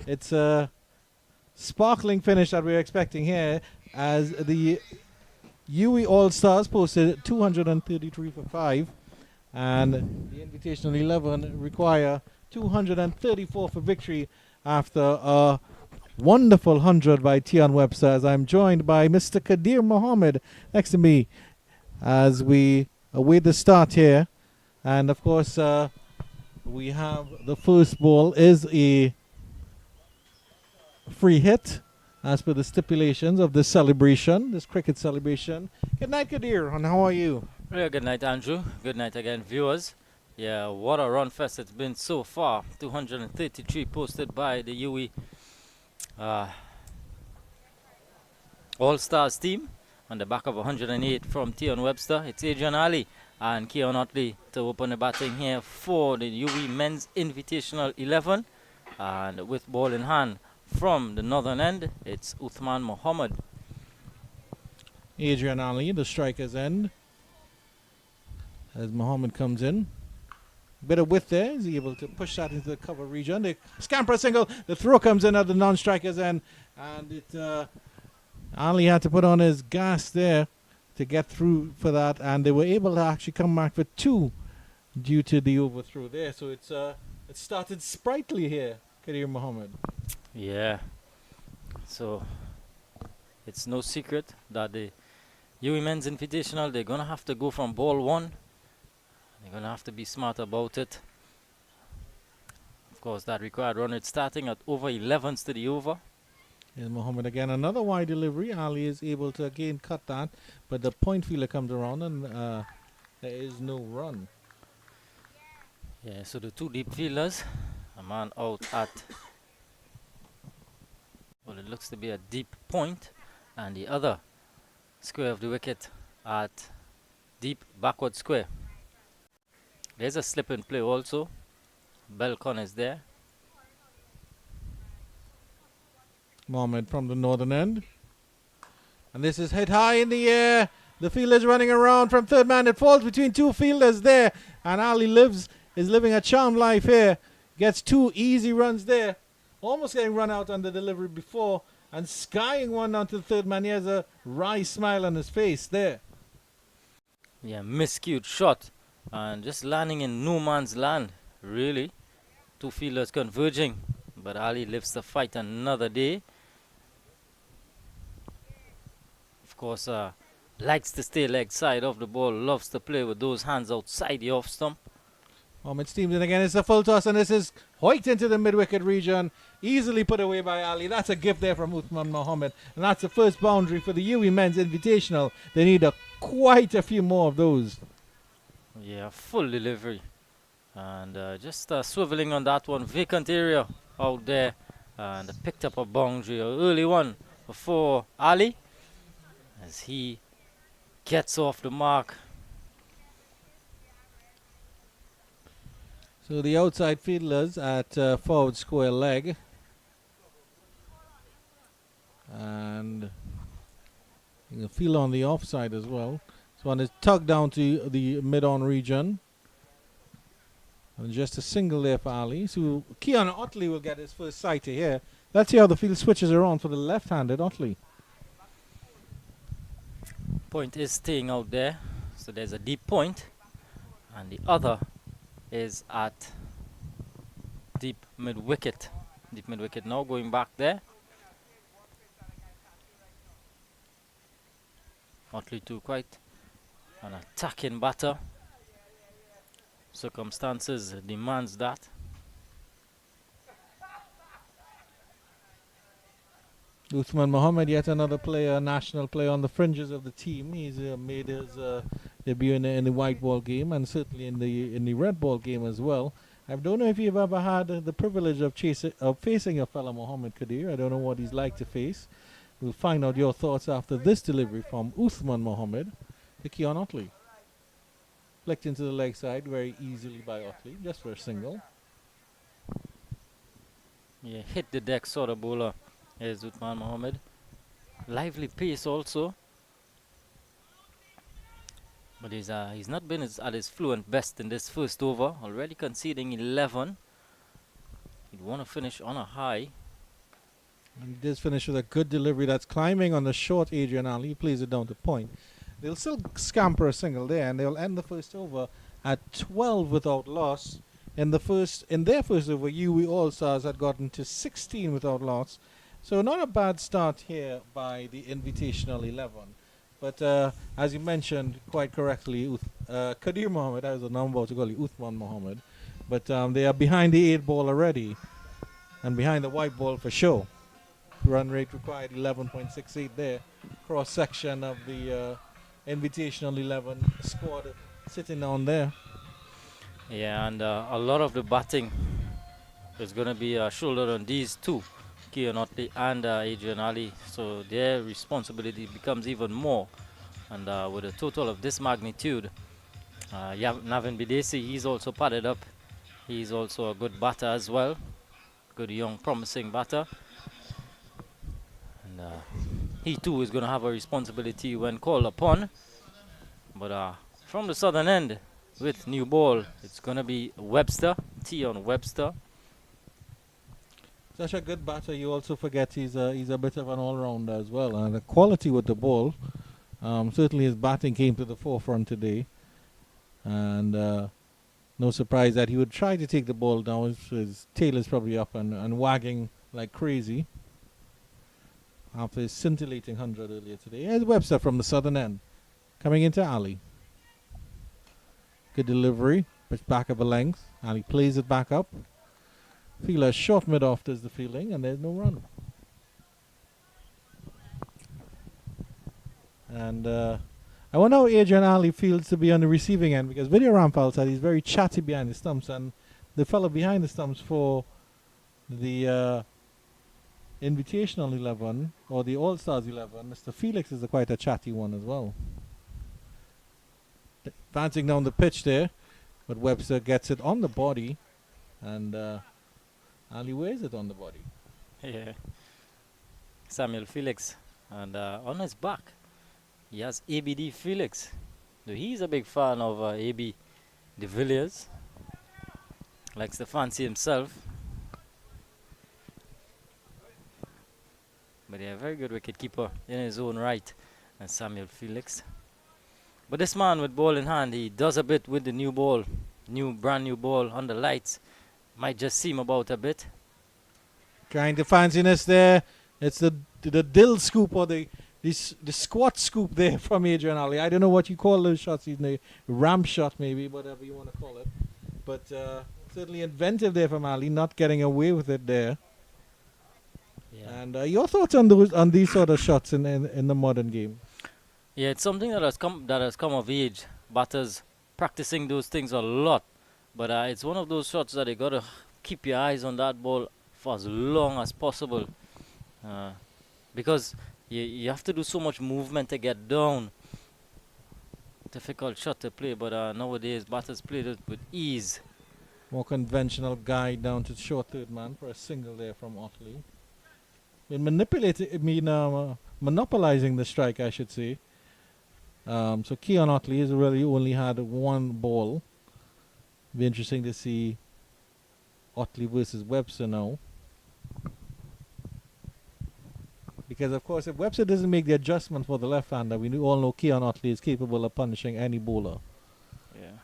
It's a sparkling finish that we're expecting here as the UWI All-Stars posted 233 for 5 and the Invitational 11 require 234 for victory after a wonderful 100 by Tion Webster, as I'm joined by Mr. Kadir Mohammed next to me as we await the start here. And of course we have the first ball is a free hit as per the stipulations of this celebration, this cricket celebration. Good night, Kadir, and how are you? Yeah, good night, Andrew. Good night again, viewers. Yeah, what a run fest it's been so far. 233 posted by the UWI All-Stars team on the back of 108 from Tion Webster. It's Adrian Ali and Keon Otley to open the batting here for the UWI Men's Invitational 11. And with ball in hand from the northern end, it's Uthman Mohammed. Adrian Ali, the striker's end, as Mohammed comes in. Bit of width there. Is he able to push that into the cover region? They scamper a single. The throw comes in at the non-striker's end. And it Ali had to put on his gas there to get through for that. And they were able to actually come back for 2 due to the overthrow there. So it's it started sprightly here, Kadir Mohammed. Yeah. So it's no secret that the UWI Men's Invitational, they're going to have to go from ball 1. They're going to have to be smart about it. Of course, that required run rate starting at over 11s to the over. Here's Mohammed again. Another wide delivery. Ali is able to again cut that. But the point fielder comes around and there is no run. Yeah, so the 2 deep fielders, a man out at, well, it looks to be a deep point, and the other square of the wicket at deep backward square. There's a slip in play also. Belcon is there. Mohammed from the northern end. And this is hit high in the air. The fielder's running around from third man. It falls between 2 fielders there. And Ali is living a charmed life here. Gets 2 easy runs there. Almost getting run out on the delivery before. And skying one onto the third man. He has a wry smile on his face there. Yeah, miscued shot. And just landing in no man's land, really. 2 fielders converging. But Ali lives to fight another day. Of course, likes to stay leg side of the ball. Loves to play with those hands outside the off stump. Mohammed steams in again. It's a full toss and this is hoiked into the mid-wicket region. Easily put away by Ali. That's a gift there from Uthman Mohammed. And that's the first boundary for the UWI Men's Invitational. They need quite a few more of those. Yeah, full delivery. And just swiveling on that one. Vacant area out there. And picked up a boundary. An early one for Ali. As he gets off the mark. So the outside fielders at forward square leg. And you can feel on the offside as well. This one is tugged down to the mid-on region. And just a single there for Ali. So Keon Otley will get his first sighter here. Let's see how the field switches around for the left-handed Otley. Point is staying out there. So there's a deep point. And the other is at deep mid-wicket. Deep mid-wicket now going back there. Otley too quite an attacking batter. Circumstances demands that. Uthman Mohammed, yet another player, national player on the fringes of the team. He's made his debut in the white ball game and certainly in the red ball game as well. I don't know if you've ever had the privilege of facing your fellow Mohammed Kadir. I don't know what he's like to face. We'll find out your thoughts after this delivery from Uthman Mohammed to Keon Otley. Flicked into the leg side very easily by Otley, just for a single. Yeah, hit the deck sort of bowler is Uthman Mohammed. Lively pace also. But he's not been at his fluent best in this first over. Already conceding 11. He'd want to finish on a high. And he does finish with a good delivery that's climbing on the short Adrian Ali. He plays it down to point. They'll still scamper a single there, and they'll end the first over at 12 without loss. In their first over, UWI All-Stars had gotten to 16 without loss. So not a bad start here by the Invitational 11. But as you mentioned quite correctly, Kadir Mohammed, I was about to call you Uthman Mohammed, but they are behind the 8 ball already, and behind the white ball for sure. Run rate required 11.68 there. Cross section of the Invitational 11 squad sitting down there. Yeah, and a lot of the batting is going to be shouldered on these two, Keon Otley and Adrian Ali. So their responsibility becomes even more. And with a total of this magnitude, Navin Bidesi, he's also padded up. He's also a good batter as well. Good young promising batter. And he too is going to have a responsibility when called upon. But from the southern end, with new ball, it's going to be Webster, Tion Webster. Such a good batter. You also forget he's a bit of an all-rounder as well. And the quality with the ball, certainly his batting came to the forefront today. And no surprise that he would try to take the ball down. His tail is probably up and wagging like crazy after his scintillating 100 earlier today. Here's Webster from the southern end, coming into Ali. Good delivery, pitch back of a length. Ali plays it back up. Fielder short mid-off does the fielding, and there's no run. And I wonder how Adrian Ali feels to be on the receiving end, because Video Rampal said he's very chatty behind the stumps, and the fellow behind the stumps for the Invitational 11 or the All-Stars 11, Mr. Felix is quite a chatty one as well. Advancing down the pitch there, but Webster gets it on the body, and Ali wears it on the body. Yeah. Samuel Felix. And on his back, he has ABD Felix. So he's a big fan of AB de Villiers. Likes to fancy himself. But yeah, very good wicketkeeper in his own right. And Samuel Felix. But this man with ball in hand, he does a bit with the new ball. Brand new ball on the lights. Might just seem about a bit. Trying the fanciness there. It's the dill scoop or the squat scoop there from Adrian Ali. I don't know what you call those shots. He's a ramp shot maybe, whatever you want to call it. But certainly inventive there from Ali, not getting away with it there. Yeah. And your thoughts on these sort of shots in the modern game? Yeah, it's something that has come of age. Batters practicing those things a lot. But it's one of those shots that you got to keep your eyes on that ball for as long as possible. Because you have to do so much movement to get down. Difficult shot to play, but nowadays batters play it with ease. More conventional guide down to short third man for a single there from Otley. Monopolizing the strike, I should say. So Keon Otley has really only had one ball. Be interesting to see Otley versus Webster now. Because of course if Webster doesn't make the adjustment for the left-hander, we all know Keon Otley is capable of punishing any bowler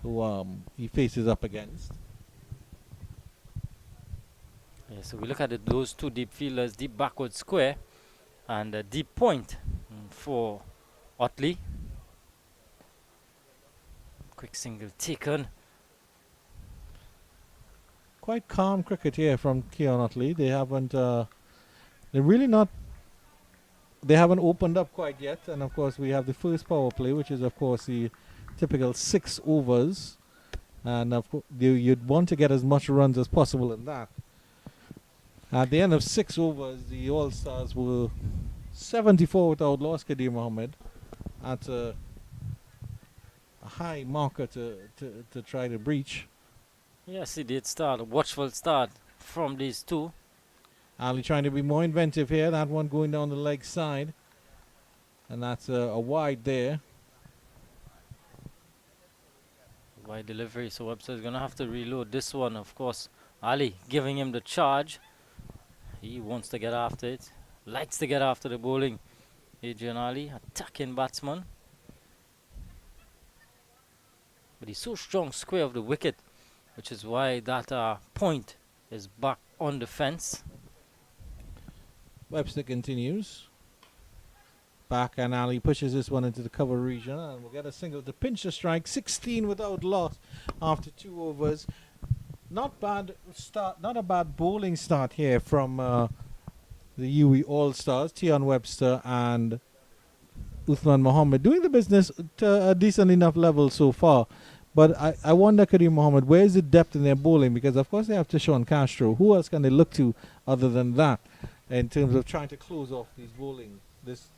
who he faces up against. Yeah, so we look at those two deep fielders, deep backward square and a deep point for Otley. Quick single taken. Quite calm cricket here from Keon Otley. They haven't opened up quite yet, and of course we have the first power play, which is of course the typical 6 overs, and of course you'd want to get as much runs as possible in that. At the end of 6 overs, the All-Stars were 74 without loss. Kadir Mohammed at a high marker to try to breach. Yes, he did start. A watchful start from these two. Ali trying to be more inventive here. That one going down the leg side. And that's a wide there. Wide delivery, so Webster's going to have to reload this one. Of course, Ali giving him the charge. He wants to get after it. Likes to get after the bowling. Adrian Ali, attacking batsman. But he's so strong square of the wicket, which is why that point is back on the fence. Webster continues. Back, and Ali pushes this one into the cover region, and we'll get a single to pinch the strike. 16 without loss after 2 overs. Not bad start, not a bad bowling start here from the UWI All-Stars, Tion Webster and Uthman Mohammed, doing the business to a decent enough level so far. But I wonder, Kadir Mohammed, where is the depth in their bowling? Because of course they have Tishon Castro. Who else can they look to other than that in terms of trying to close off these bowling this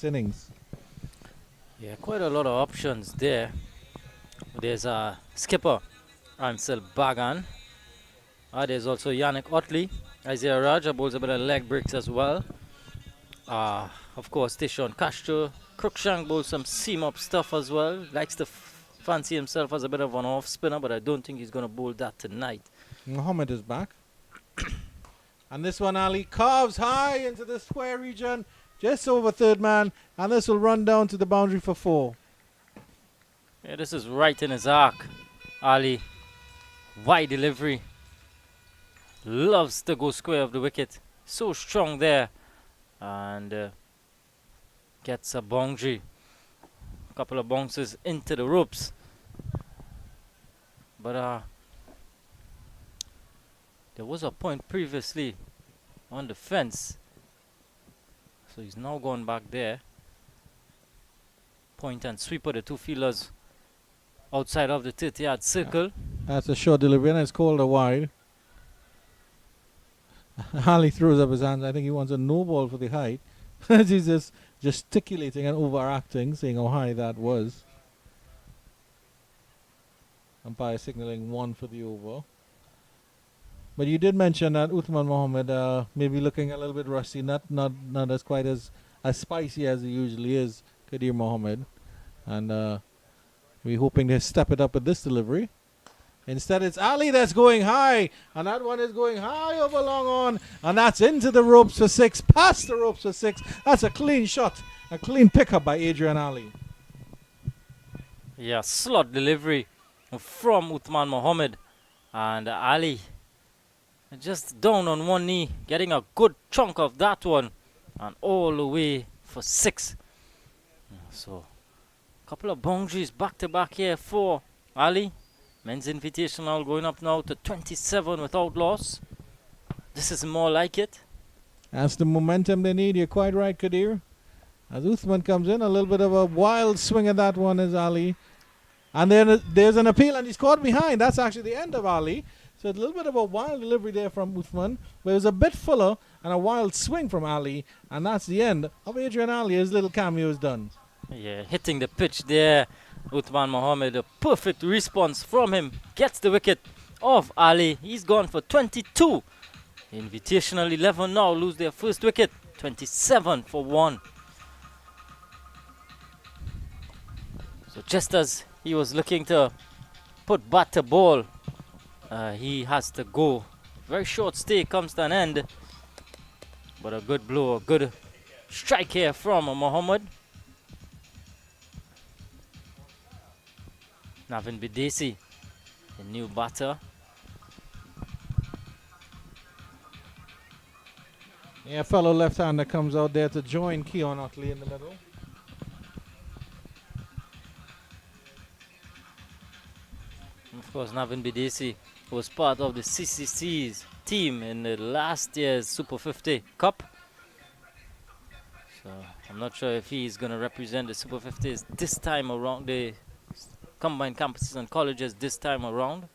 innings? Yeah, quite a lot of options there. There's a skipper, Ansel Bagan. There's also Yannick Otley. Isaiah Raja bowls a bit of leg breaks as well. Of course, Tishon Castro. Cruikshank bowls some seam-up stuff as well. Likes to fancy himself as a bit of an off-spinner, but I don't think he's going to bowl that tonight. Mohammed is back. And this one, Ali carves high into the square region, just over third man, and this will run down to the boundary for 4. Yeah, this is right in his arc. Ali, wide delivery. Loves to go square of the wicket. So strong there. And gets a boundary. Couple of bounces into the ropes. But there was a point previously on the fence. So he's now gone back there. Point and sweeper, the 2 fielders outside of the 30-yard circle. That's a short delivery, and it's called a wide. Ali throws up his hands. I think he wants a no ball for the height. He's just gesticulating and overacting, saying how high that was. Umpire signaling 1 for the over. But you did mention that Uthman Mohammed maybe looking a little bit rusty, not as quite as spicy as he usually is, Kadir Mohammed. And we're hoping to step it up with this delivery. Instead, it's Ali that's going high, and that one is going high over long on, and that's into the ropes for 6, past the ropes for 6. That's a clean shot, a clean pickup by Adrian Ali. Yeah, slot delivery from Uthman Mohammed, and Ali just down on one knee, getting a good chunk of that one, and all the way for 6. So, a couple of boundaries back to back here for Ali. Men's Invitational going up now to 27 without loss. This is more like it. That's the momentum they need. You're quite right, Kadir. As Uthman comes in, a little bit of a wild swing at that one is Ali. And then there's an appeal, and he's caught behind. That's actually the end of Ali. So a little bit of a wild delivery there from Uthman, but it was a bit fuller and a wild swing from Ali. And that's the end of Adrian Ali. His little cameo is done. Yeah, hitting the pitch there. Uthman Mohammed, a perfect response from him. Gets the wicket of Ali. He's gone for 22. Invitational 11 now lose their first wicket. 27 for 1. So just as he was looking to put bat to ball, he has to go. Very short stay comes to an end. But a good blow, a good strike here from Mohammed. Navin Bidesi, the new batter. Yeah, fellow left-hander comes out there to join Keon Otley in the middle. Of course, Navin Bidesi was part of the CCC's team in the last year's Super 50 Cup. So I'm not sure if he's going to represent the Super 50s this time around, the combined campuses and colleges this time around.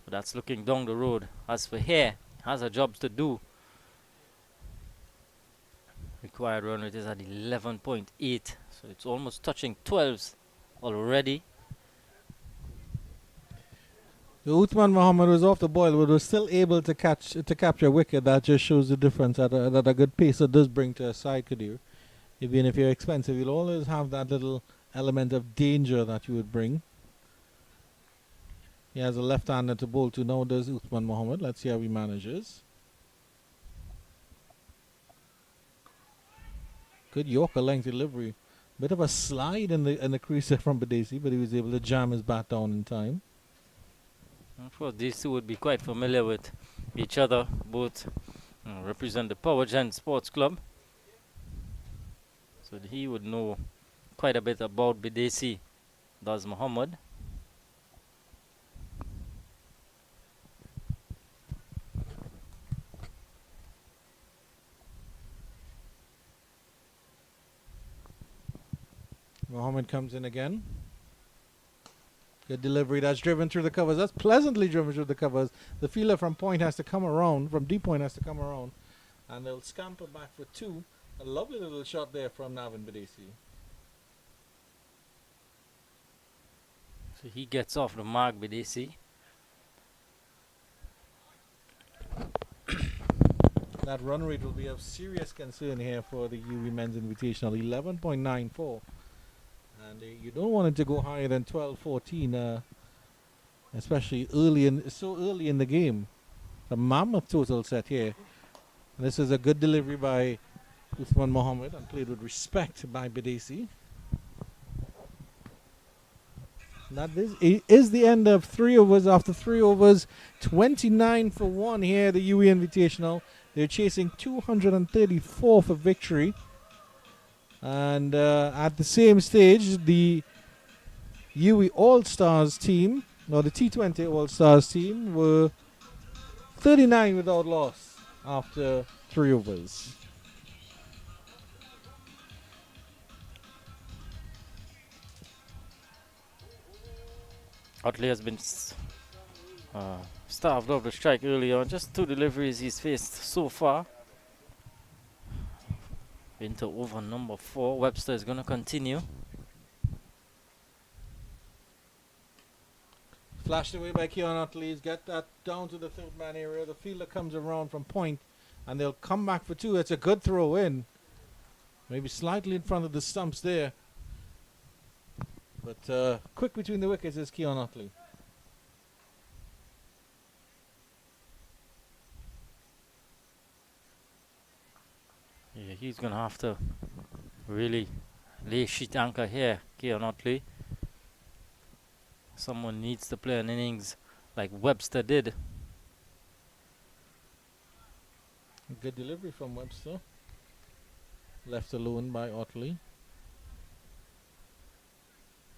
But that's looking down the road. As for here, has a job to do. Required run rate is at 11.8, so it's almost touching 12s already. Uthman Muhammad was off the boil, but was still able to capture a wicket. That just shows the difference that a good pacer does bring to a side, Kadir. Even if you're expensive, you'll always have that little element of danger that you would bring. He has a left-hander to bowl to now, does Uthman Muhammad. Let's see how he manages. Good Yorker length delivery. Bit of a slide in the crease from Badesi, but he was able to jam his bat down in time. Of course, these two would be quite familiar with each other. Both represent the Power Gen Sports Club. So he would know quite a bit about Badesi, does Muhammad. Muhammad comes in again. Good delivery. That's driven through the covers. That's pleasantly driven through the covers. The fielder from point has to come around, from deep point has to come around. And they'll scamper back for 2. A lovely little shot there from Navin Badesi. So he gets off the mark, Badesi. That run rate will be of serious concern here for the UWI Men's Invitational. 11.94. And you don't want it to go higher than 12-14, especially so early in the game. A mammoth total set here. And this is a good delivery by Uthman Muhammad and played with respect by Badesi. That is the end of 3 overs. After 3 overs, 29 for 1 here, the UWI Invitational. They're chasing 234 for victory. And at the same stage, the UWI All-Stars team, or the T20 All-Stars team, were 39 without loss after 3 overs. Otley has been starved of the strike early on. Just 2 deliveries he's faced so far. Into over number 4. Webster is going to continue. Flashed away by Keon Otley. Get that down to the third man area. The fielder comes around from point and they'll come back for 2. It's a good throw in. Maybe slightly in front of the stumps there. But quick between the wickets is Keon Otley. Yeah, he's going to have to really lay sheet anchor here, Keon Otley. Someone needs to play an innings like Webster did. Good delivery from Webster. Left alone by Otley.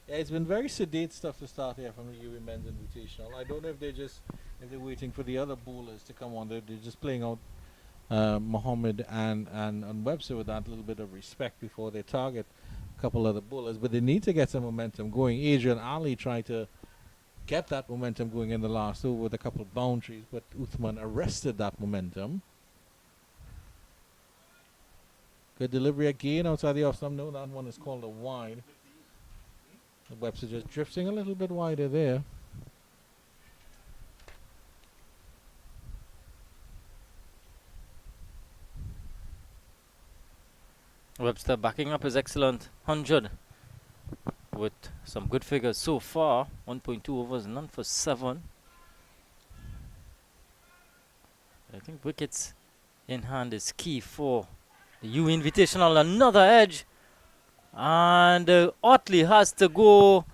Yeah, it's been very sedate stuff to start here from the UWI Men's Invitational. I don't know if they're waiting for the other bowlers to come on. They're just playing out Muhammad and Webster with that little bit of respect before they target a couple other bowlers. But they need to get some momentum going. Adrian Ali tried to get that momentum going in the last over with a couple of boundaries, but Uthman arrested that momentum. Good delivery again outside the off stump. No, that one is called a wide. Webster just drifting a little bit wider there. Webster backing up his excellent 100 with some good figures so far. 1.2 overs, none for 7. I think wickets in hand is key for the UWI Invitational. Another edge. And Otley has to go.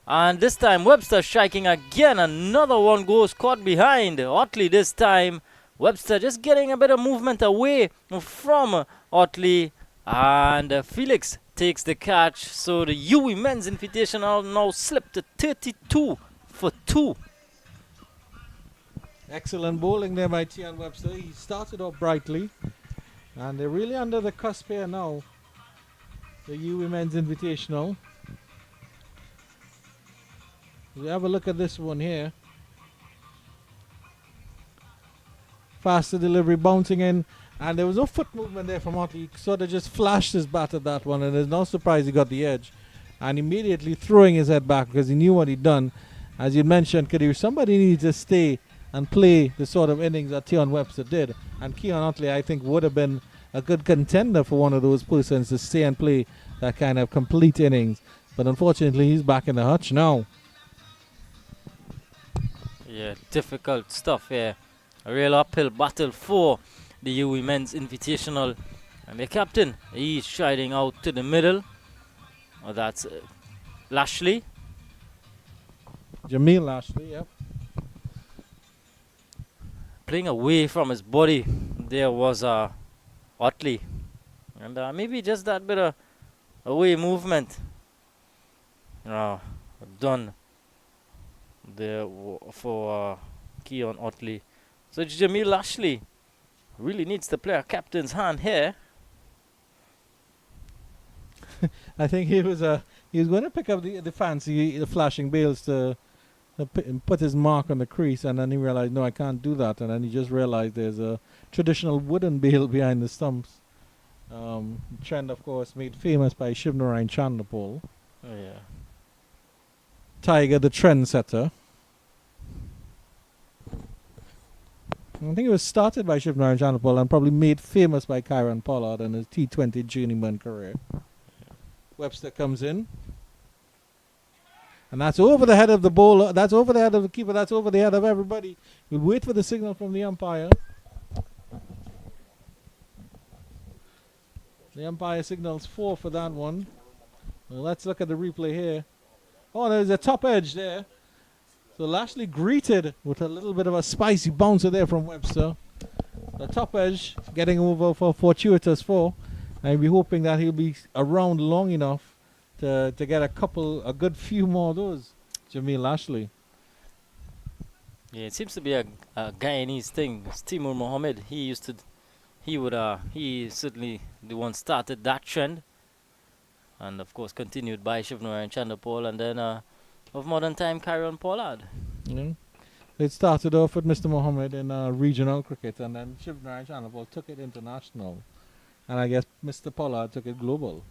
And this time Webster striking again. Another one goes caught behind. Otley this time. Webster just getting a bit of movement away from Otley. And Felix takes the catch. So the UWI Men's Invitational now slipped to 32 for 2. Excellent bowling there by Tian Webster. He started off brightly. And they're really under the cusp here now. The UWI Men's Invitational. We have a look at this one here. Faster delivery, bouncing in. And there was no foot movement there from Otley. He sort of just flashed his bat at that one. And there's no surprise he got the edge. And immediately throwing his head back because he knew what he'd done. as you mentioned, Kadir, somebody needs to stay and play the sort of innings that Tion Webster did. And Keon Utley, I think, would have been a good contender for one of those persons to stay and play that kind of complete innings. But unfortunately, he's back in the hutch now. Yeah, difficult stuff here. A real uphill battle for the UWI Men's Invitational. And their captain, he's striding out to the middle. Oh, that's Lashley. Jamil Lashley, yep. Playing away from his body. There was Otley. And maybe just that bit of away movement. Done there for Keon Otley. So Jamil Lashley really needs to play a captain's hand here. I think he was going to pick up the flashing bails to put his mark on the crease, and then he realized, no, I can't do that, and then he just realized there's a traditional wooden bail behind the stumps. Trend, of course, made famous by Shivnarine Chandapol. Oh, yeah. Tiger, the trendsetter. I think it was started by Shivnarine Chandapol and probably made famous by Kyron Pollard in his T20 journeyman career. Webster comes in. And that's over the head of the bowler. That's over the head of the keeper. That's over the head of everybody. We'll wait for the signal from the umpire. The umpire signals 4 for that one. Well, let's look at the replay here. Oh, there's a top edge there. So Lashley greeted with a little bit of a spicy bouncer there from Webster. The top edge getting over for fortuitous 4. And we're hoping that he'll be around long enough to get a good few more of those. Jamil Lashley. Yeah, it seems to be a Guyanese thing. Timur Mohammed, he certainly the one started that trend. And of course continued by Shivnarine Chandapol, and then of modern time Kyron Pollard. Yeah. It started off with Mr. Mohammed in regional cricket, and then Shivnarine Chandapol took it international. And I guess Mr. Pollard took it global.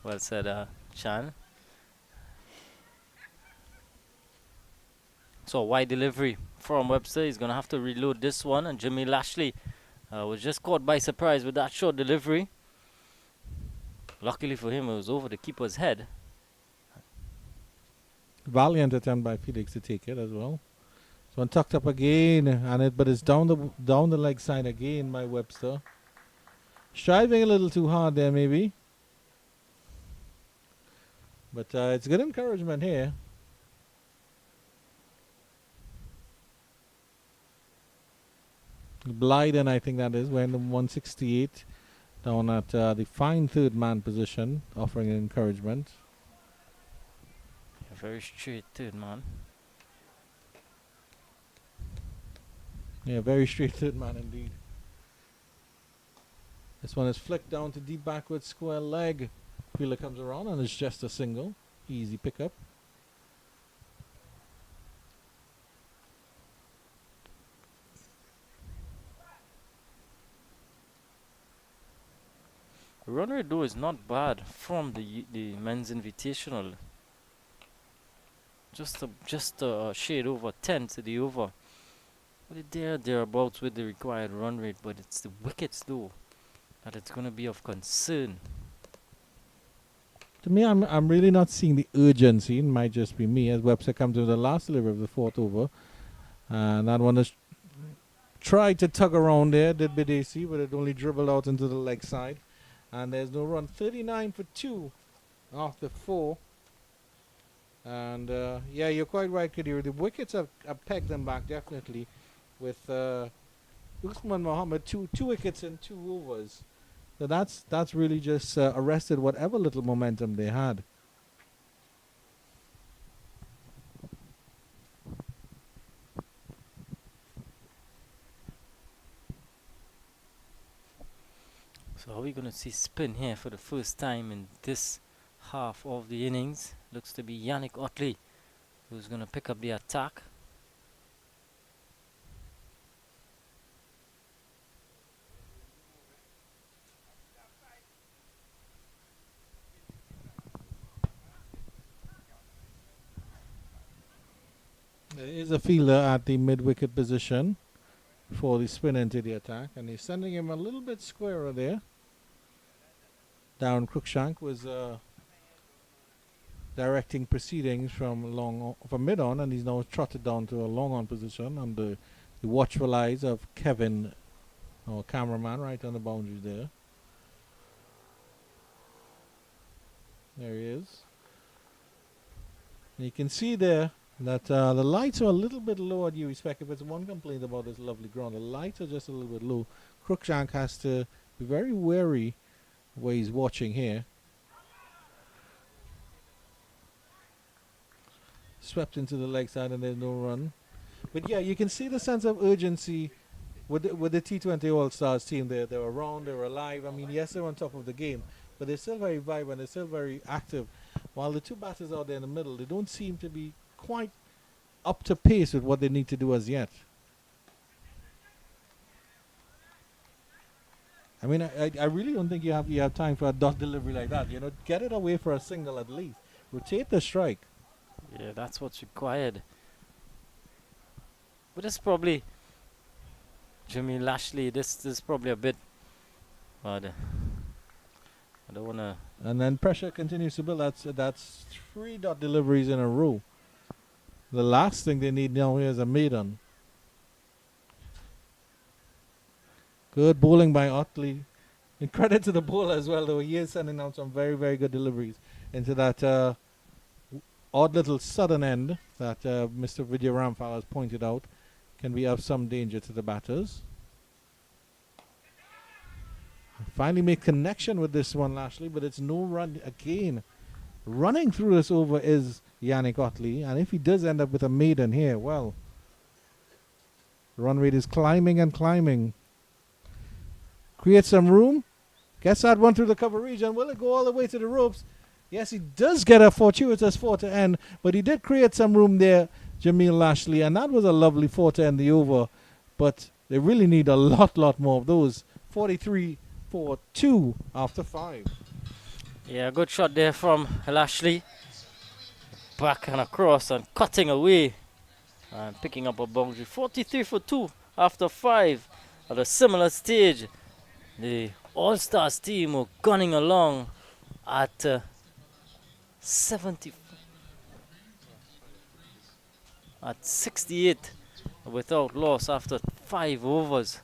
Well said, Chan. So wide delivery from Webster. He's going to have to reload this one. And Jamil Lashley was just caught by surprise with that short delivery. Luckily for him, it was over the keeper's head. Valiant attempt by Felix to take it as well. So one tucked up again, but it's down the leg side again by Webster. Striving a little too hard there, maybe. But it's good encouragement here. Blyden, I think that is, wearing the 168 down at the fine third man position, offering encouragement. A very straight third man. Yeah, very straight third man indeed. This one is flicked down to deep backward square leg. Fielder comes around and it's just a single. Easy pickup. The run rate though is not bad from the men's invitational. Just a shade over 10 to the over. But thereabouts with the required run rate, but it's the wickets though that it's going to be of concern. To me, I'm really not seeing the urgency. It might just be me as Webster comes to the last delivery of the 4th over. And that one is tried to tug around there, did Bidesi, but it only dribbled out into the leg side. And there's no run. 39 for 2 after 4. And yeah, you're quite right, Kadir. The wickets have pegged them back definitely with Usman Mohammed, two wickets in 2 overs. So that's really just arrested whatever little momentum they had. So are we going to see spin here for the first time in this half of the innings? Looks to be Yannick Otley who's going to pick up the attack. the fielder at the mid-wicket position for the spin into the attack, and he's sending him a little bit squarer there. Darren Cruikshank was directing proceedings from mid-on, and he's now trotted down to a long-on position under the watchful eyes of Kevin, our cameraman, right on the boundary there. There he is. And you can see there that the lights are a little bit low at UWI Spec. If it's one complaint about this lovely ground, the lights are just a little bit low. Cruikshank has to be very wary where he's watching here. Swept into the leg side and there's no run. But yeah, you can see the sense of urgency with the T20 All-Stars team there. They're around, they're alive. I mean, yes, they're on top of the game, but they're still very vibrant, they're still very active. While the two batters out there in the middle, they don't seem to be quite up to pace with what they need to do as yet. I mean, I really don't think you have time for a dot delivery like that. You know, get it away for a single at least. Rotate the strike. Yeah, that's what's required. But it's probably Jimmy Lashley. This is probably a bit. I don't wanna. And then pressure continues to build. That's 3 dot deliveries in a row. The last thing they need now is a maiden. Good bowling by Otley. And credit to the bowler as well, though. He is sending out some very, very good deliveries into that odd little sudden end that Mr. Vijay Ramphal has pointed out can be of some danger to the batters. Finally make connection with this one, Lashley, but it's no run again. Running through this over is Yannick Otley, and if he does end up with a maiden here, well, run rate is climbing and climbing. Create some room. Gets that one through the cover region. Will it go all the way to the ropes? Yes, he does get a fortuitous 4 to end, but he did create some room there, Jamil Lashley, and that was a lovely 4 to end the over. But they really need a lot more of those. 43-4-2 after 5. Yeah, good shot there from Lashley. Back and across and cutting away and picking up a boundary. 43-2 after 5. At a similar stage, the All-Stars team were gunning along at 68 without loss after 5 overs.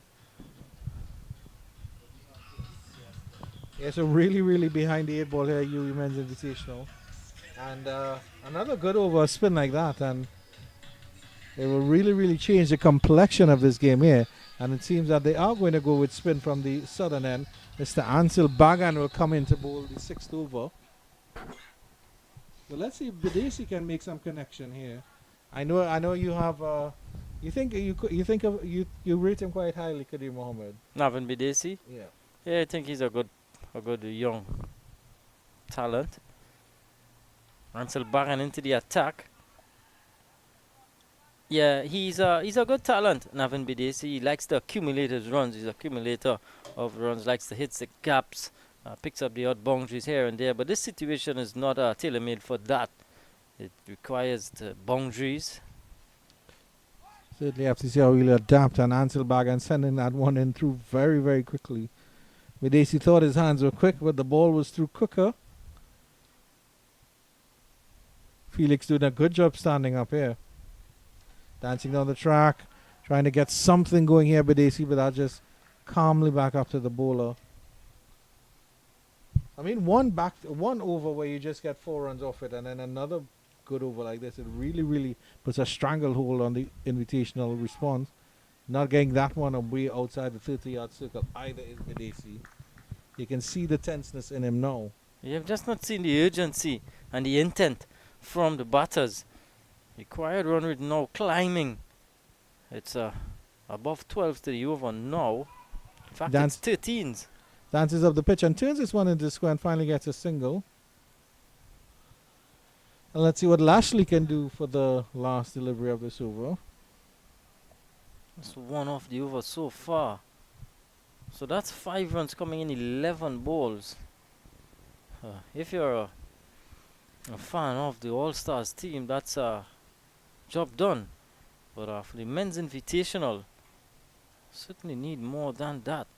Yeah, so really behind the 8 ball here, UWI Men's Invitational. And another good over spin like that, and it will really change the complexion of this game here. And it seems that they are going to go with spin from the southern end. Mr. Ansel Bagan will come in to bowl the 6th over. But let's see if Bidesi can make some connection here. I know you have. You rate him quite highly, Kadir Mohammed. Navin Bidesi. Yeah. Yeah, I think he's a good young talent. Ansel Bagan into the attack. Yeah, he's a good talent, Navin Bidesi. He likes to accumulate his runs. He's an accumulator of runs, likes to hit the gaps, picks up the odd boundaries here and there. But this situation is not tailor-made for that. It requires the boundaries. Certainly have to see how he'll adapt, and Ansel Bagan sending that one in through very quickly. Bidesi thought his hands were quick, but the ball was through quicker. Felix doing a good job standing up here. Dancing down the track, trying to get something going here, Bidesi, but that just calmly back up to the bowler. I mean, one over where you just get 4 runs off it, and then another good over like this, it really puts a stranglehold on the Invitational response. Not getting that one away outside the 30-yard circle either is Bidesi. You can see the tenseness in him now. You've just not seen the urgency and the intent from the batters. Required run rate now climbing. It's above 12 to the over now. In fact, it's 13s. Dances up the pitch and turns this one into the square and finally gets a single. And let's see what Lashley can do for the last delivery of this over. That's one off the over so far. So that's 5 runs coming in 11 balls. If you're a fan of the All-Stars team, that's a job done. But for the men's invitational, certainly need more than that.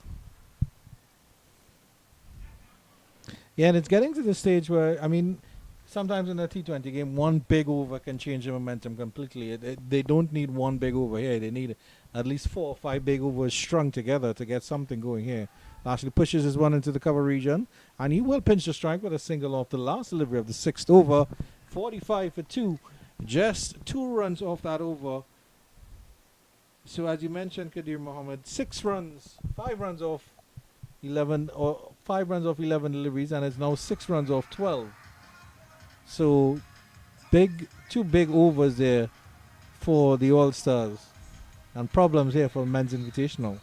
Yeah, and it's getting to the stage where, I mean, sometimes in a T20 game, one big over can change the momentum completely. They don't need one big over here. They need at least 4 or 5 big overs strung together to get something going here. Lashley pushes his one into the cover region, and he will pinch the strike with a single off the last delivery of the 6th over. 45 for 2. Just 2 runs off that over. So as you mentioned, Kadir Mohammed, 6 runs, 5 runs off 11, or 5 runs off 11 deliveries, and it's now 6 runs off 12. So two big overs there for the All-Stars, and problems here for men's invitational.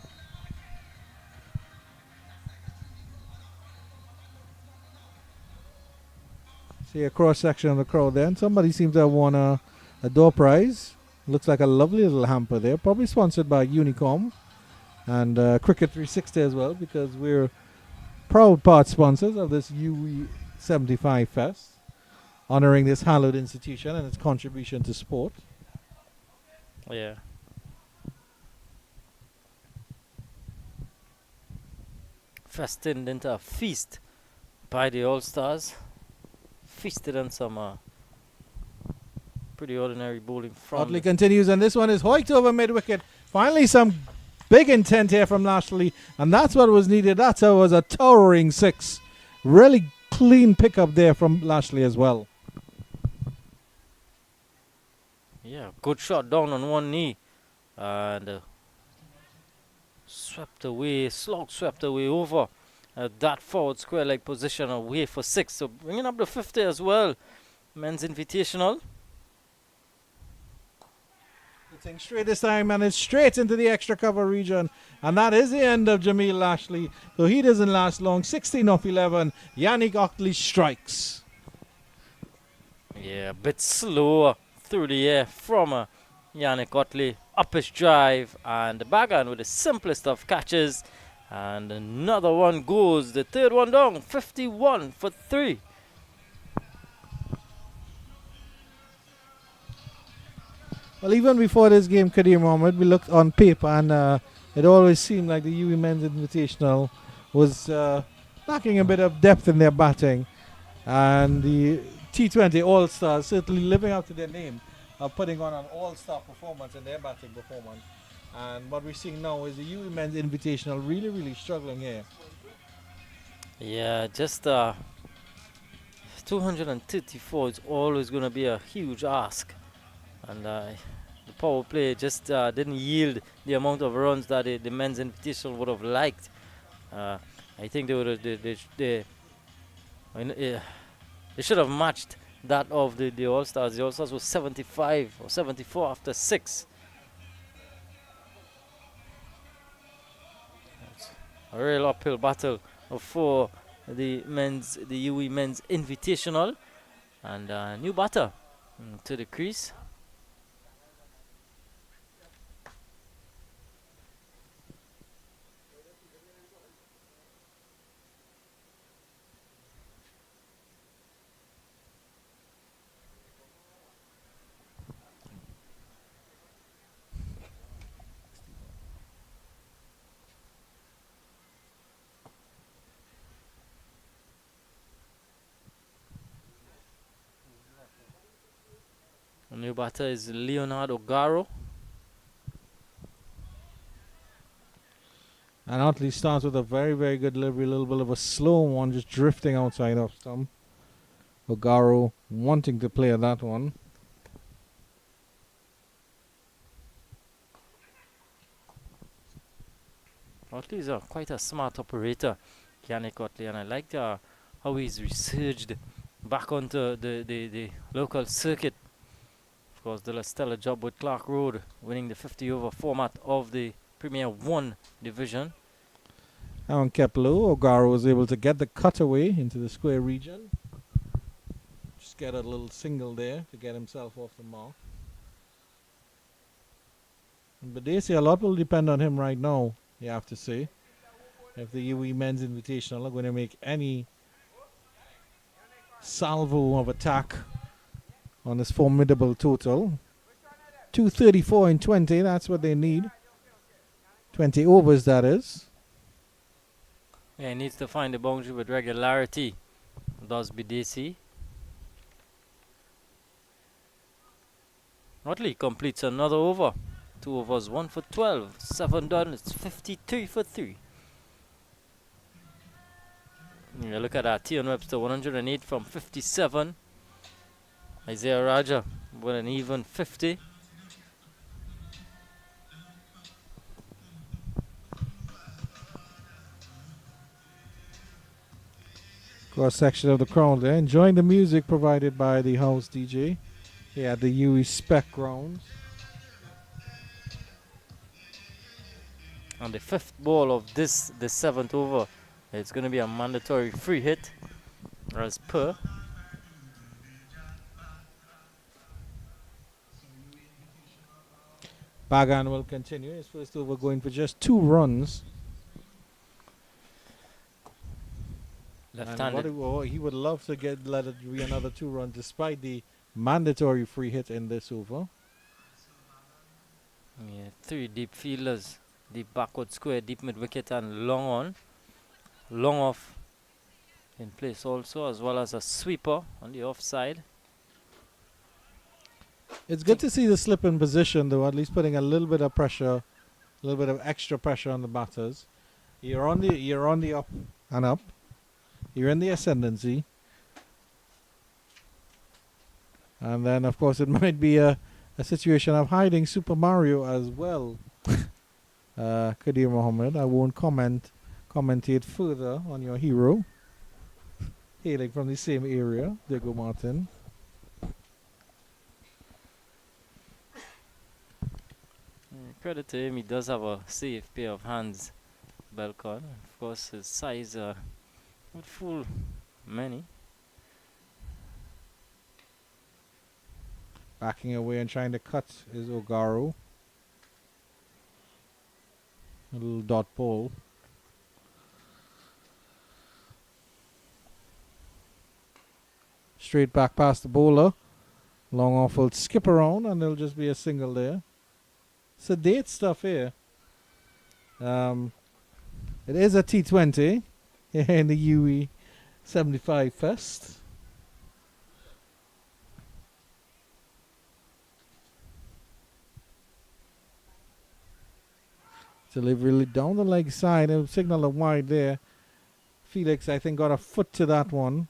See a cross section of the crowd there, and somebody seems to have won a door prize. Looks like a lovely little hamper there, probably sponsored by Unicom and Cricket 360 as well, because we're proud part sponsors of this UWI Fest, honoring this hallowed institution and its contribution to sport. Yeah. Fest turned into a feast by the All-Stars. Feasted on some pretty ordinary bowling from Otley continues, and this one is hoiked over mid-wicket. Finally some big intent here from Lashley, and that's what was needed. That was a towering 6. Really clean pickup there from Lashley as well. Yeah, good shot down on one knee, and swept away over that forward square leg position away for 6. So bringing up the 50 as well. Men's invitational. Hitting straight this time, and it's straight into the extra cover region, and that is the end of Jamil Lashley. So he doesn't last long. 16 off 11. Yannick Otley strikes. Yeah, a bit slower through the air from Yannick Otley. Up his drive, and the backhand with the simplest of catches. And another one goes. The third one down. 51 for 3. Well, even before this game, Kadir Mohammed, we looked on paper, and it always seemed like the UWI Men's Invitational was lacking a bit of depth in their batting. And the T20 All-Stars certainly living up to their name of putting on an all-star performance in their batting performance. And what we're seeing now is the UWI Men's Invitational really, really struggling here. Yeah, just 234 is always going to be a huge ask. And the power play just didn't yield the amount of runs that the men's invitational would have liked. I think they would have they should have matched that of the All-Stars. The All-Stars was 75 or 74 after 6. It's a real uphill battle for the UWI Men's Invitational, and new batter to the crease. The new batter is Leonard Ogaro. And Otley starts with a very, very good delivery, a little bit of a slow one, just drifting outside off stump. Ogaro wanting to play that one. Otley is quite a smart operator, Yannick Otley, and I like how he's resurged back onto the local circuit. Of course, did a stellar job with Clark Road, winning the 50-over format of the Premier 1 division. And kept low. Ogaro was able to get the cutaway into the square region. Just get a little single there to get himself off the mark. But they say a lot will depend on him right now, you have to say. If the UWI Men's Invitational are going to make any salvo of attack on this formidable total. 234 in 20. That's what they need. 20 overs, that is. Yeah, he needs to find the boundary with regularity. Does BDC. Otley completes another over. 2 overs, 1 for 12. 7 done. It's 53 for 3. Yeah, look at that. Tion Webster 108 from 57. Isaiah Raja with an even 50. Cross section of the crowd there, enjoying the music provided by the house DJ here at the UWI Spec grounds. On the 5th ball of the 7th over, it's going to be a mandatory free hit as per. Bagan will continue his first over, going for just 2 runs. Left-handed. He would love to let it be another 2 runs despite the mandatory free hit in this over. Yeah, 3 deep fielders. Deep backward square, deep mid wicket and long on. Long off in place also, as well as a sweeper on the offside. It's good to see the slip in position, though, at least putting a little bit of pressure, a little bit of extra pressure on the batters. You're on the up and up. You're in the ascendancy. And then, of course, it might be a situation of hiding Super Mario as well. Kadir Mohammed, I won't commentate further on your hero. Hailing from the same area, Diego Martin. Credit to him, he does have a safe pair of hands, Belcon. Of course, his size would fool many. Backing away and trying to cut is Ogaro. A little dot ball. Straight back past the bowler. Long off will skip around and there'll just be a single there. Sedate stuff here. It is a T20 here in the UWI 75 Fest. Delivery down the leg side. It'll signal a wide there. Felix, I think, got a foot to that one.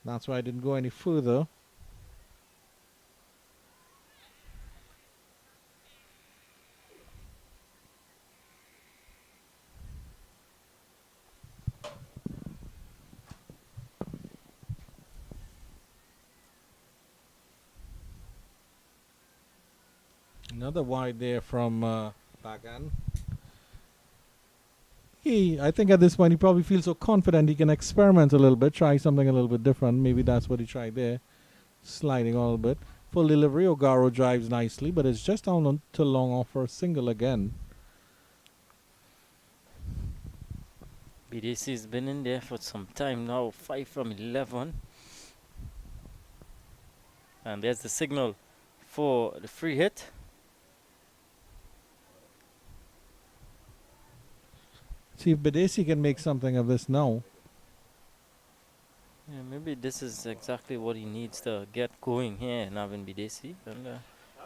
That's why I didn't go any further. Another wide there from Bagan. I think at this point he probably feels so confident he can experiment a little bit, try something a little bit different. Maybe that's what he tried there. Sliding a little bit. Full delivery, Ogaro drives nicely, but it's just down to long off for a single again. BDC's been in there for some time now, 5 from 11. And there's the signal for the free hit. See if Badesi can make something of this now. Yeah, maybe this is exactly what he needs to get going here in Navin Bidesi.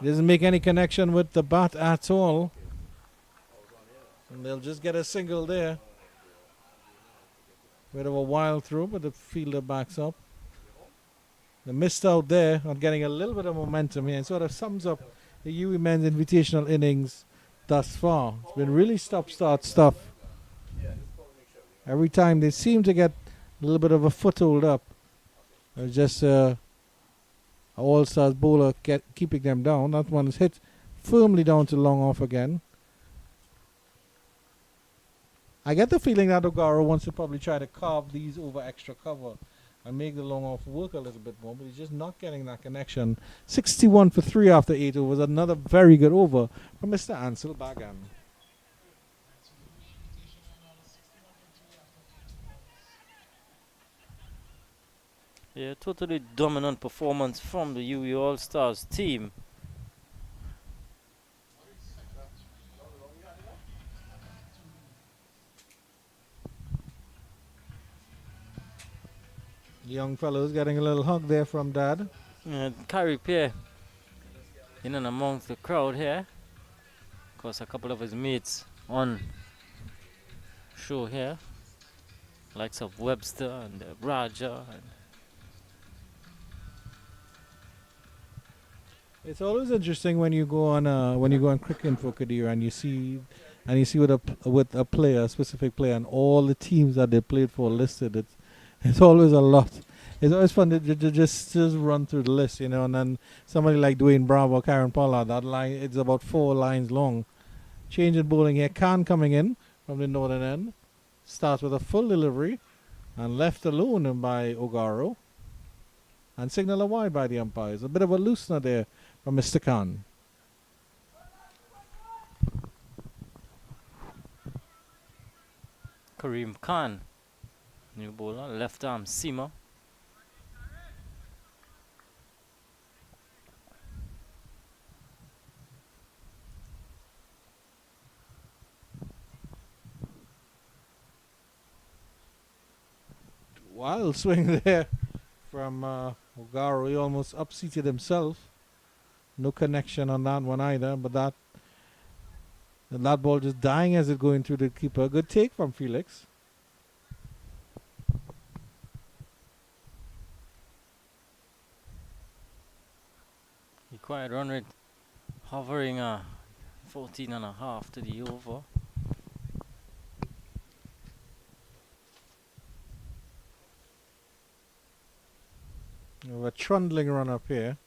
Doesn't make any connection with the bat at all. And they'll just get a single there. Bit of a wild throw, but the fielder backs up. They missed out there on getting a little bit of momentum here. And sort of sums up the UWI men's invitational innings thus far. It's been really stop-start stuff. Every time they seem to get a little bit of a foothold up. It's just a all-stars bowler keeping them down. That one is hit firmly down to long off again. I get the feeling that Ogaro wants to probably try to carve these over extra cover and make the long off work a little bit more, but he's just not getting that connection. 61 for 3 after 8 overs. Another very good over from Mr. Ansel Bagan. Yeah, totally dominant performance from the UWI All-Stars team. Young fellows getting a little hug there from Dad. Kyrie Pierre in and amongst the crowd here. Of course, a couple of his mates on show here, likes of Webster and Raja. And It's always interesting when you go on Cricket Info Kadir and you see with a player, a specific player, and all the teams that they played for listed. It's always a lot. It's always fun to just run through the list, you know. And then somebody like Dwayne Bravo, Karen Pollard, that line it's about 4 lines long. Change in bowling here. Khan coming in from the northern end, starts with a full delivery, and left alone by Ogaro. And signal a wide by the umpires. A bit of a loosener there from Mr. Khan. Kareem Khan, new bowler, left arm seamer. Wild swing there from Ogaro. He almost upseated himself. No connection on that one either, but that ball just dying as it going through the keeper. Good take from Felix. Required run rate hovering 14.5 to the over. We have a trundling run up here.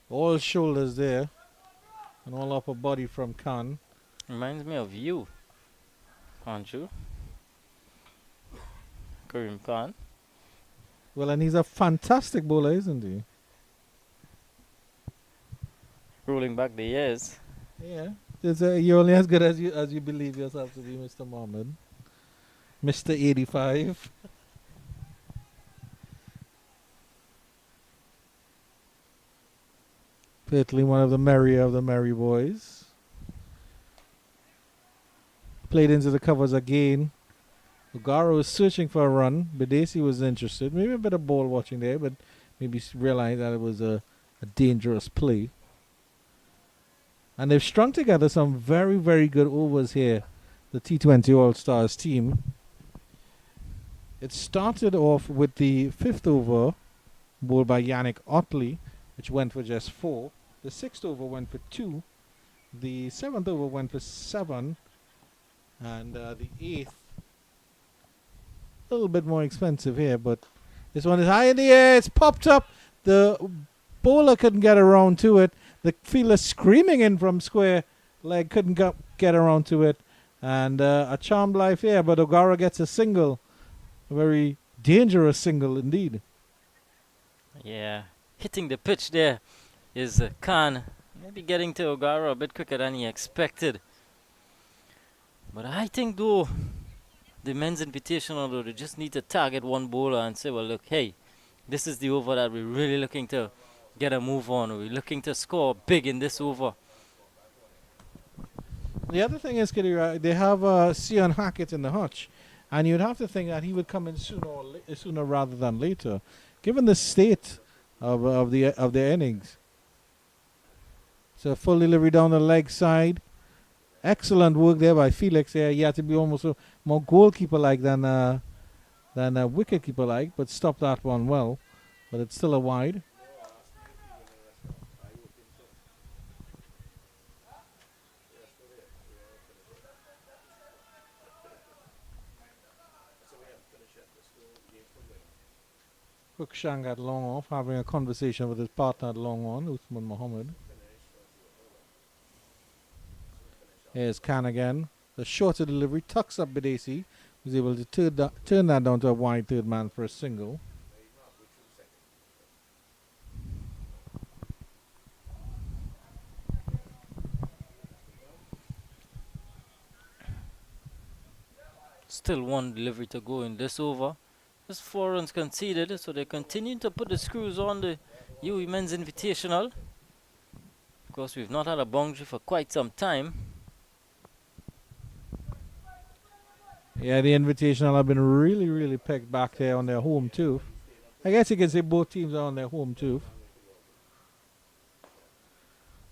All shoulders there. And all upper body from Khan. Reminds me of you, aren't you? Kareem Khan. Well, and he's a fantastic bowler, isn't he? Rolling back the years. Yeah. You're only as good as you believe yourself to be, Mr. Mohammed. Mr. 85. Certainly one of the merry boys. Played into the covers again. Ogaro was searching for a run. Badesi was interested. Maybe a bit of ball watching there, but maybe realized that it was a dangerous play. And they've strung together some very, very good overs here, the T20 All-Stars team. It started off with the 5th over, bowled by Yannick Otley, which went for just 4. The 6th over went for 2. The 7th over went for 7. And the 8th, a little bit more expensive here, but this one is high in the air. It's popped up. The bowler couldn't get around to it. The fielder screaming in from square leg couldn't get around to it. And a charmed life here, but Ogara gets a single. A very dangerous single indeed. Yeah, hitting the pitch there is Khan. Maybe getting to Ogara a bit quicker than he expected. But I think though, the men's invitational though, they just need to target one bowler and say, well look, hey, this is the over that we're really looking to get a move on. We're looking to score big in this over. The other thing is, Kadira, they have Sion Hackett in the hutch. And you'd have to think that he would come in sooner rather than later, given the state of their innings. So full delivery down the leg side. Excellent work there by Felix. There, he had to be almost more goalkeeper-like than a wicket-keeper-like, but stopped that one well. But it's still a wide. Cruikshank at long off, having a conversation with his partner at long on, Uthman Mohammed. Here's Khan again. The shorter delivery tucks up Badesi, who's able to turn that down to a wide third man for a single. Still one delivery to go in this over. Just 4 runs conceded, so they continue to put the screws on the UWI Men's Invitational. Of course, we've not had a boundary for quite some time. Yeah, the Invitational have been really, really pegged back there on their home turf. I guess you can say both teams are on their home turf.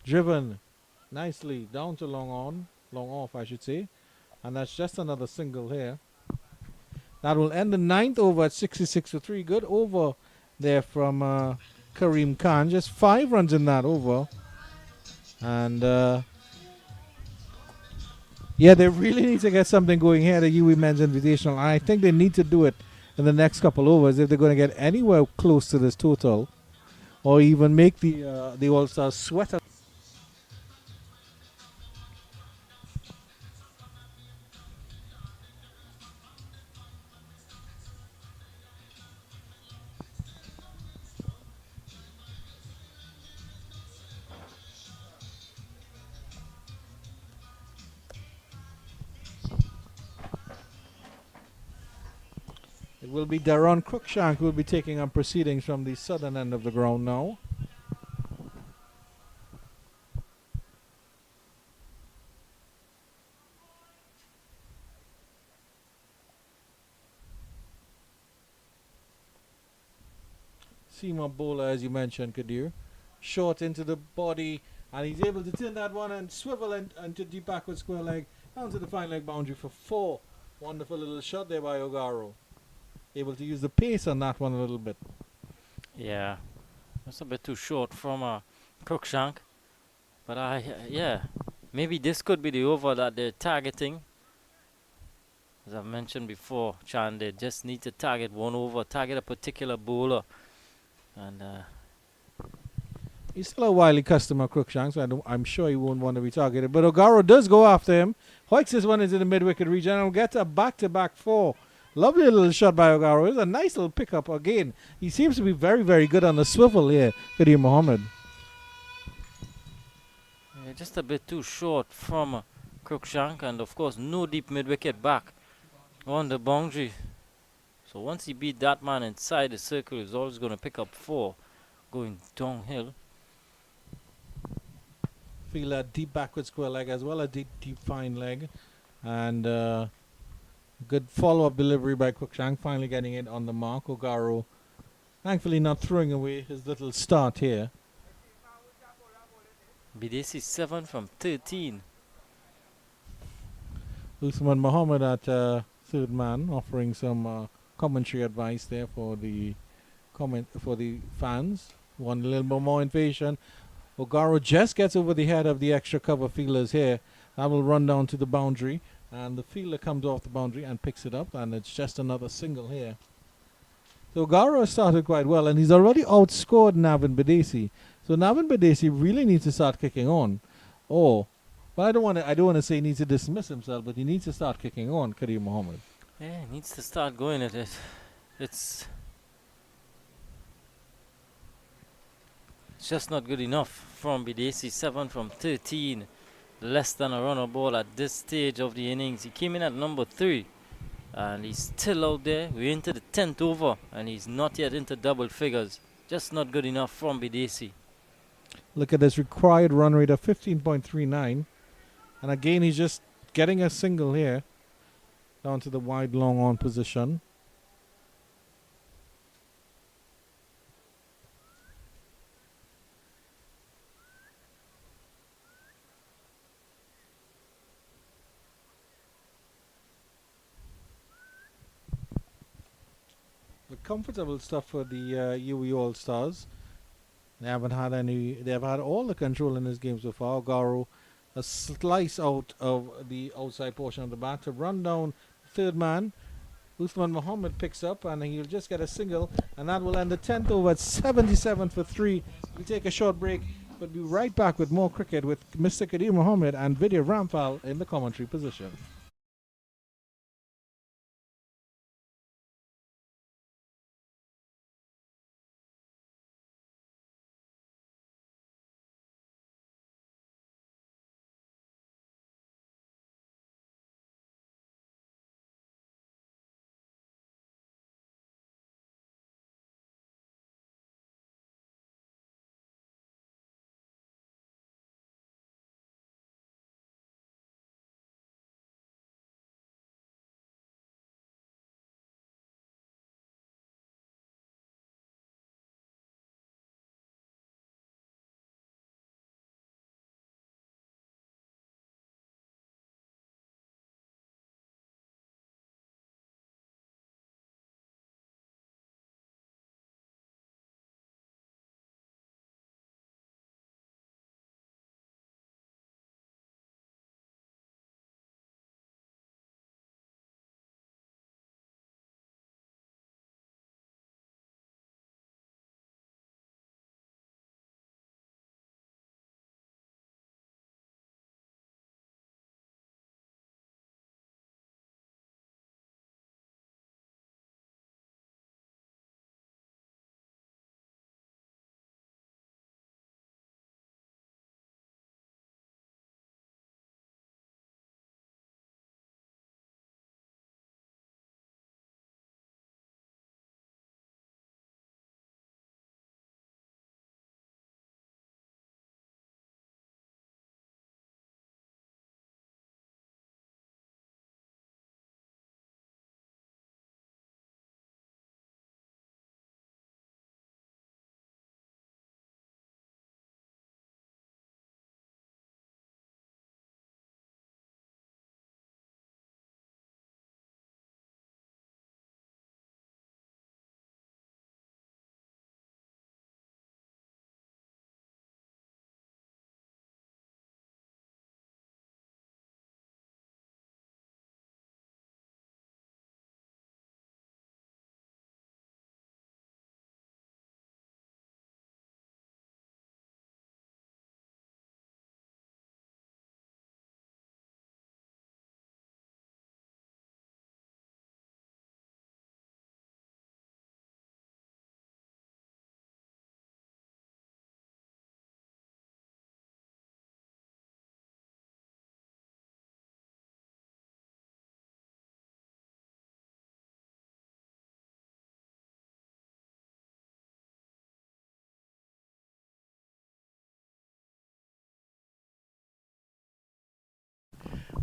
Driven nicely down to long off, I should say. And that's just another single here. That will end the ninth over at 66 for 3. Good over there from Kareem Khan. Just 5 runs in that over. And yeah, they really need to get something going here at the UWI Men's Invitational. And I think they need to do it in the next couple overs if they're going to get anywhere close to this total, or even make the All-Stars sweat. It will be Daron Cruikshank who will be taking on proceedings from the southern end of the ground now. Seamer bowler, as you mentioned, Kadir. Short into the body, and he's able to turn that one and swivel into deep backward square leg down to the fine leg boundary for 4. Wonderful little shot there by Ogaro. Able to use the pace on that one a little bit. Yeah, that's a bit too short from Cruikshank. But yeah, maybe this could be the over that they're targeting. As I've mentioned before, Chan, they just need to target one over, target a particular bowler. And He's still a wily customer, Cruikshank, so I'm sure he won't want to be targeted. But Ogaro does go after him. Hoiks this one into the mid-wicket region and will get a back-to-back 4. Lovely little shot by Ogaro. It's a nice little pickup again. He seems to be very, very good on the swivel here, Kadir Mohammed. yeah, just a bit too short from Cruikshank, and of course no deep mid-wicket back on the boundary. So once he beat that man inside the circle, he's always going to pick up 4 going downhill. Feel a deep backward square leg as well, a deep fine leg. And good follow-up delivery by Cruikshank, finally getting it on the mark. Ogaro thankfully not throwing away his little start here. Bidesi 7 from 13. Usman Mohammed at third man, offering some commentary advice there for the fans. One little bit more invasion. Ogaro just gets over the head of the extra cover fielders here. That will run down to the boundary, and the fielder comes off the boundary and picks it up, and it's just another single here. So Ogaro has started quite well, and he's already outscored Navin Bidesi. So Navin Bidesi really needs to start kicking on. But I don't want to say he needs to dismiss himself, but he needs to start kicking on, Kareem Mohammed. Yeah, he needs to start going at it. It's just not good enough from Bidesi. 7 from 13. Less than a run or ball at this stage of the innings. He came in at number 3. And he's still out there. We're into the 10th over. And he's not yet into double figures. Just not good enough from Bidesi. Look at this required run rate of 15.39. And again, he's just getting a single here. Down to the wide long on position. But comfortable stuff for the UWI All-Stars. They have had all the control in this game so far. Ogaro, a slice out of the outside portion of the bat to run down third man. Uthman Mohammed picks up and he'll just get a single, and that will end the 10th over at 77 for 3. We'll take a short break, but be right back with more cricket with Mr. Kadir Mohammed and Vidya Rampal in the commentary position.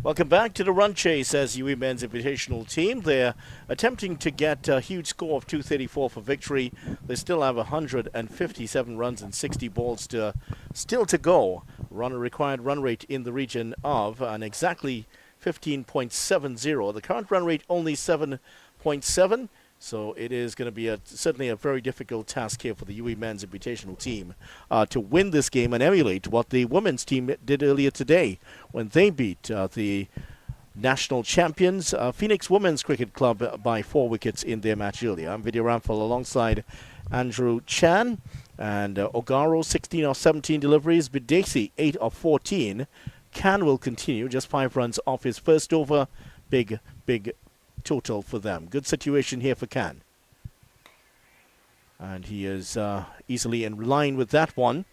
Welcome back to the run chase as UWI men's invitational team. They're attempting to get a huge score of 234 for victory. They still have 157 runs and 60 balls still to go. Required run rate in the region of an exactly 15.70. The current run rate only 7.7. So it is going to be certainly a very difficult task here for the UWI men's invitational team to win this game and emulate what the women's team did earlier today when they beat the national champions Phoenix Women's Cricket Club by 4 wickets in their match earlier. I'm Video Ramphal alongside Andrew Chan and Ogaro, 16 of 17 deliveries, Bidesi, 8 of 14. Can will continue, just 5 runs off his first over. Big total for them. Good situation here for Khan. And he is easily in line with that one.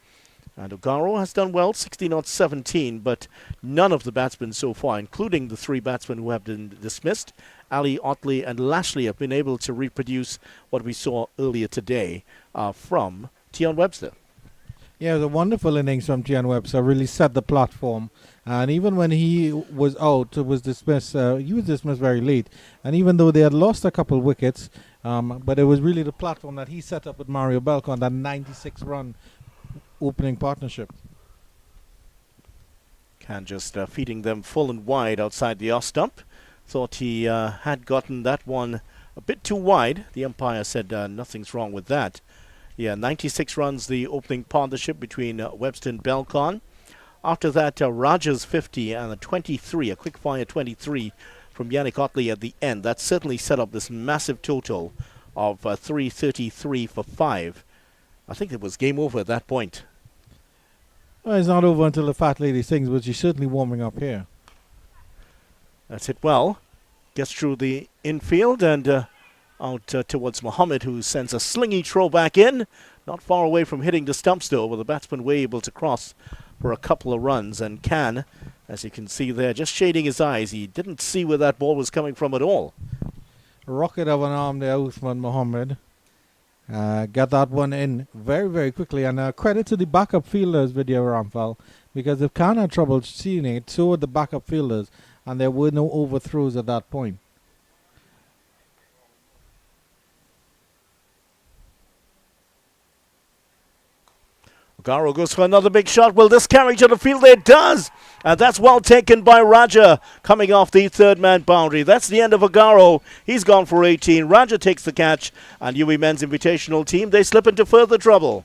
And Ogaro has done well, 16 of 17, but none of the batsmen so far, including the 3 batsmen who have been dismissed, Ali, Otley and Lashley, have been able to reproduce what we saw earlier today from Tion Webster. Yeah, it was a wonderful innings from Tion Webster. Really set the platform. And even when he was out, was dismissed. He was dismissed very late. And even though they had lost a couple wickets, but it was really the platform that he set up with Mario Belcon, that 96-run opening partnership. Khan just feeding them full and wide outside the off stump. Thought he had gotten that one a bit too wide. The umpire said nothing's wrong with that. Yeah, 96 runs, the opening partnership between Webster and Belcon. After that, Rogers 50 and a 23, a quick fire 23 from Yannick Otley at the end. That certainly set up this massive total of 333 for 5. I think it was game over at that point. Well, it's not over until the fat lady sings, but she's certainly warming up here. That's it well. Gets through the infield and out towards Mohammed, who sends a slingy throw back in. Not far away from hitting the stumps, though, but the batsman were able to cross for a couple of runs. And Khan, as you can see there, just shading his eyes. He didn't see where that ball was coming from at all. Rocket of an arm there, Uthman Mohammed. Got that one in very, very quickly. And credit to the backup fielders, Video Ramphal, because if Khan had trouble seeing it, so would the backup fielders. And there were no overthrows at that point. Ogaro goes for another big shot. Will this carry to the field? It does! And that's well taken by Raja, coming off the third-man boundary. That's the end of Ogaro. He's gone for 18. Raja takes the catch, and UWI men's invitational team, they slip into further trouble.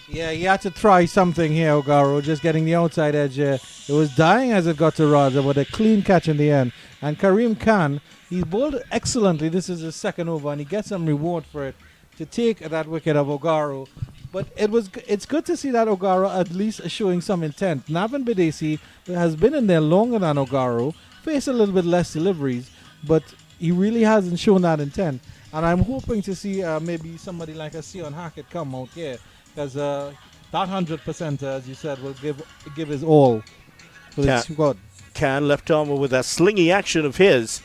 Yeah, he had to try something here, Ogaro, just getting the outside edge here. It was dying as it got to Raja, but a clean catch in the end. And Karim Khan, he's bowled excellently. This is his second over, and he gets some reward for it to take that wicket of Ogaro. But it's good to see that Ogaro at least showing some intent. Navin Bidesi has been in there longer than Ogaro, faced a little bit less deliveries, but he really hasn't shown that intent. And I'm hoping to see maybe somebody like a Sion Hackett come out here, because that 100%, as you said, will give his all for the squad. Khan left armer with that slingy action of his,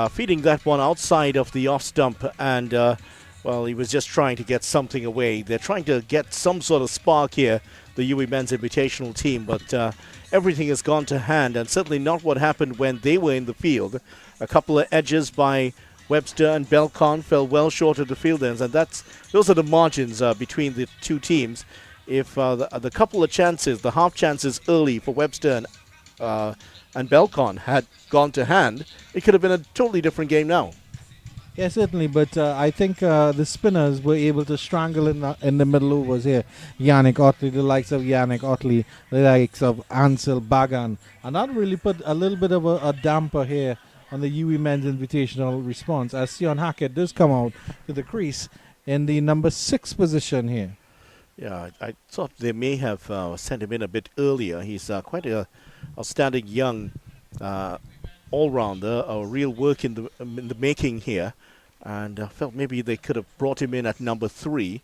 feeding that one outside of the off stump, and well, he was just trying to get something away. They're trying to get some sort of spark here, the UWI men's invitational team, but everything has gone to hand, and certainly not what happened when they were in the field. A couple of edges by Webster and Belcon fell well short of the field ends, and those are the margins between the two teams. If the couple of chances, the half chances early for Webster and Belcon had gone to hand, it could have been a totally different game now. Yeah, certainly, but I think the spinners were able to strangle in the middle overs here. Yannick Otley, the likes of Yannick Otley, the likes of Ansel Bagan, and that really put a little bit of a damper here on the UWI men's invitational response, as Sion Hackett does come out to the crease in the number 6 position here. Yeah, I thought they may have sent him in a bit earlier. He's quite a outstanding young all-rounder, a real work in the making here, and I felt maybe they could have brought him in at number 3.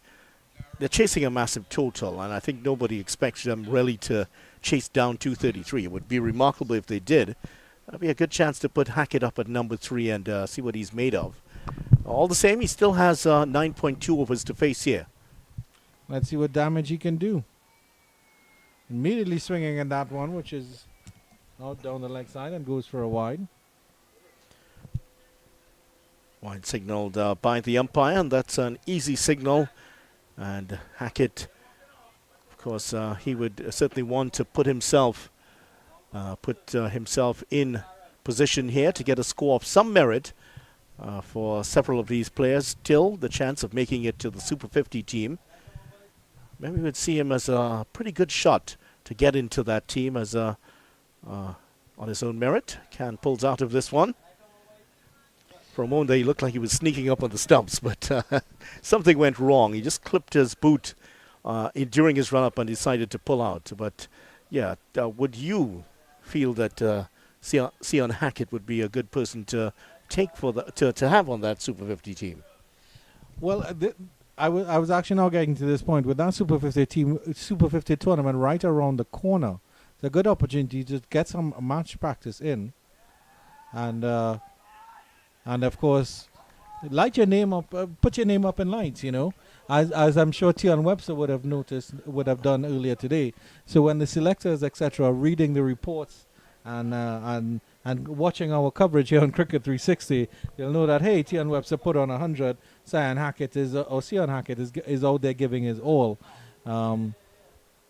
They're chasing a massive total, and I think nobody expects them really to chase down 233. It would be remarkable if they did. That'd be a good chance to put Hackett up at number 3 and see what he's made of. All the same, he still has 9.2 overs to face here. Let's see what damage he can do. Immediately swinging in that one, which is Out down the leg side and goes for a wide. Wide signalled by the umpire, and that's an easy signal. And Hackett, of course, he would certainly want to put himself in position here to get a score of some merit for several of these players. Still, the chance of making it to the Super 50 team. Maybe we would see him as a pretty good shot to get into that team as on his own merit. Can pulls out of this one. For a moment there, he looked like he was sneaking up on the stumps, but something went wrong. He just clipped his boot during his run-up and decided to pull out. But, yeah, would you feel that Sion Hackett would be a good person to take for to have on that Super 50 team? Well, I was actually now getting to this point with that Super 50 tournament right around the corner. It's a good opportunity to get some match practice in, and of course, light your name up, put your name up in lights. You know, as I'm sure Tion Webster would have done earlier today. So when the selectors etc. are reading the reports and watching our coverage here on Cricket 360, you'll know that hey, Tion Webster put on 100. Sion Hackett Sion Hackett is out there giving his all,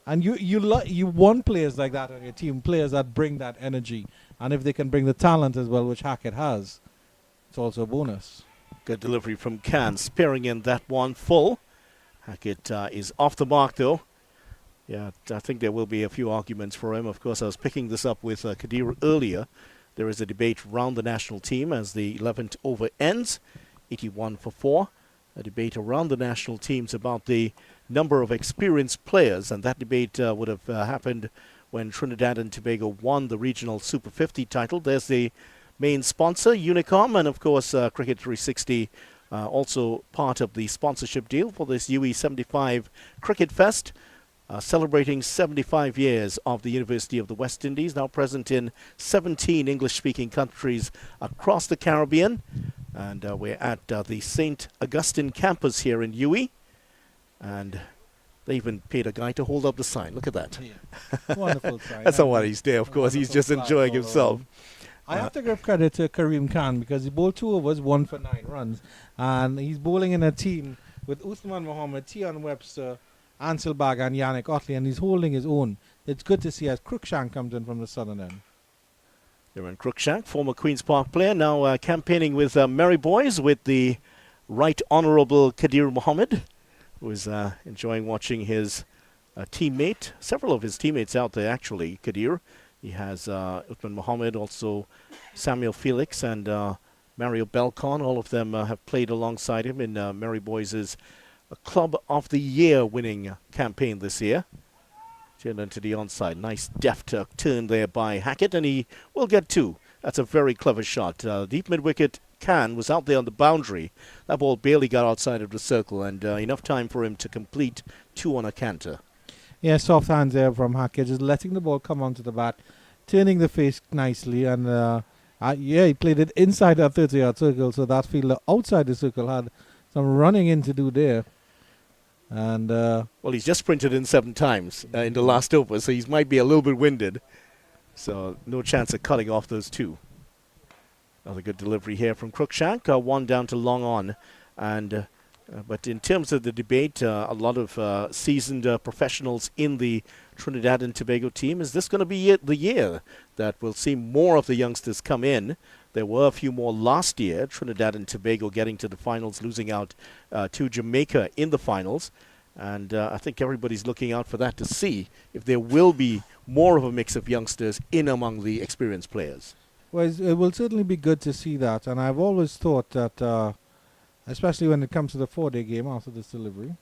and you want players like that on your team, players that bring that energy, and if they can bring the talent as well, which Hackett has, it's also a bonus. Good delivery from Khan, spearing in that one full. Hackett is off the mark though. Yeah, I think there will be a few arguments for him. Of course, I was picking this up with Kadir earlier. There is a debate around the national team as the 11th over ends, 81 for 4. A debate around the national teams about the number of experienced players, and that debate would have happened when Trinidad and Tobago won the regional Super 50 title. There's the main sponsor, Unicom, and of course Cricket 360, also part of the sponsorship deal for this UE75 Cricket Fest. Celebrating 75 years of the University of the West Indies, now present in 17 English-speaking countries across the Caribbean. And we're at the St. Augustine campus here in UWI. And they even paid a guy to hold up the sign. Look at that. Yeah. Wonderful sign. That's not why he's there, of course. He's just enjoying himself. I have to give credit to Kareem Khan because he bowled 2 overs, 1 for 9 runs. And he's bowling in a team with Usman Mohammed, Tion Webster, Ansel Bag and Yannick Otley, and he's holding his own. It's good to see as Cruikshank comes in from the southern end. Darren Cruikshank, former Queen's Park player, now campaigning with Merry Boys with the Right Honourable Kadir Mohammed, who is enjoying watching his teammate, several of his teammates out there actually, Kadir. He has Uthman Mohammed, also Samuel Felix and Mario Belcon. All of them have played alongside him in Merry Boys' Club of the Year winning campaign this year. Turned into the onside. Nice deft turn there by Hackett, and he will get 2. That's a very clever shot. Deep mid-wicket, Khan was out there on the boundary. That ball barely got outside of the circle, and enough time for him to complete 2 on a canter. Yeah, soft hands there from Hackett, just letting the ball come onto the bat, turning the face nicely, and he played it inside that 30-yard circle, so that fielder outside the circle had some running in to do there. And well, he's just sprinted in 7 times in the last over, so he might be a little bit winded. So no chance of cutting off those 2. Another good delivery here from Cruikshank. 1 down to long on. And but in terms of the debate, a lot of seasoned professionals in the Trinidad and Tobago team. Is this going to be the year that we'll see more of the youngsters come in? There were a few more last year, Trinidad and Tobago getting to the finals, losing out to Jamaica in the finals. And I think everybody's looking out for that to see if there will be more of a mix of youngsters in among the experienced players. Well, it will certainly be good to see that. And I've always thought that, especially when it comes to the 4-day game after this delivery.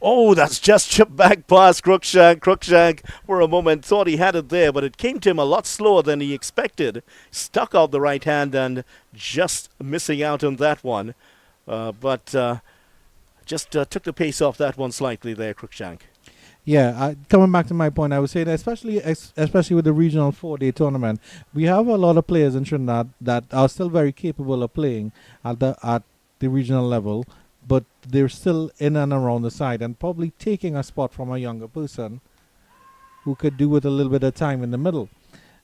Oh, that's just chipped back past Cruikshank. Cruikshank, for a moment, thought he had it there, but it came to him a lot slower than he expected. Stuck out the right hand and just missing out on that one. But just took the pace off that one slightly there, Cruikshank. Yeah, coming back to my point, I would say that especially with the regional 4-day tournament, we have a lot of players in Trinidad that are still very capable of playing at the regional level, but they're still in and around the side and probably taking a spot from a younger person who could do with a little bit of time in the middle.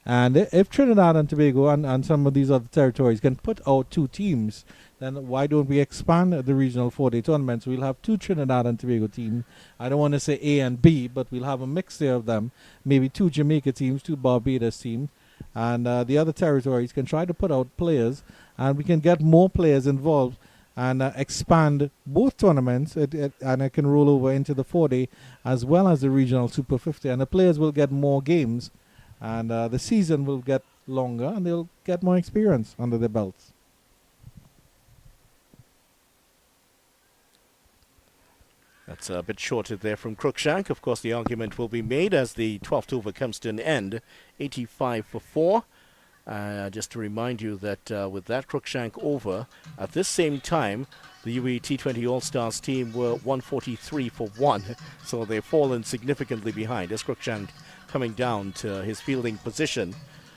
And if Trinidad and Tobago and some of these other territories can put out 2 teams, then why don't we expand the regional 4-day tournaments? We'll have 2 Trinidad and Tobago teams. I don't want to say A and B, but we'll have a mix there of them. Maybe 2 Jamaica teams, 2 Barbados teams. And the other territories can try to put out players, and we can get more players involved and expand both tournaments, and it can roll over into the 4-day as well as the regional Super 50. And the players will get more games, and the season will get longer, and they'll get more experience under their belts. That's a bit shorter there from Cruikshank. Of course, the argument will be made as the 12th over comes to an end, 85-4. Just to remind you that with that Cruikshank over, at this same time, the UWI T20 All-Stars team were 143-1, so they've fallen significantly behind as Cruikshank coming down to his fielding position.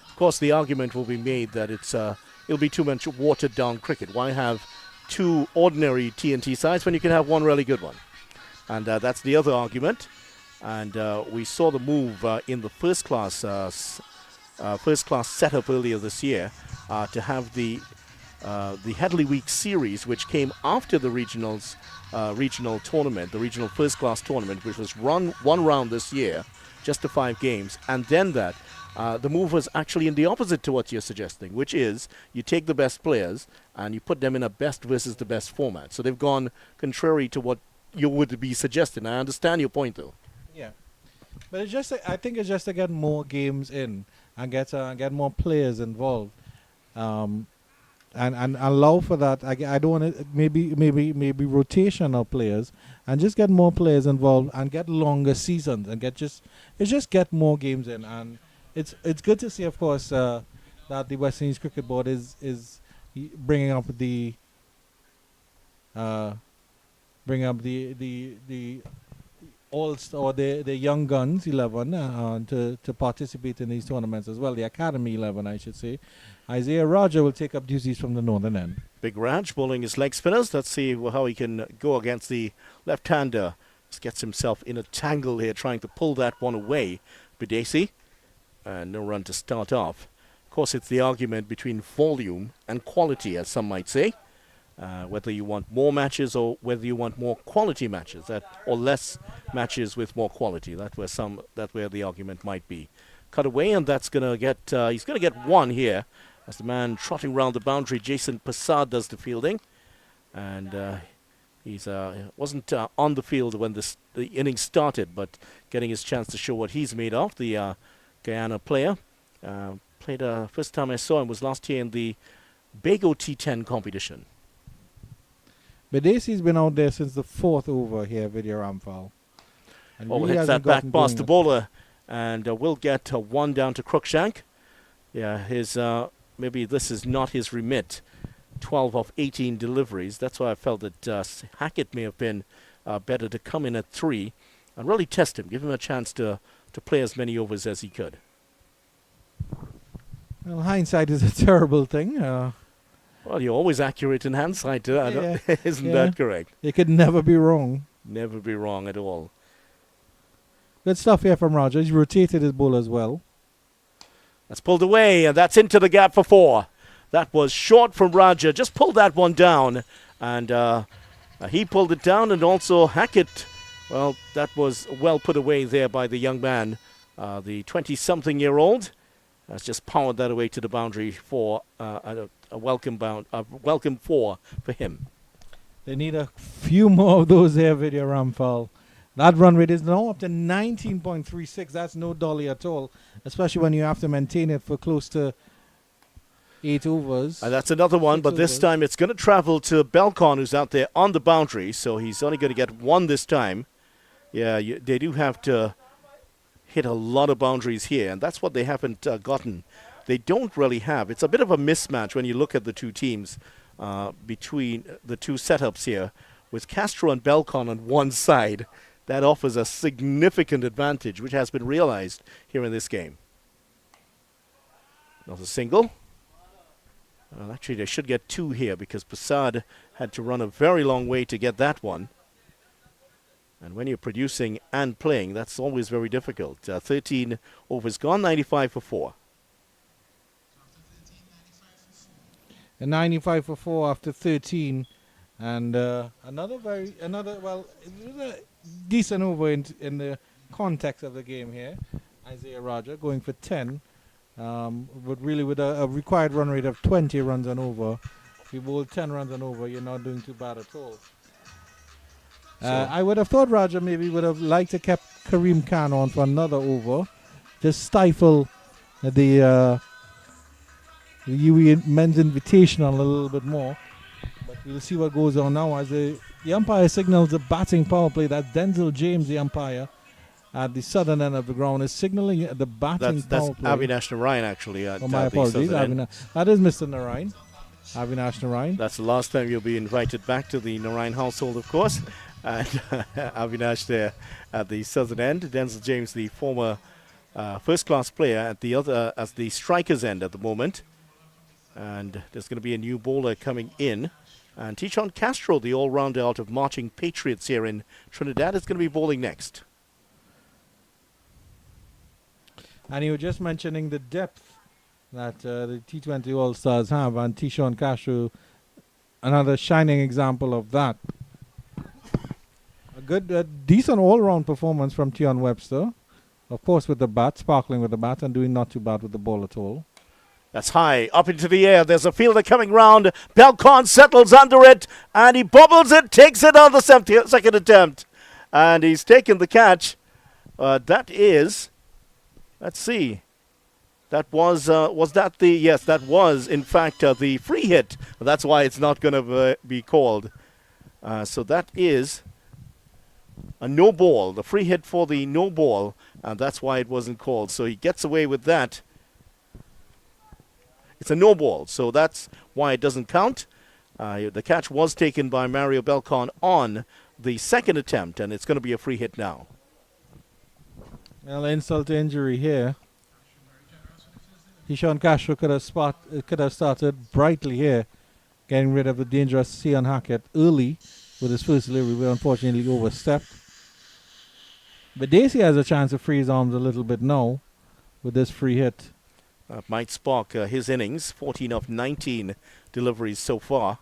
Of course, the argument will be made that it'll be too much watered-down cricket. Why have 2 ordinary TNT sides when you can have 1 really good one? And that's the other argument. And we saw the move in the first class setup earlier this year to have the Headley Week series, which came after the regional tournament, the regional first class tournament, which was run 1 round this year, just to 5 games, and then that. The move was actually in the opposite to what you're suggesting, which is you take the best players and you put them in a best versus the best format. So they've gone contrary to what you would be suggesting. I understand your point, though. Yeah, but it's just I think it's just to get more games in and get more players involved, and allow for that. I don't want to maybe rotation of players and just get more players involved and get longer seasons and get more games in. And it's good to see, of course, that the West Indies Cricket Board is bringing up the the young guns 11 to participate in these tournaments as well. The Academy 11, I should say. Isaiah Raja will take up duties from the northern end. Big Raj bowling his leg spinners. Let's see how he can go against the left-hander. Just gets himself in a tangle here, trying to pull that one away. Bidesi, and no run to start off. Of course, it's the argument between volume and quality, as some might say. Whether you want more matches or whether you want more quality matches, or less matches with more quality. That's where the argument might be. Cut away, and that's gonna get. He's gonna get 1 here, as the man trotting round the boundary, Jason Passad, does the fielding, and he's wasn't on the field when the inning started, but getting his chance to show what he's made of. The Guyana player played. First time I saw him was last year in the Bago T10 competition. Bidesi's been out there since the 4th over here, Vidya Ramphal. Well, hits that back past the bowler, and we'll get 1 down to Cruikshank. Yeah, his maybe this is not his remit. 12 of 18 deliveries. That's why I felt that Hackett may have been better to come in at 3 and really test him, give him a chance to play as many overs as he could. Well, hindsight is a terrible thing. Well, you're always accurate in hindsight, isn't that correct? You could never be wrong. Never be wrong at all. Good stuff here from Roger. He's rotated his ball as well. That's pulled away, and that's into the gap for 4. That was short from Raja. Just pulled that one down, and he pulled it down, and also Hackett. Well, that was well put away there by the young man, the 20-something-year-old. Has just powered that away to the boundary for a welcome 4 for him. They need a few more of those there, Vidya Ramphal. That run rate is now up to 19.36. That's no dolly at all, especially when you have to maintain it for close to 8 overs. And that's another one, but this time it's going to travel to Belcon, who's out there on the boundary, so he's only going to get 1 this time. Yeah, they do have to hit a lot of boundaries here, and that's what they haven't gotten. They don't really have. It's a bit of a mismatch when you look at the 2 teams between the 2 setups here. With Castro and Belcon on one side, that offers a significant advantage, which has been realized here in this game. Not a single. Well, actually, they should get 2 here because Passad had to run a very long way to get that one. And when you're producing and playing, that's always very difficult. 13 overs gone, 95 for 4. A 95 for 4 after 13. And well, it was a decent over in the context of the game here. Isaiah Roger going for 10. But really with a required run rate of 20 runs and over, if you bowl 10 runs and over, you're not doing too bad at all. I would have thought Roger maybe would have liked to kept Kareem Khan on for another over. Just stifle the UWI men's invitational a little bit more. But we'll see what goes on now as the umpire signals the batting power play. That's Denzel James, the umpire, at the southern end of the ground, is signaling the batting power play. That's Avinash Narayan, actually. At, my apologies. That is Mr. Narayan. Avinash Narayan. That's the last time you'll be invited back to the Narayan household, of course. And Avinash there at the southern end. Denzel James, the former first-class player, at the other as the striker's end at the moment. And there's going to be a new bowler coming in. And Tishon Castro, the all-rounder out of Marching Patriots here in Trinidad, is going to be bowling next. And you were just mentioning the depth that the T20 All-Stars have, and Tishon Castro, another shining example of that. A good, decent all-round performance from Tion Webster. Of course with the bat, sparkling with the bat, and doing not too bad with the ball at all. That's high, up into the air. There's a fielder coming round. Belcon settles under it, and he bobbles it, takes it on the second attempt. And he's taken the catch. That is, let's see. That was that the, yes, that was, in fact, the free hit. That's why it's not going to be called. So that is a no ball, the free hit for the no ball, and that's why it wasn't called. So he gets away with that. It's a no ball, so that's why it doesn't count. The catch was taken by Mario Belcon on the second attempt, and it's going to be a free hit now. Well, insult to injury here. Tishon Castro could have started brightly here, getting rid of the dangerous Sion Hackett early with his first delivery, but unfortunately overstepped. But Dacey has a chance to free his arms a little bit now with this free hit. Might spark his innings, 14 of 19 deliveries so far.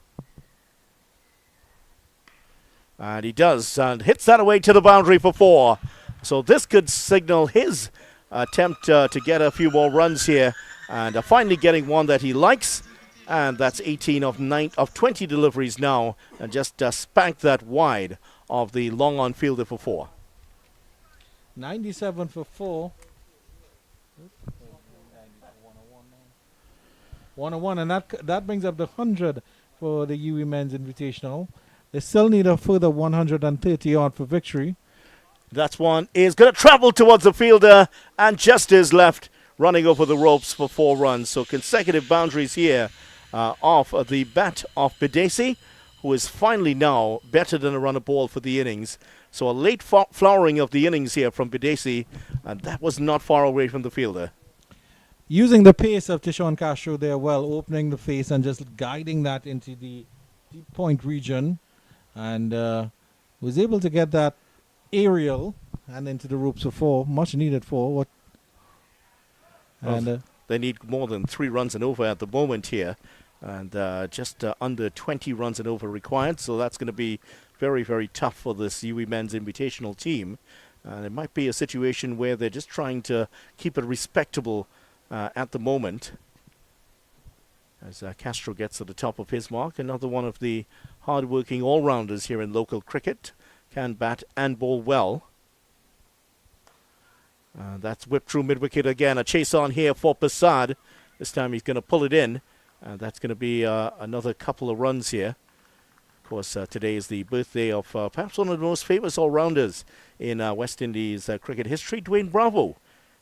And he does, and hits that away to the boundary for 4. So this could signal his attempt to get a few more runs here. And finally getting one that he likes. And that's 18 of 20 deliveries now. And just spanked that wide of the long-on fielder for 4. 97 for 4. 101, and that brings up the 100 for the UWI Men's Invitational. They still need a further 130 odd for victory. That one is going to travel towards the fielder, and just is left running over the ropes for 4 runs. So consecutive boundaries here off the bat of Bedesi, who is finally now better than a run of ball for the innings. So a late flowering of the innings here from Bedesi, and that was not far away from the fielder. Using the pace of Tishon Castro there well, opening the face and just guiding that into the deep point region. And was able to get that aerial and into the ropes for 4. Much needed 4. And they need more than 3 runs and over at the moment here. And just under 20 runs and over required. So that's going to be very, very tough for this UWI Men's Invitational team. And it might be a situation where they're just trying to keep it respectable at the moment, as Castro gets to the top of his mark. Another one of the hard-working all-rounders here in local cricket. Can bat and bowl well. That's whipped through mid-wicket again. A chase on here for Passad. This time he's going to pull it in. That's going to be another couple of runs here. Of course, today is the birthday of perhaps one of the most famous all-rounders in West Indies cricket history, Dwayne Bravo.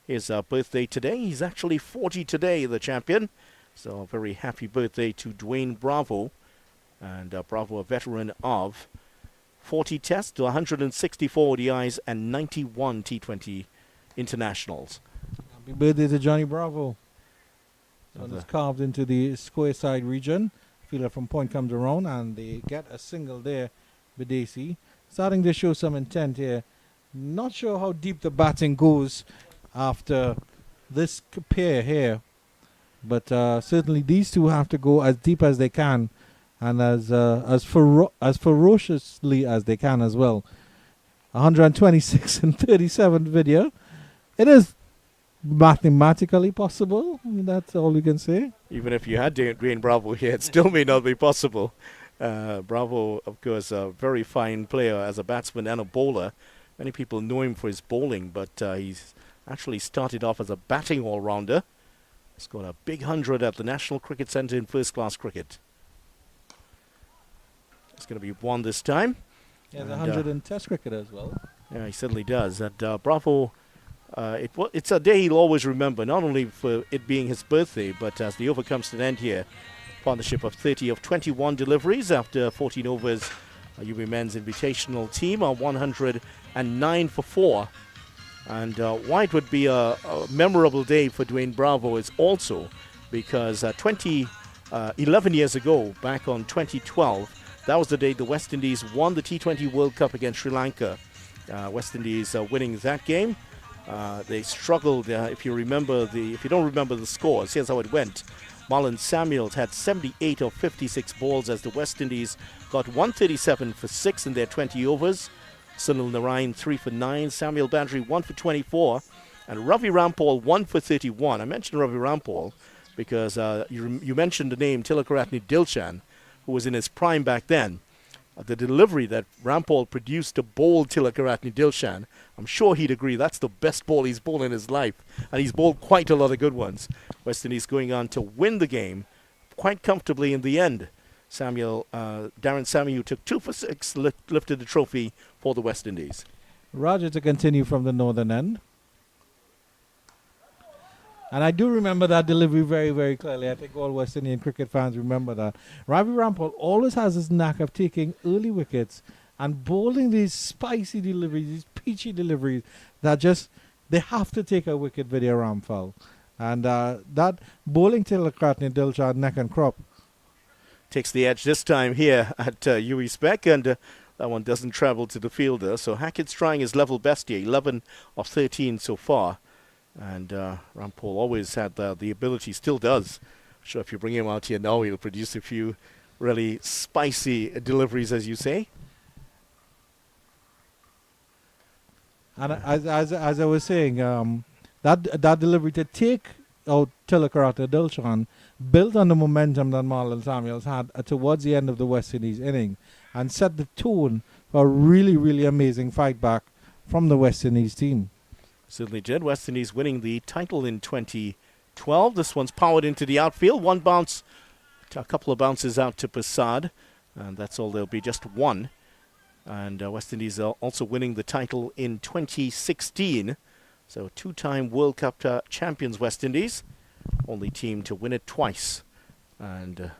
His birthday today. He's actually 40 today, the champion. So a very happy birthday to Dwayne Bravo. And Bravo, a veteran of 40 tests, to 164 ODIs and 91 T20 internationals. Happy birthday to Johnny Bravo. So it's carved into the square side region. Fielder from point comes around and they get a single there, Bedesi. Starting to show some intent here. Not sure how deep the batting goes after this pair here. But certainly these two have to go as deep as they can, and as ferociously as they can as well. 126 and 37 video. It is mathematically possible. I mean, that's all we can say. Even if you had Dwayne Bravo here, it still may not be possible. Bravo, of course, a very fine player as a batsman and a bowler. Many people know him for his bowling, but he's actually started off as a batting all-rounder. He's got a big 100 at the National Cricket Centre in first-class cricket. It's going to be one this time. He has 100 in Test cricket as well. Yeah, he certainly does. And Bravo, it's a day he'll always remember, not only for it being his birthday, but as the over comes to an end here. Partnership of 30 of 21 deliveries after 14 overs. UWI men's invitational team are 109 for 4. And why it would be a memorable day for Dwayne Bravo is also because 11 years ago, back on 2012, that was the day the West Indies won the T20 World Cup against Sri Lanka. West Indies winning that game. They struggled. If you don't remember the scores, here's how it went. Marlon Samuels had 78 of 56 balls as the West Indies got 137 for 6 in their 20 overs. Sunil Narayan 3 for 9. Samuel Badri 1 for 24. And Ravi Rampal 1 for 31. I mentioned Ravi Rampal because you mentioned the name Tilakaratne Dilshan, who was in his prime back then. The delivery that Rampal produced to bowl Tilakaratne Dilshan, I'm sure he'd agree that's the best ball he's bowled in his life. And he's bowled quite a lot of good ones. West Indies going on to win the game quite comfortably in the end. Darren Samuel took 2 for 6, lifted the trophy for the West Indies. Roger to continue from the northern end. And I do remember that delivery very, very clearly. I think all West Indian cricket fans remember that. Ravi Rampal always has this knack of taking early wickets and bowling these spicy deliveries, these peachy deliveries that just, they have to take a wicket with their Rampal. And that bowling Tilakaratne Dilshan neck and crop. Takes the edge this time here at UWI Spec, and that one doesn't travel to the fielder. So Hackett's trying his level best here, 11 of 13 so far. And Rampal always had the ability, still does. I'm sure if you bring him out here now, he'll produce a few really spicy deliveries, as you say. And as I was saying, that delivery to take out Tilakaratne Dilshan built on the momentum that Marlon Samuels had towards the end of the West Indies inning and set the tone for a really, really amazing fight back from the West Indies team. Certainly did. West Indies winning the title in 2012. This one's powered into the outfield. One bounce, a couple of bounces out to Prasad. And that's all. There'll be just one. And West Indies are also winning the title in 2016. So two-time World Cup champions West Indies. Only team to win it twice. And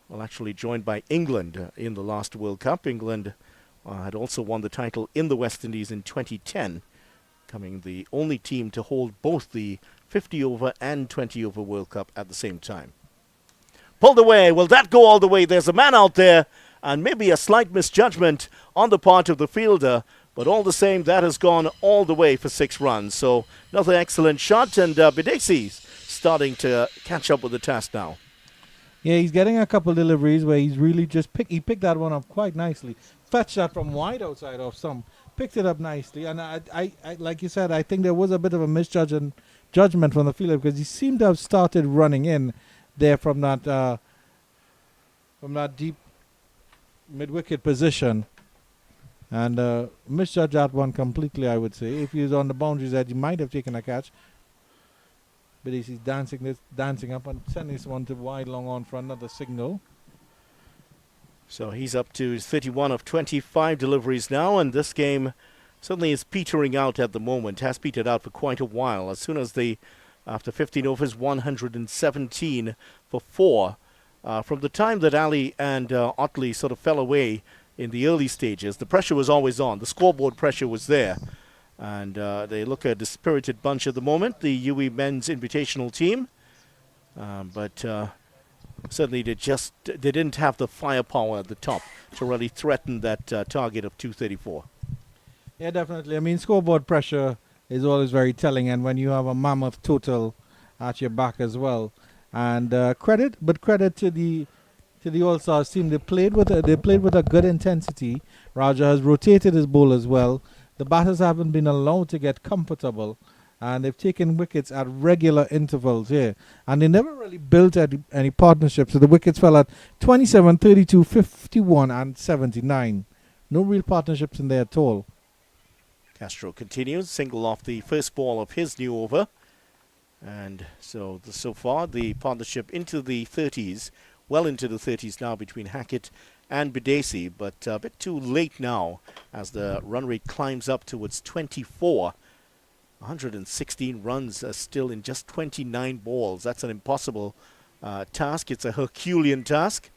well, actually joined by England in the last World Cup. England had also won the title in the West Indies in 2010. Becoming the only team to hold both the 50-over and 20-over World Cup at the same time. Pulled away. Will that go all the way? There's a man out there, and maybe a slight misjudgment on the part of the fielder, but all the same, that has gone all the way for 6 runs. So another excellent shot, and Bidesi's starting to catch up with the task now. Yeah, he's getting a couple deliveries where he's really just he picked that one up quite nicely. Fetched that from wide outside off some. Picked it up nicely, and I like you said, I think there was a bit of a misjudgment from the fielder because he seemed to have started running in there from that deep mid-wicket position, and misjudged that one completely. I would say if he was on the boundaries that he might have taken a catch, but he's dancing up and sending this one to wide long on for another signal. So he's up to 31 of 25 deliveries now, and this game certainly is petering out at the moment. Has petered out for quite a while. As soon as after 15 overs, 117 for 4. From the time that Ali and Otley sort of fell away in the early stages, the pressure was always on. The scoreboard pressure was there. And they look a dispirited bunch at the moment, the UWI men's invitational team. But certainly they didn't have the firepower at the top to really threaten that target of 234. Yeah, definitely. I mean, scoreboard pressure is always very telling, and when you have a mammoth total at your back as well, And credit to the All Stars team. They played with a good intensity. Raja has rotated his bowlers well. The batters haven't been allowed to get comfortable, and they've taken wickets at regular intervals here. And they never really built any partnerships. So the wickets fell at 27, 32, 51, and 79. No real partnerships in there at all. Castro continues, single off the first ball of his new over. And so far the partnership into the 30s, well into the 30s now between Hackett and Bidesi, but a bit too late now as the run rate climbs up towards 24. 116 runs still in just 29 balls. That's an impossible task. It's a Herculean task.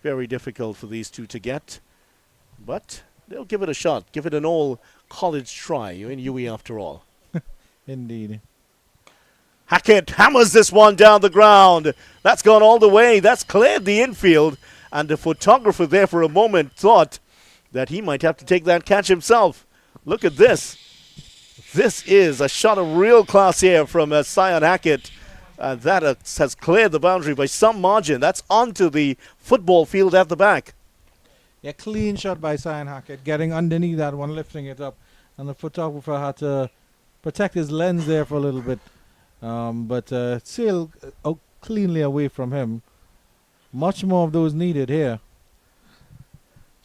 Very difficult for these two to get. But they'll give it a shot. Give it an all-college try. You're in UWI after all. Indeed. Hackett hammers this one down the ground. That's gone all the way. That's cleared the infield. And the photographer there for a moment thought that he might have to take that catch himself. Look at this. This is a shot of real class here from Sion Hackett. That has cleared the boundary by some margin. That's onto the football field at the back. Yeah, clean shot by Sion Hackett, getting underneath that one, lifting it up. And the photographer had to protect his lens there for a little bit. But sailed cleanly away from him. Much more of those needed here.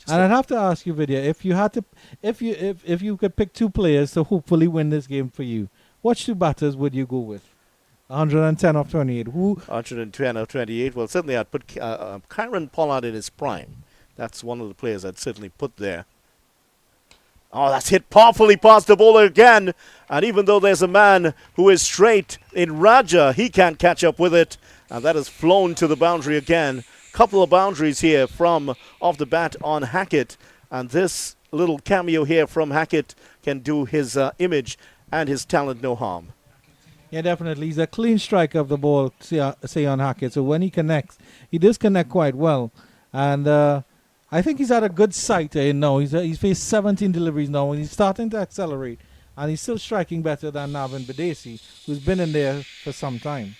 And I'd have to ask you, Vidya, if you could pick two players to hopefully win this game for you, which two batters would you go with? 110 of 28. Who? 110 of 28. Well, certainly I'd put Kyron Pollard in his prime. That's one of the players I'd certainly put there. Oh, that's hit powerfully past the bowler again. And even though there's a man who is straight in Raja, he can't catch up with it. And that has flown to the boundary again. Couple of boundaries here from off the bat on Hackett. And this little cameo here from Hackett can do his image and his talent no harm. Yeah, definitely. He's a clean striker of the ball, Sion Hackett. So when he connects, he does connect quite well. And I think he's had a good sight now. He's faced 17 deliveries now, and he's starting to accelerate. And he's still striking better than Navin Bidesi, who's been in there for some time.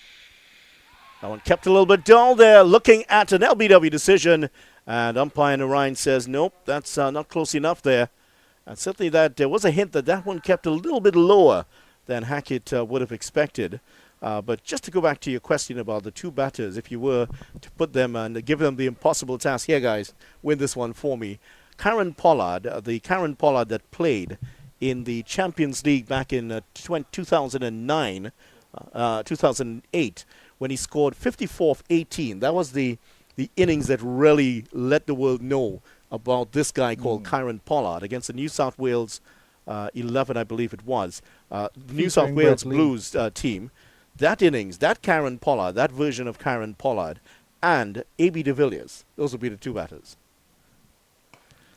That one kept a little bit dull there, looking at an LBW decision. And umpire Narayan says, nope, that's not close enough there. And certainly there was a hint that one kept a little bit lower than Hackett would have expected. But just to go back to your question about the two batters, if you were to put them and give them the impossible task, here guys, win this one for me. Kyron Pollard, the Kyron Pollard that played in the Champions League back in 2009, 2008, when he scored 54 of 18. That was the innings that really let the world know about this guy called Kyron Pollard against the New South Wales 11, I believe it was, New South Wales Blues team. That innings, that Kyron Pollard, that version of Kyron Pollard, and A.B. de Villiers, those will be the two batters.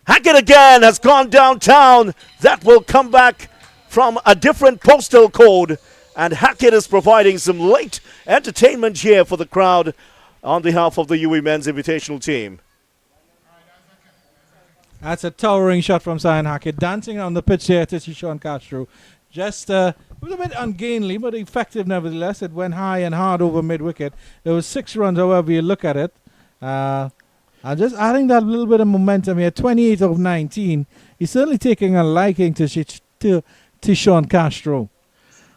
Hackett again has gone downtown. That will come back from a different postal code. And Hackett is providing some late entertainment here for the crowd on behalf of the UWI men's invitational team. That's a towering shot from Sion Hackett, dancing on the pitch there to Sean Castro. Just a little bit ungainly, but effective nevertheless. It went high and hard over mid-wicket. There was 6 runs, however you look at it. And just adding that little bit of momentum here, 28 of 19. He's certainly taking a liking to Sean Castro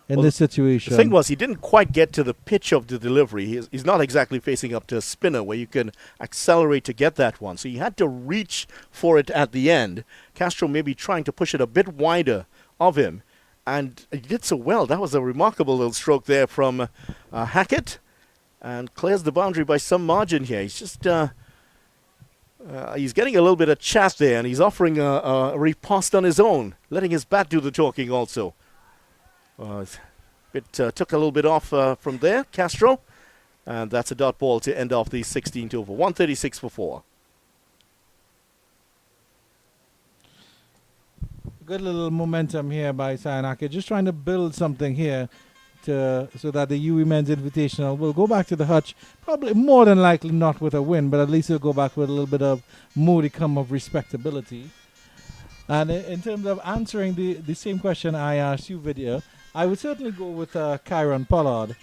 in this situation. The thing was, he didn't quite get to the pitch of the delivery. He's not exactly facing up to a spinner where you can accelerate to get that one. So he had to reach for it at the end. Castro maybe trying to push it a bit wider of him. And he did so well. That was a remarkable little stroke there from Hackett. And clears the boundary by some margin here. He's just... he's getting a little bit of chat there, and he's offering a riposte on his own, letting his bat do the talking also. It took a little bit off from there, Castro, and that's a dot ball to end off the 16th over, 136 for 4. Good little momentum here by Sion Hackett, just trying to build something here so that the UWI Men's Invitational will go back to the hutch, probably more than likely not with a win, but at least it'll go back with a little bit of modicum of respectability. And in terms of answering the same question I asked you, Vidya, I would certainly go with Kyron Pollard.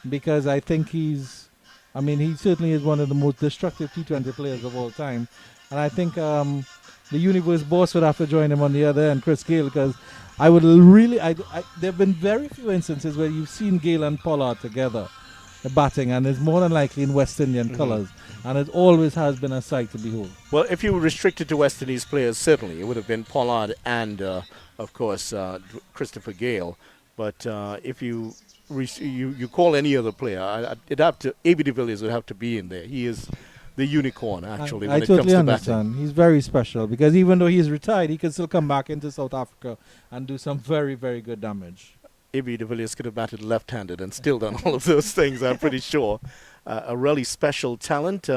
because I think he certainly is one of the most destructive T20 players of all time. And I think the universe boss would have to join him on the other end, Chris Gale, because I would really, there have been very few instances where you've seen Gale and Pollard together batting, and it's more than likely in West Indian colours. And it always has been a sight to behold. Well, if you were restricted to West Indies players, certainly it would have been Pollard and, of course, Christopher Gale. But if you call any other player, A.B. de Villiers would have to be in there. He is the unicorn, actually, when I it comes totally to understand. batting. He's very special because even though he's retired, he can still come back into South Africa and do some very, very good damage. A.B. de Villiers could have batted left-handed and still done all of those things, I'm pretty sure. A really special talent,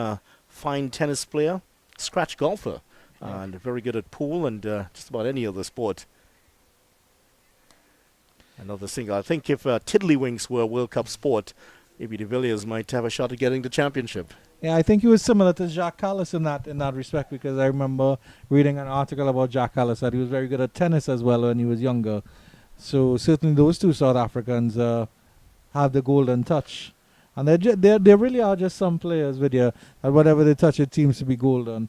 fine tennis player, scratch golfer, and very good at pool and just about any other sport. Another single. I think if Tiddlywinks were a World Cup sport, A.B. de Villiers might have a shot at getting the championship. Yeah, I think he was similar to Jacques Callis in that respect, because I remember reading an article about Jacques Callis that he was very good at tennis as well when he was younger. So certainly those two South Africans have the golden touch. And they really are just some players with you, and whatever they touch, it seems to be golden.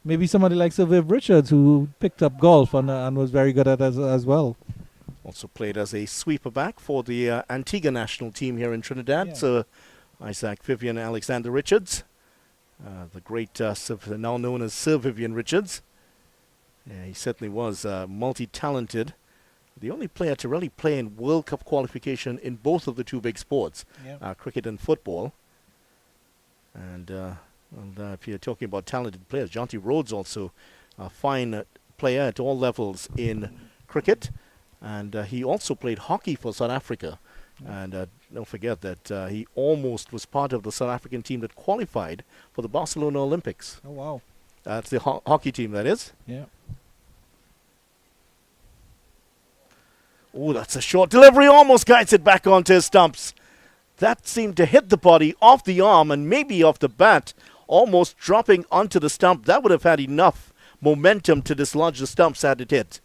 Maybe somebody like Sir Viv Richards, who picked up golf and was very good at it as well. Also played as a sweeper back for the Antigua national team here in Trinidad. Yeah. Sir Isaac Vivian Alexander Richards, the great, now known as Sir Vivian Richards. Yeah, he certainly was multi-talented. The only player to really play in World Cup qualification in both of the two big sports, cricket and football. And if you're talking about talented players, Jonty Rhodes also a fine player at all levels in cricket. And he also played hockey for South Africa. And don't forget that he almost was part of the South African team that qualified for the Barcelona Olympics. Oh, wow. That's the hockey team, that is. Yeah. Oh, that's a short delivery. Almost guides it back onto his stumps. That seemed to hit the body off the arm and maybe off the bat, almost dropping onto the stump. That would have had enough momentum to dislodge the stumps had it hit.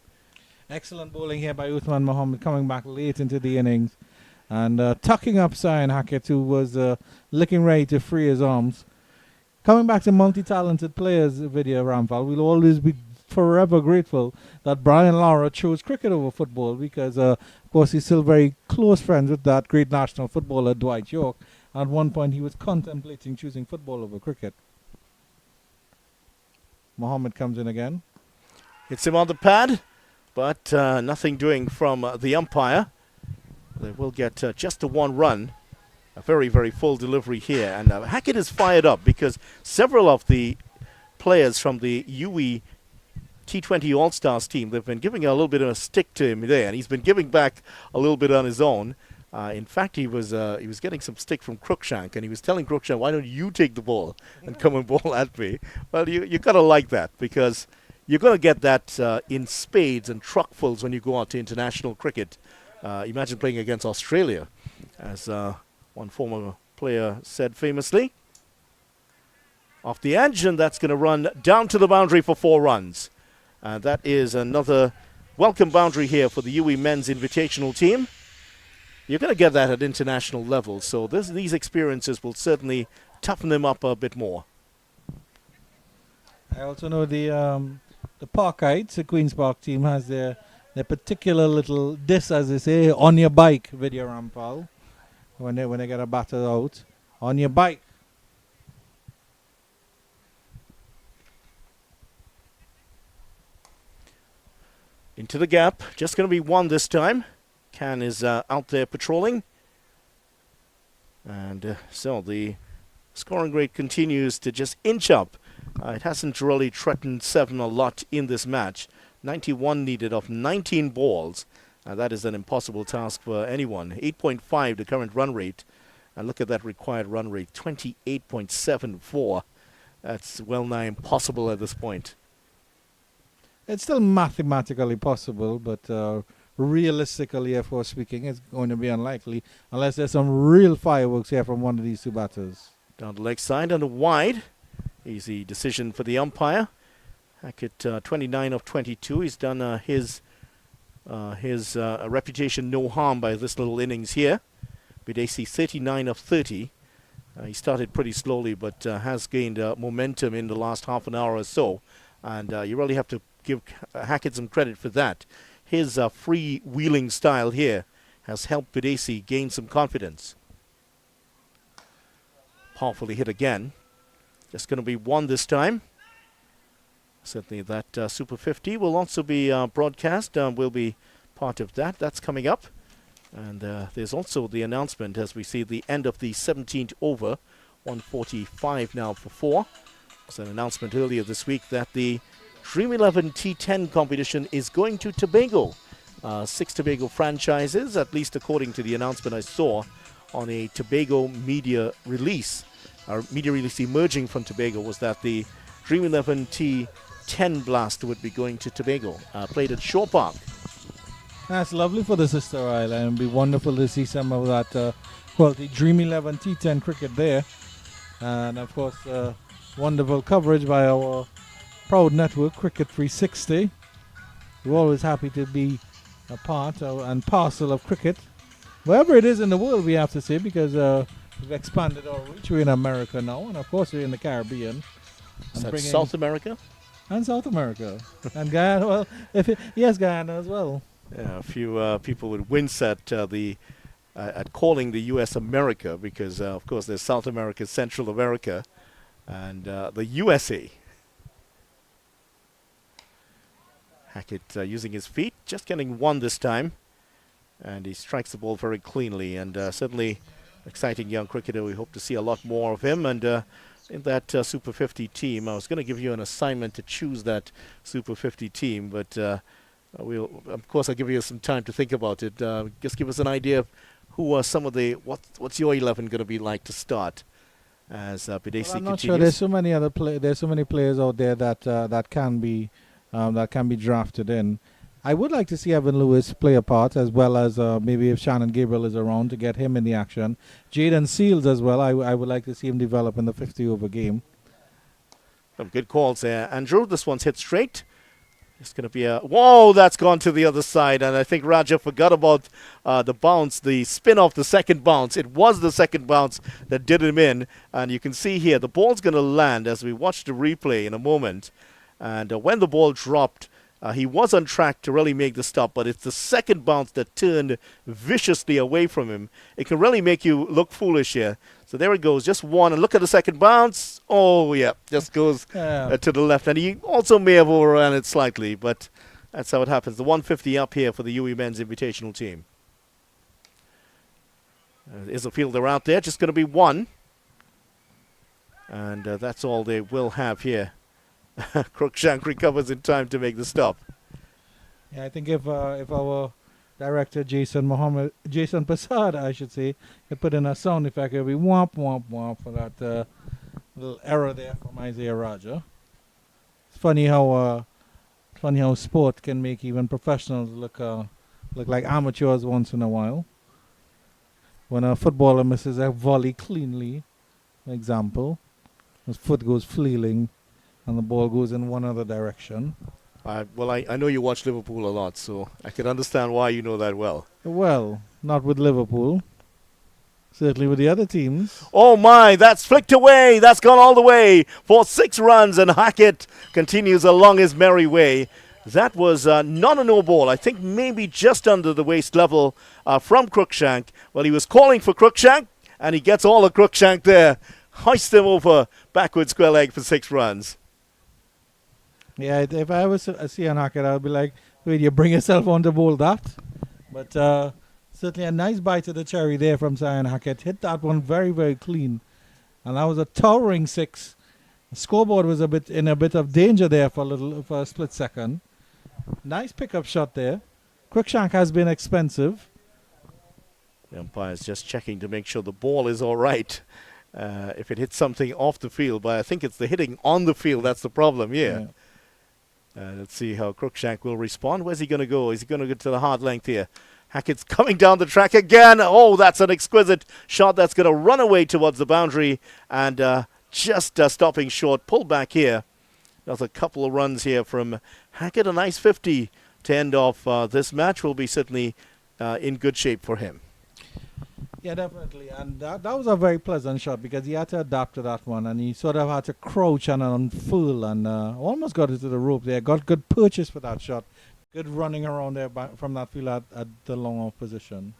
Excellent bowling here by Uthman Mohammed, coming back late into the innings and tucking up Cyan Hackett, who was looking ready to free his arms. Coming back to multi-talented players, Vidya Rampal, we'll always be forever grateful that Brian Lara chose cricket over football because, of course, he's still very close friends with that great national footballer Dwight York. At one point, he was contemplating choosing football over cricket. Mohammed comes in again. Hits him on the pad, but nothing doing from the umpire. They will get just a one run. A very, very full delivery here. And Hackett is fired up because several of the players from the UWI T20 All-Stars team, they've been giving a little bit of a stick to him there, and he's been giving back a little bit on his own. In fact, he was getting some stick from Crookshank, and he was telling Crookshank, "Why don't you take the ball and come and bowl at me?" Well, you gotta like that because you're gonna get that in spades and truckfuls when you go out to international cricket. Imagine playing against Australia, as one former player said famously. Off the edge, and that's going to run down to the boundary for 4 runs. That is another welcome boundary here for the UWI men's invitational team. You're going to get that at international level, so these experiences will certainly toughen them up a bit more. I also know the Parkites, the Queen's Park team, has their particular little diss, as they say, on your bike, Vidya Rampal, when they get a batter out. On your bike. Into the gap, just going to be 1 this time. Can is out there patrolling. And so the scoring rate continues to just inch up. It hasn't really threatened 7 a lot in this match. 91 needed of 19 balls. That is an impossible task for anyone. 8.5 the current run rate. And look at that required run rate, 28.74. That's well nigh impossible at this point. It's still mathematically possible, but realistically, of course speaking, it's going to be unlikely unless there's some real fireworks here from one of these two batters. Down the leg side and a wide. Easy decision for the umpire. Hackett 29 of 22. He's done his reputation no harm by this little innings here. Bidesi 39 of 30. He started pretty slowly, but has gained momentum in the last half an hour or so. And you really have to give Hackett some credit for that. His free-wheeling style here has helped Bidesi gain some confidence. Powerfully hit again. Just going to be one this time. Certainly that Super 50 will also be broadcast. Will be part of that. That's coming up. And there's also the announcement as we see the end of the 17th over. 1:45 now for 4. There's an announcement earlier this week that the Dream 11 T10 competition is going to Tobago. 6 Tobago franchises, at least according to the announcement I saw on a Tobago media release. Our media release emerging from Tobago was that the Dream 11 T10 Blast would be going to Tobago, played at Shore Park. That's lovely for the sister island. It'd be wonderful to see some of that the Dream 11 T10 cricket there. And of course, wonderful coverage by our proud network, Cricket 360. We're always happy to be a part and parcel of cricket. Wherever it is in the world, we have to say, because we've expanded our reach. We're in America now, and of course we're in the Caribbean. Is that South America? And South America. And Guyana, well, yes, Guyana as well. Yeah, a few people would wince at at calling the U.S. America because, of course, there's South America, Central America, and the USA. Hackett using his feet, just getting one this time, and he strikes the ball very cleanly, and certainly exciting young cricketer. We hope to see a lot more of him, and in that Super 50 team, I was going to give you an assignment to choose that Super 50 team, but of course, I'll give you some time to think about it. Just give us an idea of who are some of the what's your 11 going to be like to start as Bidesi continues. I'm not sure. There's so many there's so many players out there that can be drafted in. I would like to see Evan Lewis play a part, as well as maybe if Shannon Gabriel is around, to get him in the action. Jaden Seals as well. I would like to see him develop in the 50-over game. Some good calls there, Andrew. This one's hit straight. It's going to be a... Whoa, that's gone to the other side. And I think Raja forgot about the bounce, the spin off the second bounce. It was the second bounce that did him in. And you can see here, the ball's going to land as we watch the replay in a moment. And when the ball dropped, he was on track to really make the stop. But it's the second bounce that turned viciously away from him. It can really make you look foolish here. So there it goes, just one. And look at the second bounce. Oh, yeah, just goes to the left. And he also may have overran it slightly, but that's how it happens. The 150 up here for the UWI men's invitational team. Is a fielder out there, just going to be one. And that's all they will have here. Cruikshank recovers in time to make the stop. Yeah, I think if our director Jason Prasad, I should say, could put in a sound effect, it would be womp womp womp for that little error there from Isaiah Raja. It's funny how sport can make even professionals look like amateurs once in a while. When a footballer misses a volley cleanly, for example, his foot goes flailing and the ball goes in one other direction. Well, I know you watch Liverpool a lot, so I can understand why you know that well. Well, not with Liverpool. Certainly with the other teams. Oh my, that's flicked away. That's gone all the way for 6 runs, and Hackett continues along his merry way. That was not a no ball. I think maybe just under the waist level from Cruikshank. Well, he was calling for Cruikshank, and he gets all of Cruikshank there. Hoists him over backward square leg for 6 runs. Yeah, if I was seeing Hackett, I would be like, wait, you bring yourself on to bowl that? But certainly a nice bite to the cherry there from Zion Hackett. Hit that one very, very clean. And that was a towering 6. The scoreboard was in a bit of danger there for a split second. Nice pickup shot there. Cruikshank has been expensive. The umpire's just checking to make sure the ball is all right. If it hits something off the field, but I think it's the hitting on the field that's the problem here. Yeah. Let's see how Cruikshank will respond. Where's he going to go? Is he going to go to the hard length here? Hackett's coming down the track again. Oh, that's an exquisite shot that's going to run away towards the boundary and just stopping short. Pull back here. There's a couple of runs here from Hackett. A nice 50 to end off this match will be certainly in good shape for him. Yeah, definitely. And that was a very pleasant shot because he had to adapt to that one, and he sort of had to crouch and unfurl and almost got it to the rope there. Got good purchase for that shot. Good running around there from that field at the long off position.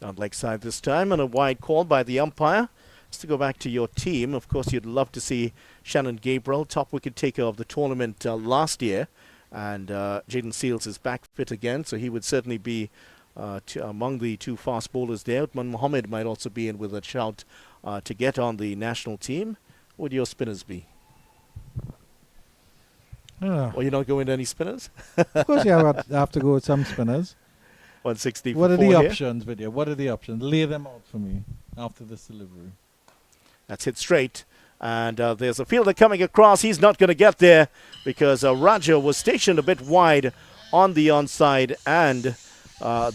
On leg side this time, and a wide call by the umpire. Just to go back to your team, of course, you'd love to see Shannon Gabriel, top wicket taker of the tournament last year, and Jaden Seals is back fit again, so he would certainly be among the two fast bowlers there. Uthman Mohammed might also be in with a shout to get on the national team. What would your spinners be? Or you're not going to any spinners? Of course, you have to go with some spinners. 160 What for are the 4 here. options, Vidya? What are the options? Lay them out for me after this delivery. That's hit straight. And there's a fielder coming across. He's not going to get there because Raja was stationed a bit wide on the onside. And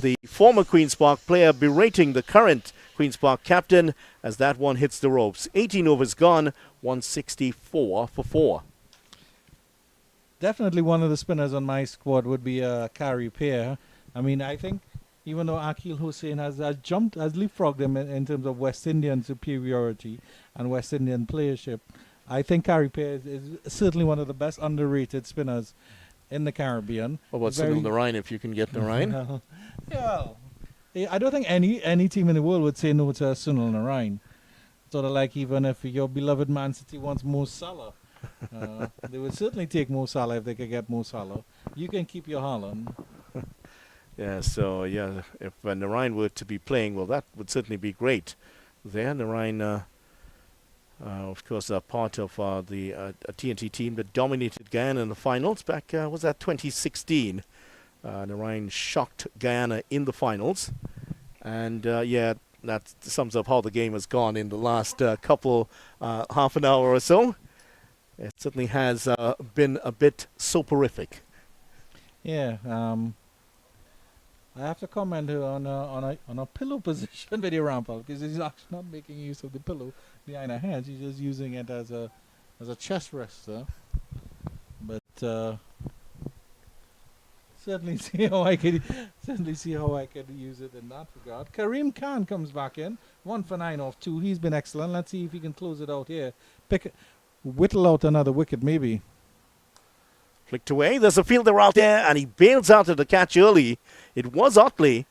the former Queen's Park player berating the current Queen's Park captain as that one hits the ropes. 18 overs gone, 164 for 4. Definitely one of the spinners on my squad would be Kari Peer. I mean, I think even though Akil Hussain has leapfrogged him in terms of West Indian superiority and West Indian playership, I think Kari Peer is certainly one of the best underrated spinners in the Caribbean. What about Sunil Narayan if you can get Narayan? Yeah, I don't think any team in the world would say no to Sunil Narayan. Sort of like even if your beloved Man City wants Mo Salah. They would certainly take Mo Salah if they could get Mo Salah. You can keep your Haaland. Yeah, so yeah, if Narayan were to be playing, well, that would certainly be great. There, Narayan, of course, part of the TNT team that dominated Guyana in the finals back, was that 2016? Narayan shocked Guyana in the finals. And yeah, that sums up how the game has gone in the last couple, half an hour or so. It certainly has been a bit soporific. Yeah, I have to comment on a pillow position with Rampal because he's actually not making use of the pillow behind her head. He's just using it as a chest rester. But certainly see how I could use it in that regard. Kareem Khan comes back in, 1 for 9 off 2. He's been excellent. Let's see if he can close it out here. Whittle out another wicket maybe. Flicked away. There's a fielder out there, and he bails out of the catch early. It was Otley,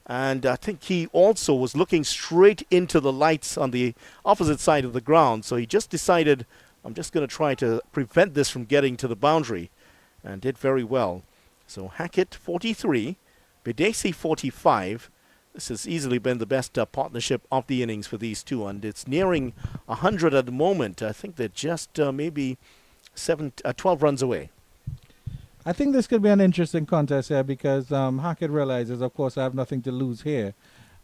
and I think he also was looking straight into the lights on the opposite side of the ground. So he just decided, I'm just going to try to prevent this from getting to the boundary, and did very well. So Hackett 43, Bidesi 45. This has easily been the best partnership of the innings for these two, and it's nearing 100 at the moment. I think they're just maybe 12 runs away. I think this could be an interesting contest here because Hackett realizes, of course, I have nothing to lose here.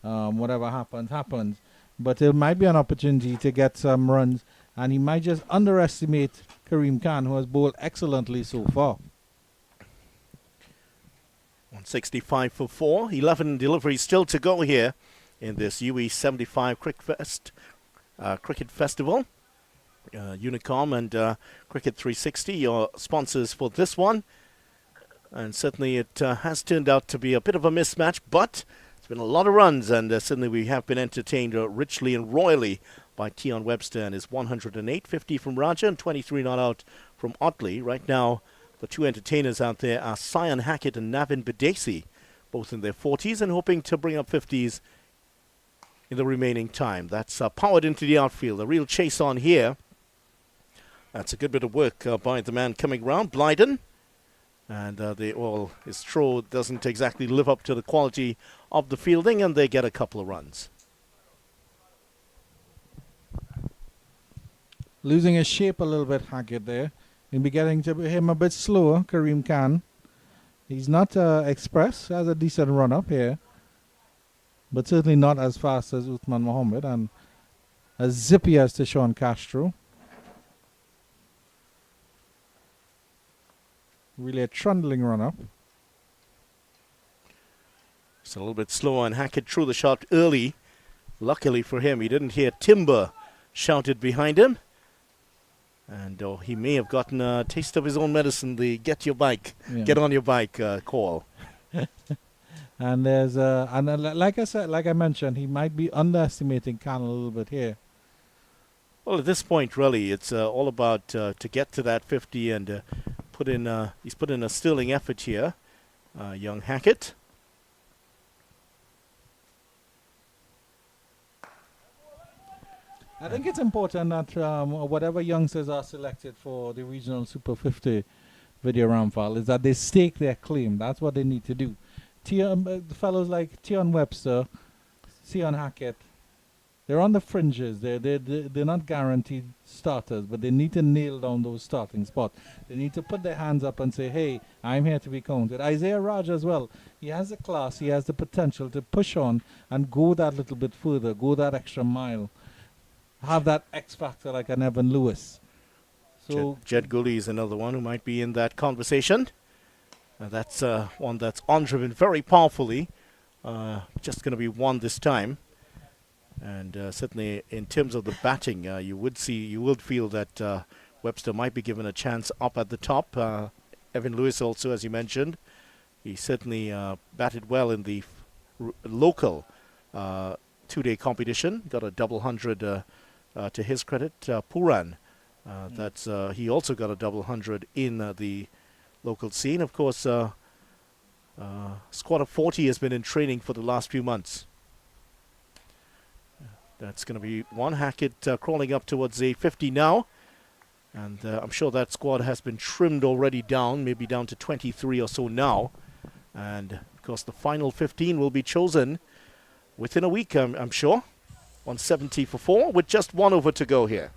Whatever happens, happens. But it might be an opportunity to get some runs, and he might just underestimate Kareem Khan, who has bowled excellently so far. 165 for 4. 11 deliveries still to go here in this UWI 75 Cricket Festival. Unicom and Cricket 360, your sponsors for this one. And certainly it has turned out to be a bit of a mismatch, but it's been a lot of runs, and certainly we have been entertained richly and royally by Tion Webster and his 108, 50 from Raja and 23 not out from Otley. Right now, the two entertainers out there are Sion Hackett and Navin Bidesi, both in their 40s and hoping to bring up 50s in the remaining time. That's powered into the outfield. A real chase on here. That's a good bit of work by the man coming round, Blyden. And his throw doesn't exactly live up to the quality of the fielding, and they get a couple of runs. Losing his shape a little bit, Hackett there. He'll be getting to him a bit slower, Kareem Khan. He's not express, has a decent run up here. But certainly not as fast as Uthman Mohammed and as zippy as Tishon Castro. Really a trundling run up. It's a little bit slower, and Hackett threw the shot early. Luckily for him, he didn't hear Timber shouted behind him. And he may have gotten a taste of his own medicine, the get on your bike call. And there's like I said, like I mentioned, he might be underestimating Khan a little bit here. Well, at this point, really, it's all about to get to that 50 and he's put in a sterling effort here, young Hackett. I think it's important that whatever youngsters are selected for the regional Super 50 video round file is that they stake their claim. That's what they need to do. The fellows like Tion Webster, Sion Hackett, they're on the fringes. They're not guaranteed starters, but they need to nail down those starting spots. They need to put their hands up and say, hey, I'm here to be counted. Isaiah Raj as well. He has the class, he has the potential to push on and go that little bit further, go that extra mile. Have that X factor like an Evan Lewis. So Jed Gooley is another one who might be in that conversation. That's one that's on-driven very powerfully. Just going to be one this time. And certainly in terms of the batting, you would feel that Webster might be given a chance up at the top. Evan Lewis also, as you mentioned, he certainly batted well in the local two-day competition. Got a double hundred to his credit. Puran, he also got a double hundred in the local scene. Of course, squad of 40 has been in training for the last few months. That's going to be one. Hackett crawling up towards a 50 now. And I'm sure that squad has been trimmed already down, maybe down to 23 or so now. And, of course, the final 15 will be chosen within a week, I'm sure. 170 for 4 with just 1 over to go here.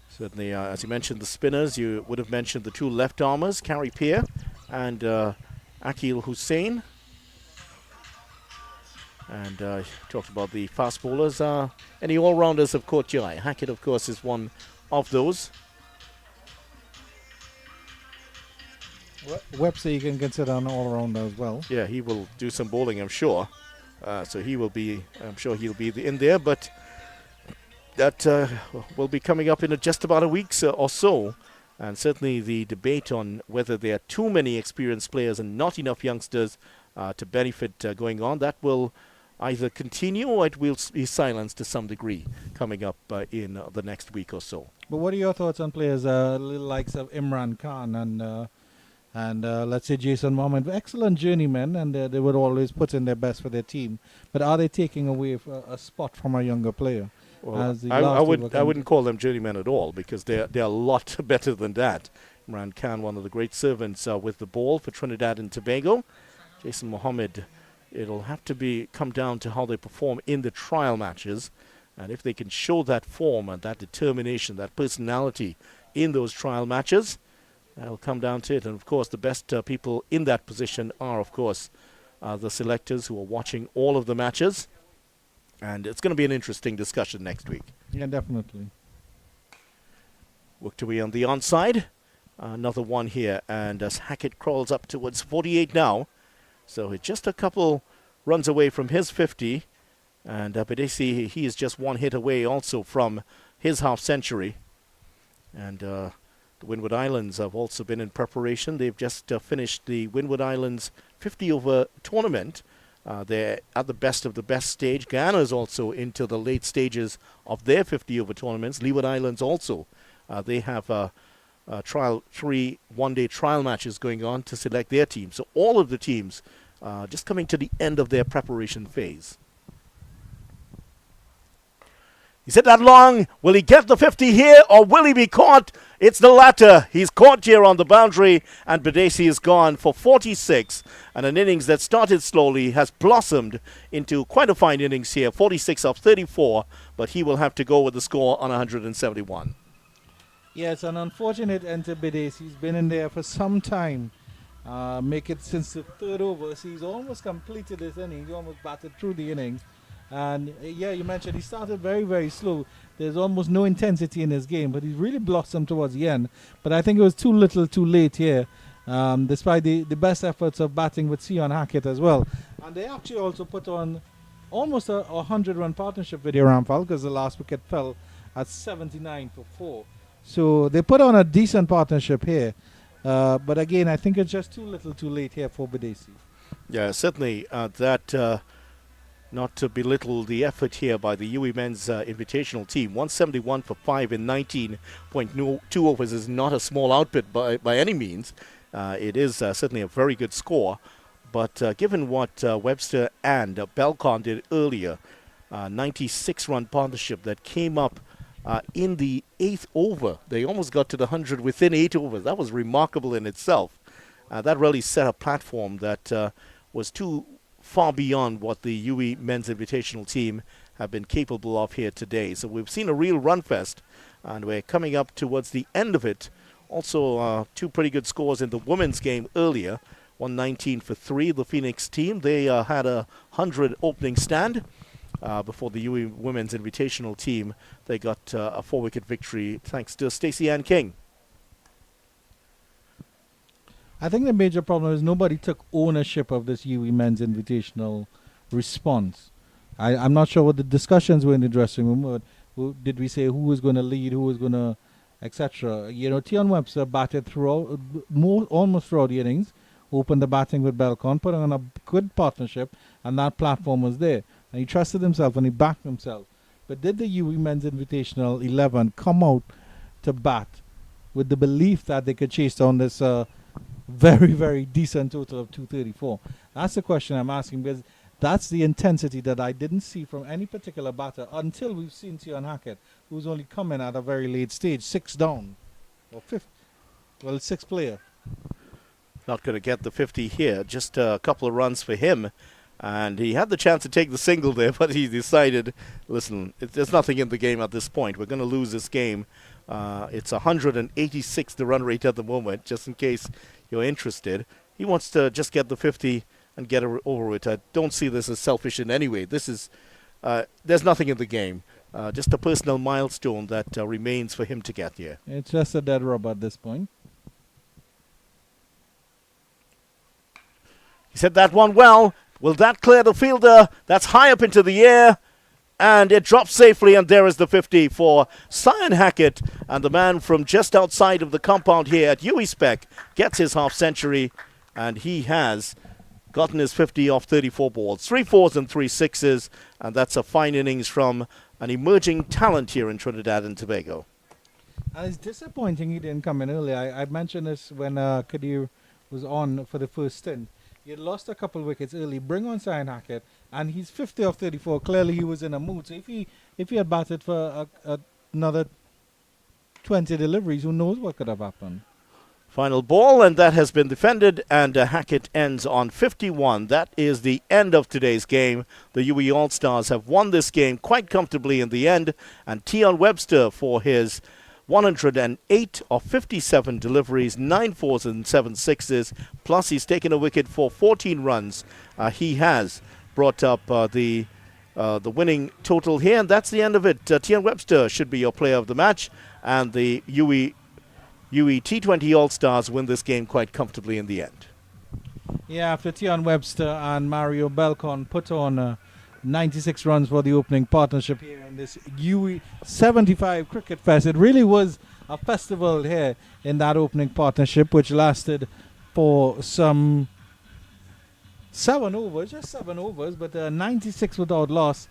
Certainly, as you mentioned, the spinners, you would have mentioned the 2 left armers, Kari Peer and Akil Hussain. And talked about the fast bowlers. Any all-rounders have caught your eye? Hackett, of course, is one of those. Webster you can consider an all-rounder as well. Yeah, he will do some bowling, I'm sure. So he will be, I'm sure he'll be in there. But that will be coming up in just about a week or so. And certainly the debate on whether there are too many experienced players and not enough youngsters to benefit going on, that will either continue or it will be silenced to some degree coming up in the next week or so. But what are your thoughts on players likes of Imran Khan and let's say Jason Mohammed? Excellent journeymen, and they would always put in their best for their team. But are they taking away a spot from a younger player? Well, I wouldn't call them journeymen at all, because they're a lot better than that. Imran Khan, one of the great servants with the ball for Trinidad and Tobago. Jason Mohammed, it'll have to come down to how they perform in the trial matches. And if they can show that form and that determination, that personality in those trial matches, that'll come down to it. And, of course, the best people in that position are, of course, the selectors who are watching all of the matches. And it's going to be an interesting discussion next week. Yeah, definitely. Work to be on the onside. Another one here. And as Hackett crawls up towards 48 now. So it's just a couple runs away from his 50. And Badesi, he is just one hit away also from his half century. And the Windward Islands have also been in preparation. They've just finished the Windward Islands 50 over tournament. They're at the best of the best stage. Guyana is also into the late stages of their 50 over tournaments. Leeward Islands also. They have three one-day trial matches going on to select their team. So all of the teams just coming to the end of their preparation phase. He's hit that long. Will he get the 50 here, or will he be caught? It's the latter. He's caught here on the boundary, and Badesi is gone for 46. And an innings that started slowly has blossomed into quite a fine innings here. 46 of 34, but he will have to go with the score on 171. Yeah, it's an unfortunate end to Badesi. He's been in there for some time. Make it since the third over. So he's almost completed this inning. He almost batted through the innings. And yeah, you mentioned he started very, very slow. There's almost no intensity in his game, but he's really blossomed towards the end. But I think it was too little, too late here, despite the best efforts of batting with Sion Hackett as well. And they actually also put on almost a 100-run partnership with Ramphal, because the last wicket fell at 79 for 4. So they put on a decent partnership here. But again, I think it's just too little too late here for Badesi. Yeah, certainly that. Not to belittle the effort here by the UWI men's invitational team. 171 for 5 in 19.2 overs is not a small output by any means. It is certainly a very good score. But given what Webster and Belcon did earlier, 96-run partnership that came up in the 8th over. They almost got to the 100 within 8 overs. That was remarkable in itself. That really set a platform that was too far beyond what the UWI men's invitational team have been capable of here today. So we've seen a real run fest, and we're coming up towards the end of it. Also, two pretty good scores in the women's game earlier. 119 for 3, the Phoenix team. They had a 100 opening stand before the UWI women's invitational team. They got a 4-wicket victory thanks to Stacey Ann King. I think the major problem is nobody took ownership of this UWI men's invitational response. I'm not sure what the discussions were in the dressing room. Did we say who was going to lead, who was going to, etc. You know, Tion Webster batted throughout, almost throughout the innings, opened the batting with Belcon, put on a good partnership, and that platform was there. And he trusted himself and he backed himself. But did the UWI men's invitational 11 come out to bat with the belief that they could chase down this very, very decent total of 234? That's the question I'm asking, because that's the intensity that I didn't see from any particular batter until we've seen Tion Hackett, who's only coming at a very late stage, 6 down, or 5th, well, 6th player. Not going to get the 50 here, just a couple of runs for him. And he had the chance to take the single there, but he decided, listen, there's nothing in the game at this point. We're going to lose this game. It's 186 the run rate at the moment, just in case you're interested. He wants to just get the 50 and get over it. I don't see this as selfish in any way. This is, there's nothing in the game. Just a personal milestone that remains for him to get here. It's just a dead rubber at this point. He said that one well. Will that clear the fielder? That's high up into the air. And it drops safely, and there is the 50 for Sion Hackett. And the man from just outside of the compound here at UWI Spec gets his half-century. And he has gotten his 50 off 34 balls. 3 4s and 3 6s. And that's a fine innings from an emerging talent here in Trinidad and Tobago. And it's disappointing he didn't come in early. I mentioned this when Kadir was on for the first stint. He had lost a couple wickets early. Bring on Sion Hackett, and he's 50 off 34. Clearly, he was in a mood. So if he had batted for another 20 deliveries, who knows what could have happened. Final ball, and that has been defended, and Hackett ends on 51. That is the end of today's game. The UWI All-Stars have won this game quite comfortably in the end, and Tion Webster for his 108 of 57 deliveries, 9 4s and 7 6s, plus he's taken a wicket for 14 runs. He has brought up the winning total here, and that's the end of it. Tion Webster should be your player of the match, and the UWI T20 All-Stars win this game quite comfortably in the end. Yeah, after Tion Webster and Mario Belcon put on 96 runs for the opening partnership here in this UWI 75 Cricket Fest. It really was a festival here in that opening partnership, which lasted for some 7 overs, just 7 overs, but 96 without loss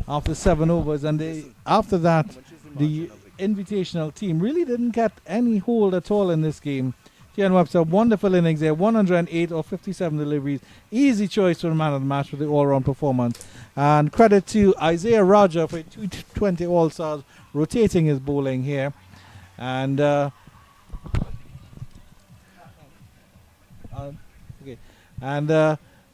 after 7 overs. And after that, the invitational team really didn't get any hold at all in this game. Tion Webster, wonderful innings there, 108 or 57 deliveries. Easy choice for the man of the match with the all-round performance. And credit to Isaiah Raja for 220 All-Stars, rotating his bowling here. And it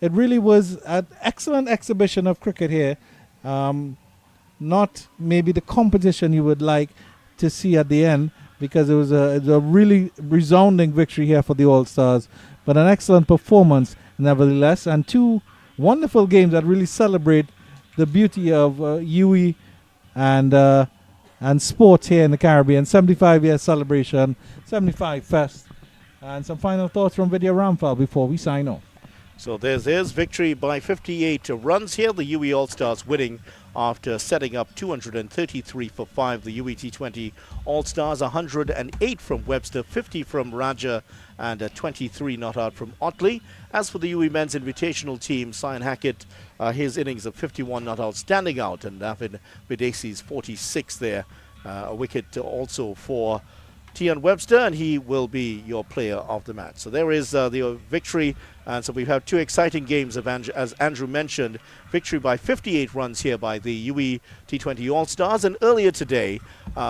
really was an excellent exhibition of cricket here. Not maybe the competition you would like to see at the end, because it was a really resounding victory here for the All-Stars, but an excellent performance nevertheless, and 2 wonderful games that really celebrate the beauty of UWI and sport here in the Caribbean. 75-year celebration, 75 Fest, and some final thoughts from Vidya Ramphal before we sign off. So there's victory by 58 runs here. The UWI All-Stars winning after setting up 233 for 5. The UWI T20 All-Stars 108 from Webster, 50 from Raja, and 23 not out from Otley. As for the UWI men's invitational team, Cyan Hackett, his innings of 51 not out, standing out, and David Bidesi's 46 there. A wicket also for Tion Webster, and he will be your player of the match. So there is the victory, and so we've had two exciting games, as Andrew mentioned. Victory by 58 runs here by the UWI T20 All-Stars, and earlier today,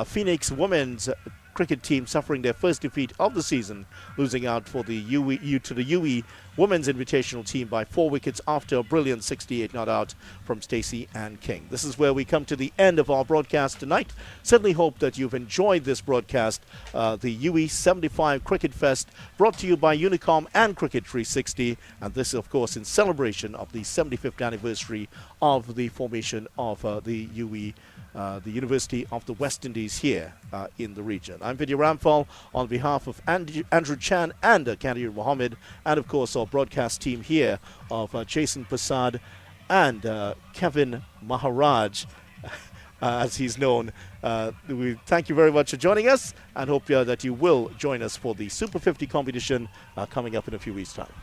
Phoenix women's cricket team suffering their first defeat of the season, losing out for the UWI Women's Invitational team by 4 wickets after a brilliant 68 not out from Stacey Ann King. This is where we come to the end of our broadcast tonight. Certainly hope that you've enjoyed this broadcast. The UWI 75 Cricket Fest, brought to you by Unicom and Cricket 360, and this, of course, in celebration of the 75th anniversary of the formation of the UWI, the University of the West Indies here in the region. I'm Vidya Ramphal on behalf of Andrew Chan and Kandir Mohammed, and of course our broadcast team here of Jason Prasad and Kevin Maharaj, as he's known. We thank you very much for joining us, and hope that you will join us for the Super 50 competition coming up in a few weeks' time.